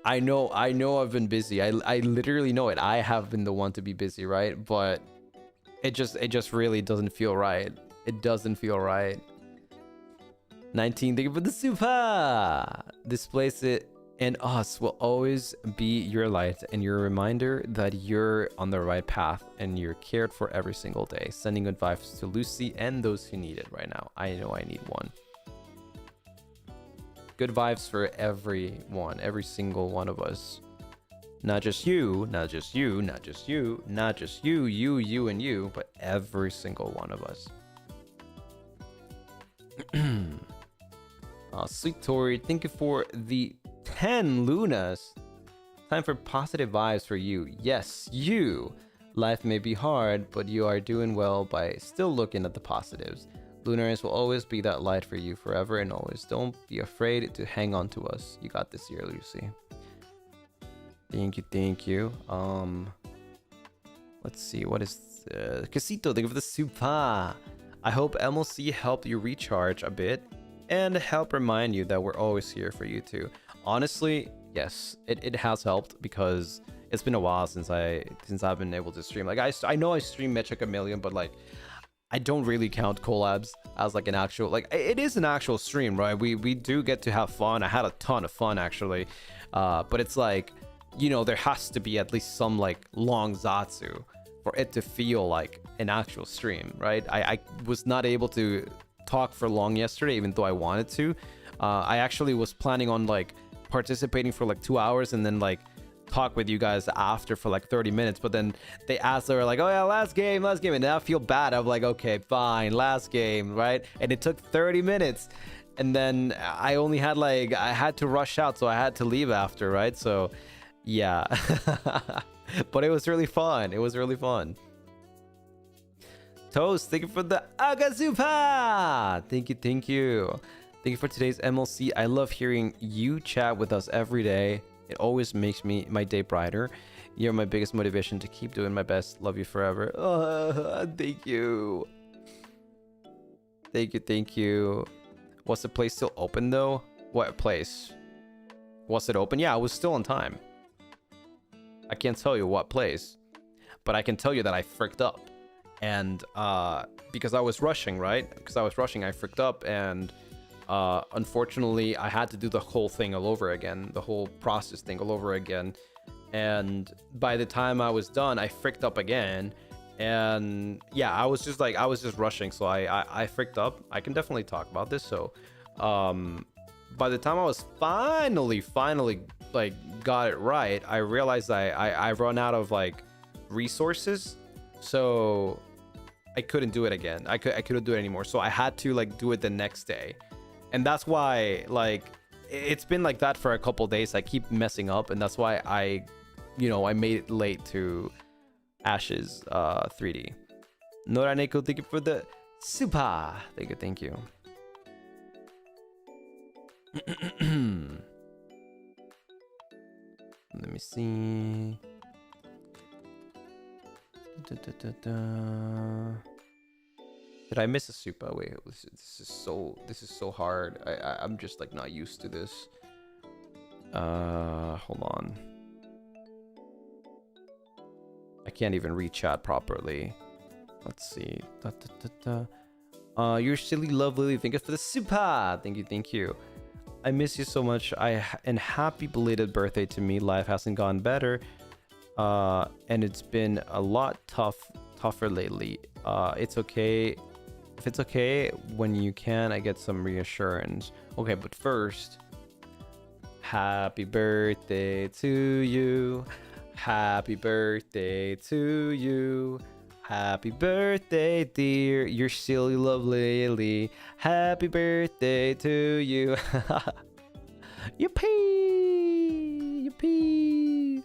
I know I've been busy. I literally know it. I have been the one to be busy, right? But it just really doesn't feel right. It doesn't feel right. 19, thank you for the super. Displace it and us will always be your light and your reminder that you're on the right path and you're cared for every single day. Sending good vibes to Lucy and those who need it right now. I know I need one. Good vibes for everyone, every single one of us. Not just you, not just you, not just you, not just you, you, and you, but every single one of us. Sweet Tori, thank you for the 10 Lunas. Time for positive vibes for you. Yes, you. Life may be hard, but you are doing well by still looking at the positives. Lunaris will always be that light for you forever and always. Don't be afraid to hang on to us. You got this year, Lucy. Thank you, thank you. Let's see, what is Casito, thank you for the super. I hope MLC helped you recharge a bit and help remind you that we're always here for you too. Honestly, yes, it has helped because it's been a while since I've been able to stream. Like I know I stream Mecha Chameleon, but like I don't really count collabs as like an actual, like it is an actual stream, right? We do get to have fun. I had a ton of fun actually, but it's like, you know, there has to be at least some like long Zatsu for it to feel like an actual stream, right? I was not able to talk for long yesterday, even though I wanted to. I actually was planning on like participating for like 2 hours and then like talk with you guys after for like 30 minutes, but then they were like, oh yeah, last game, and now I feel bad. I'm like, okay, fine, last game, right? And it took 30 minutes and then I only had like, I had to rush out, so I had to leave after, right? So yeah. But it was really fun. It was really fun. Toast, thank you for the Agazupa. Thank you, thank you. Thank you for today's MLC. I love hearing you chat with us every day. It always makes my day brighter. You're my biggest motivation to keep doing my best. Love you forever. Thank you. Thank you, thank you. Was the place still open though? What place? Was it open? Yeah, it was still on time. I can't tell you what place, but I can tell you that I fricked up. And because I was rushing, right? Because I was rushing, I fricked up, and unfortunately I had to do the whole thing all over again, the whole process thing all over again. And by the time I was done, I fricked up again. And yeah, I was just rushing, so I fricked up. I can definitely talk about this. So by the time I was finally like got it right, I realized I've run out of like resources, so I couldn't do it again. I couldn't do it anymore, so I had to like do it the next day. And that's why like it's been like that for a couple days. I keep messing up, and that's why I made it late to Ash's 3D. Noraneko, thank you for the super. Thank you. Let me see. Did I miss a super? Wait, this is so hard. I'm just like not used to this. Hold on. I can't even read chat properly. Let's see. You're silly, lovely. Thank you for the super. Thank you. I miss you so much. And happy belated birthday to me. Life hasn't gone better, and it's been a lot tougher lately. It's okay. If it's okay, when you can, I get some reassurance. Okay, but first, happy birthday to you. Happy birthday to you. Happy birthday, dear. You're silly, lovely. Happy birthday to you. Yippee! Yippee!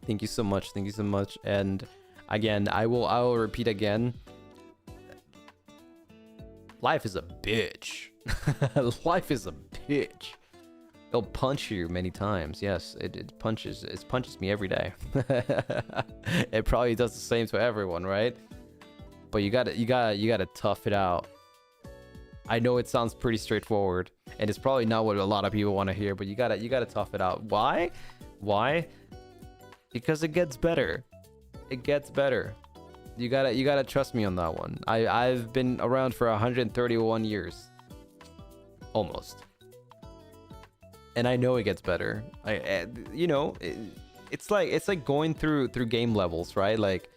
Thank you so much. Thank you so much. And again, I will repeat again. Life is a bitch. Life is a bitch. It'll punch you many times. Yes, it punches me every day. It probably does the same to everyone, right? But you gotta tough it out. I know it sounds pretty straightforward, and it's probably not what a lot of people want to hear, but you gotta tough it out. Why? Because it gets better. It gets better. You gotta trust me on that one. I've been around for 131 years, almost, and I know it gets better. It's like going through game levels, right? Like,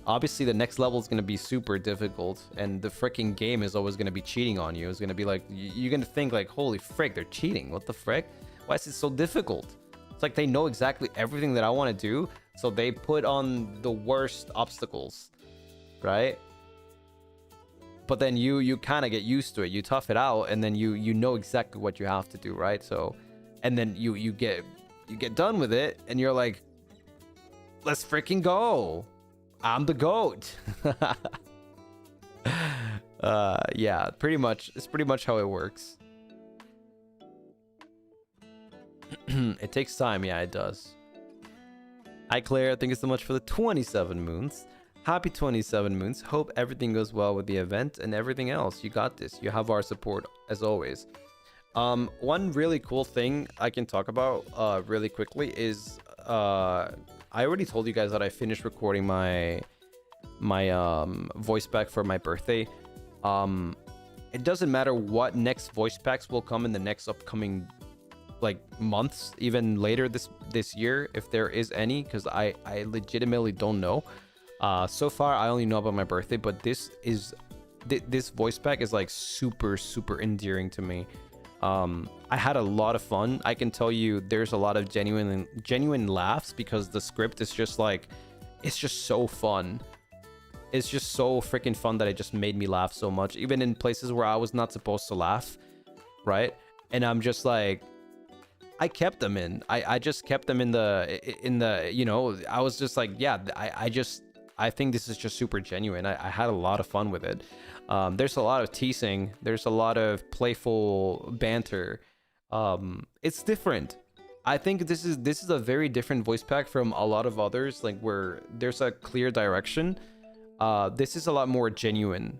obviously the next level is gonna be super difficult, and the freaking game is always gonna be cheating on you. It's gonna be like you're gonna think like, holy frick, they're cheating. What the frick? Why is it so difficult? It's like they know exactly everything that I want to do, so they put on the worst obstacles, right? But then you kind of get used to it. You tough it out, and then you know exactly what you have to do, right? So, and then you get done with it, and you're like, let's freaking go. I'm the GOAT. Yeah, pretty much. It's pretty much how it works. It takes time. Yeah, it does. Hi, Claire. Thank you so much for the 27 moons. Happy 27 moons. Hope everything goes well with the event and everything else. You got this. You have our support as always. One really cool thing I can talk about really quickly is I already told you guys that I finished recording my voice pack for my birthday. It doesn't matter what next voice packs will come in the next upcoming like months, even later this year, if there is any, because I legitimately don't know. So far I only know about my birthday, but this voice pack is like super endearing to me. I had a lot of fun. I can tell you there's a lot of genuine laughs, because the script is just like, it's just so fun. It's just so freaking fun that it just made me laugh so much, even in places where I was not supposed to laugh, right? And I'm just like, I kept them in. I just kept them in the I was just like, yeah, I think this is just super genuine. I had a lot of fun with it. There's a lot of teasing. There's a lot of playful banter. It's different. I think this is a very different voice pack from a lot of others, like where there's a clear direction. This is a lot more genuine.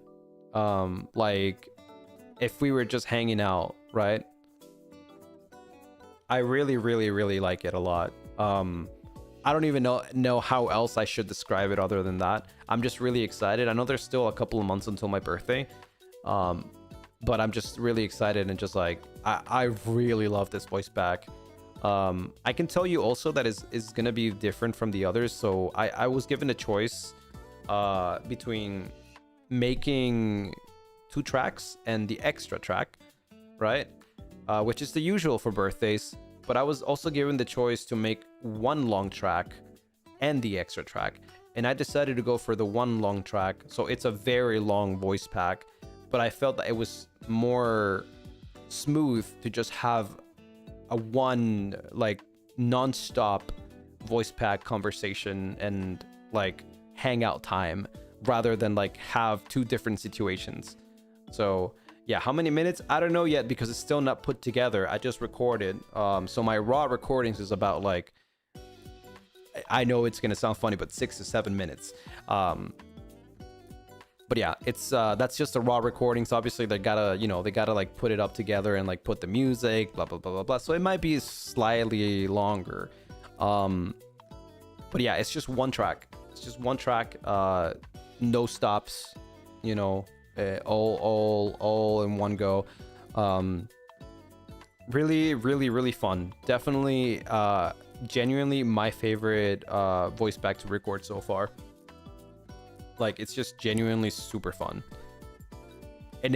Like if we were just hanging out, right? I really like it a lot. I don't even know how else I should describe it other than that. I'm just really excited. I know there's still a couple of months until my birthday, but I'm just really excited, and just like I really love this voice pack. I can tell you also that is gonna be different from the others. So I was given a choice between making 2 tracks and the extra track, right? which is the usual for birthdays. But I was also given the choice to make one long track and the extra track. And I decided to go for the one long track. So it's a very long voice pack. But I felt that it was more smooth to just have a one, like, non-stop voice pack conversation and, like, hangout time, rather than, like, have two different situations. So yeah, how many minutes? I don't know yet, because it's still not put together. I just recorded. So my raw recordings is about, like, I know it's gonna sound funny, but 6 to 7 minutes. But yeah, it's that's just the raw recordings. Obviously, they gotta, like, put it up together and, like, put the music, blah blah blah blah blah. So it might be slightly longer. But yeah, it's just one track. It's just one track. No stops. All in one go. Really fun. Definitely, genuinely my favorite voice pack to record so far. Like, it's just genuinely super fun. And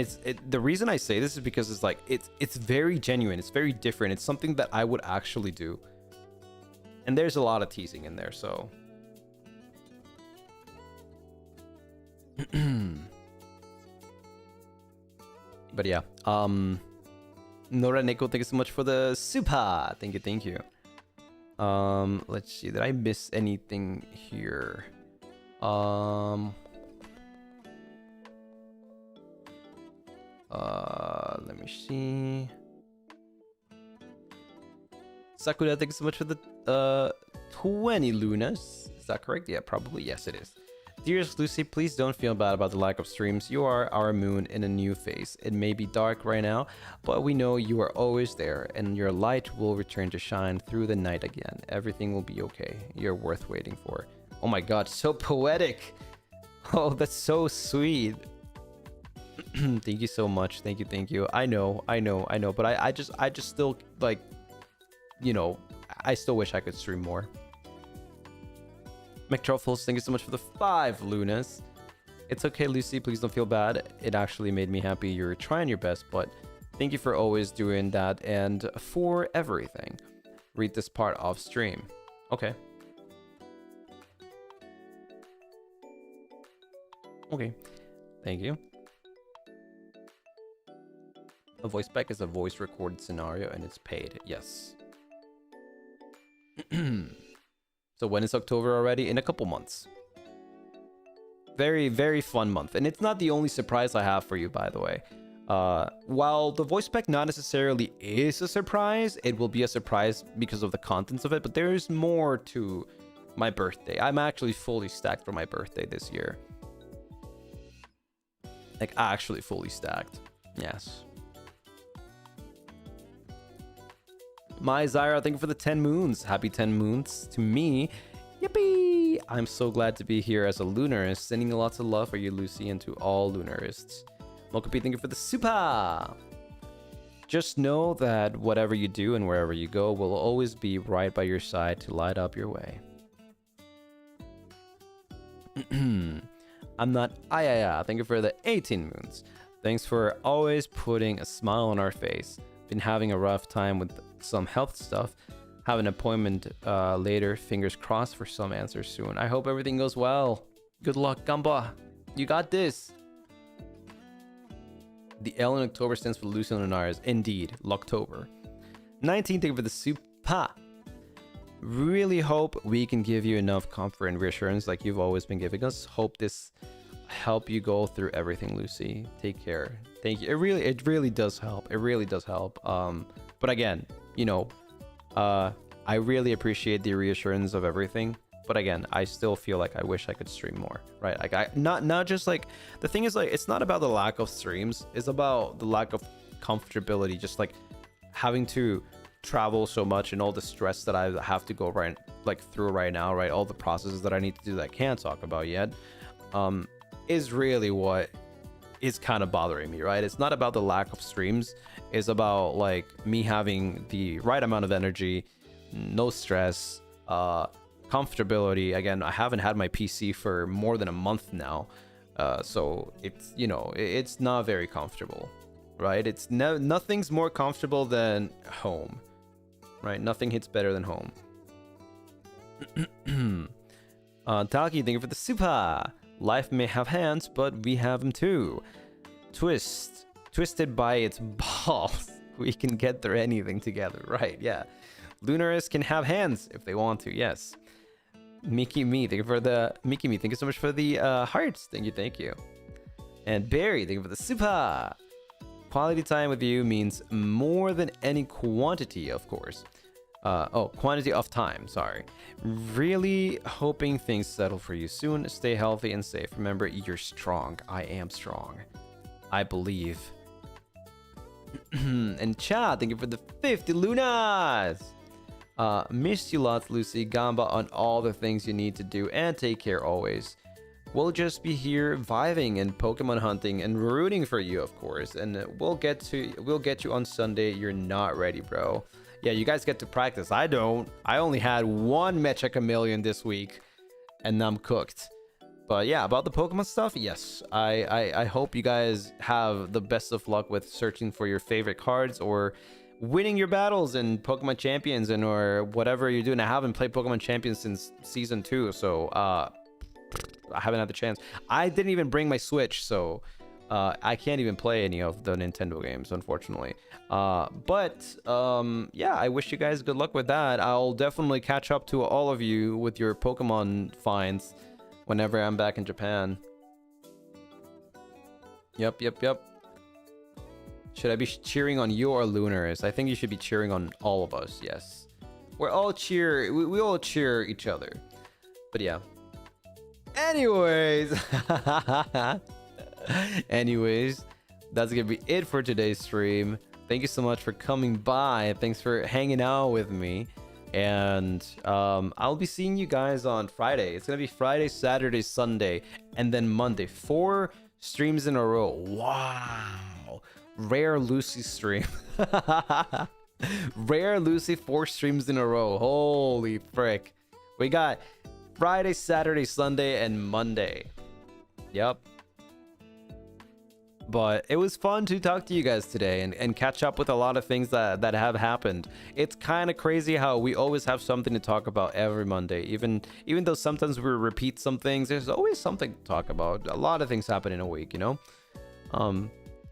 the reason I say this is because it's like it's very genuine. It's very different. It's something that I would actually do. And there's a lot of teasing in there, so. But yeah, Nora Nico, thank you so much for the super. Thank you. Let's see, did I miss anything here? Let me see. Sakura, thank you so much for the 20 lunas. Is that correct? Yeah, probably. Yes, it is. Dearest Lucy, please don't feel bad about the lack of streams. You are our moon in a new phase. It may be dark right now, but we know you are always there, and your light will return to shine through the night again. Everything will be okay. You're worth waiting for. Oh my god, so poetic. Oh, that's so sweet. Thank you so much. Thank you. I know. But I just still, like, I still wish I could stream more. McTruffles, thank you so much for the 5 lunas. It's okay, Lucy. Please don't feel bad. It actually made me happy you're trying your best, but thank you for always doing that and for everything. Read this part off stream. Okay. Okay. Thank you. A voice pack is a voice recorded scenario and it's paid. Yes. So when is October already? In a couple months. Very, very fun month. And it's not the only surprise I have for you, by the way. While the voice pack not necessarily is a surprise, it will be a surprise because of the contents of it, but there is more to my birthday. I'm actually fully stacked for my birthday this year. Like, actually fully stacked. Yes. My Zyra, thank you for the 10 moons. Happy 10 moons to me. Yippee! I'm so glad to be here as a Lunarist. Sending lots of love for you, Lucy, and to all Lunarists. Mokopi, thank you for the super. Just know that whatever you do and wherever you go will always be right by your side to light up your way. I'm not Ayaya. Thank you for the 18 moons. Thanks for always putting a smile on our face. Been having a rough time with some health stuff. Have an appointment later. Fingers crossed for some answers soon. I hope everything goes well. Good luck, Gamba. You got this. The L in October stands for Lucien and Lunaris. Indeed, Locktober. 19, thank you for the super. Really hope we can give you enough comfort and reassurance like you've always been giving us. Hope this help you go through everything, Lucy. Take care. Thank you. It really does help. It really does help. But again, I really appreciate the reassurance of everything. But again, I still feel like I wish I could stream more, right? Like not just like, the thing is, like, it's not about the lack of streams. It's about the lack of comfortability. Just like having to travel so much and all the stress that I have to go through right now, right? All the processes that I need to do that I can't talk about yet, is really what is kind of bothering me, right? It's not about the lack of streams. It's about, like, me having the right amount of energy, no stress, comfortability. Again, I haven't had my PC for more than a month now, so it's, it's not very comfortable, right? It's nothing's more comfortable than home, right? Nothing hits better than home. Taki, thank you for the super. Life may have hands, but we have them too. Twisted by its balls. We can get through anything together, right? Yeah. Lunaris can have hands if they want to, yes. Mickey Me, thank you for the Mickey Me. Thank you so much for the hearts. Thank you. And Barry, thank you for the super. Quality time with you means more than any quantity, of course. Quantity of time, sorry. Really hoping things settle for you soon. Stay healthy and safe. Remember, you're strong. I am strong. I believe. And Chad, thank you for the 50 lunas. Missed you lots, Lucy. Gamba on all the things you need to do, and take care always. We'll just be here vibing and Pokemon hunting and rooting for you, of course. And we'll get you on Sunday. You're not ready, bro. Yeah, you guys get to practice. I don't. I only had one Mecha Chameleon this week, and I'm cooked. But yeah, about the Pokemon stuff, yes. I hope you guys have the best of luck with searching for your favorite cards or winning your battles in Pokemon Champions and or whatever you're doing. I haven't played Pokemon Champions since Season 2, so I haven't had the chance. I didn't even bring my Switch, so I can't even play any of the Nintendo games, unfortunately. Yeah, I wish you guys good luck with that. I'll definitely catch up to all of you with your Pokemon finds whenever I'm back in Japan. Yep. Should I be cheering on you or Lunaris? I think you should be cheering on all of us, yes. We all cheer each other. But yeah. Anyways, that's gonna be it for today's stream. Thank you so much for coming by. Thanks for hanging out with me. And I'll be seeing you guys on Friday. It's gonna be Friday, Saturday, Sunday, and then Monday. 4 streams in a row. Wow. Rare Lucy stream. Rare Lucy 4 streams in a row. Holy frick. We got Friday, Saturday, Sunday, and Monday. Yep. But it was fun to talk to you guys today and catch up with a lot of things that have happened. It's kind of crazy how we always have something to talk about every Monday. Even though sometimes we repeat some things, there's always something to talk about. A lot of things happen in a week, you know?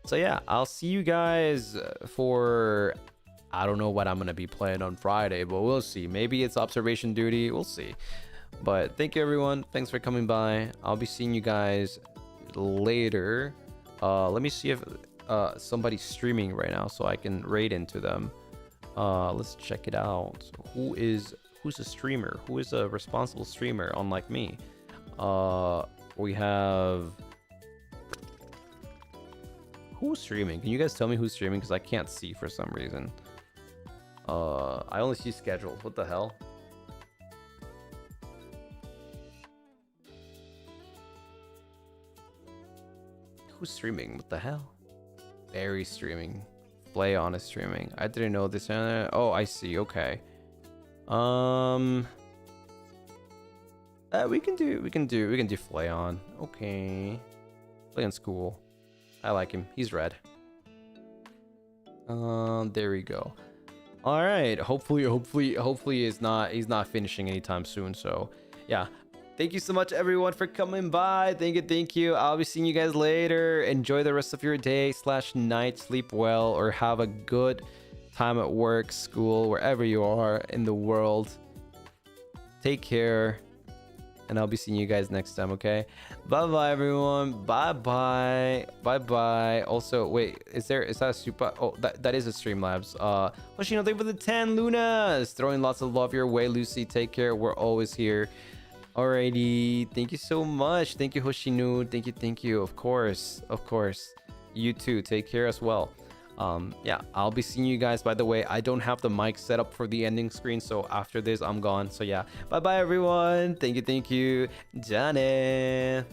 So yeah, I'll see you guys for... I don't know what I'm going to be playing on Friday, but we'll see. Maybe it's observation duty. We'll see. But thank you, everyone. Thanks for coming by. I'll be seeing you guys later. Let me see if somebody's streaming right now so I can raid into them. Let's check it out. Who's a streamer? Who is a responsible streamer, unlike me? We have... Who's streaming? Can you guys tell me who's streaming? Because I can't see for some reason. I only see schedules. What the hell? Who's streaming? What the hell? Barry streaming. Flayon is streaming. I didn't know this. Oh, I see. Okay. We can do Flayon. Okay. Flayon's cool. I like him. He's red. There we go. All right. Hopefully he's not finishing anytime soon. So, yeah. Thank you so much, everyone, for coming by. Thank you. I'll be seeing you guys later. Enjoy the rest of your day / night. Sleep well or have a good time at work, school, wherever you are in the world. Take care. And I'll be seeing you guys next time, okay? Bye-bye, everyone. Bye-bye. Also, wait, is that a super... Oh, that is a Streamlabs. Hoshino, thank you for the 10 lunas. Throwing lots of love your way, Lucy. Take care. We're always here. Alrighty. Thank you so much. Thank you, Hoshino. Thank you. Of course. You too. Take care as well. Yeah, I'll be seeing you guys. By the way, I don't have the mic set up for the ending screen, so after this I'm gone. So yeah, bye everyone. Thank you. Jane.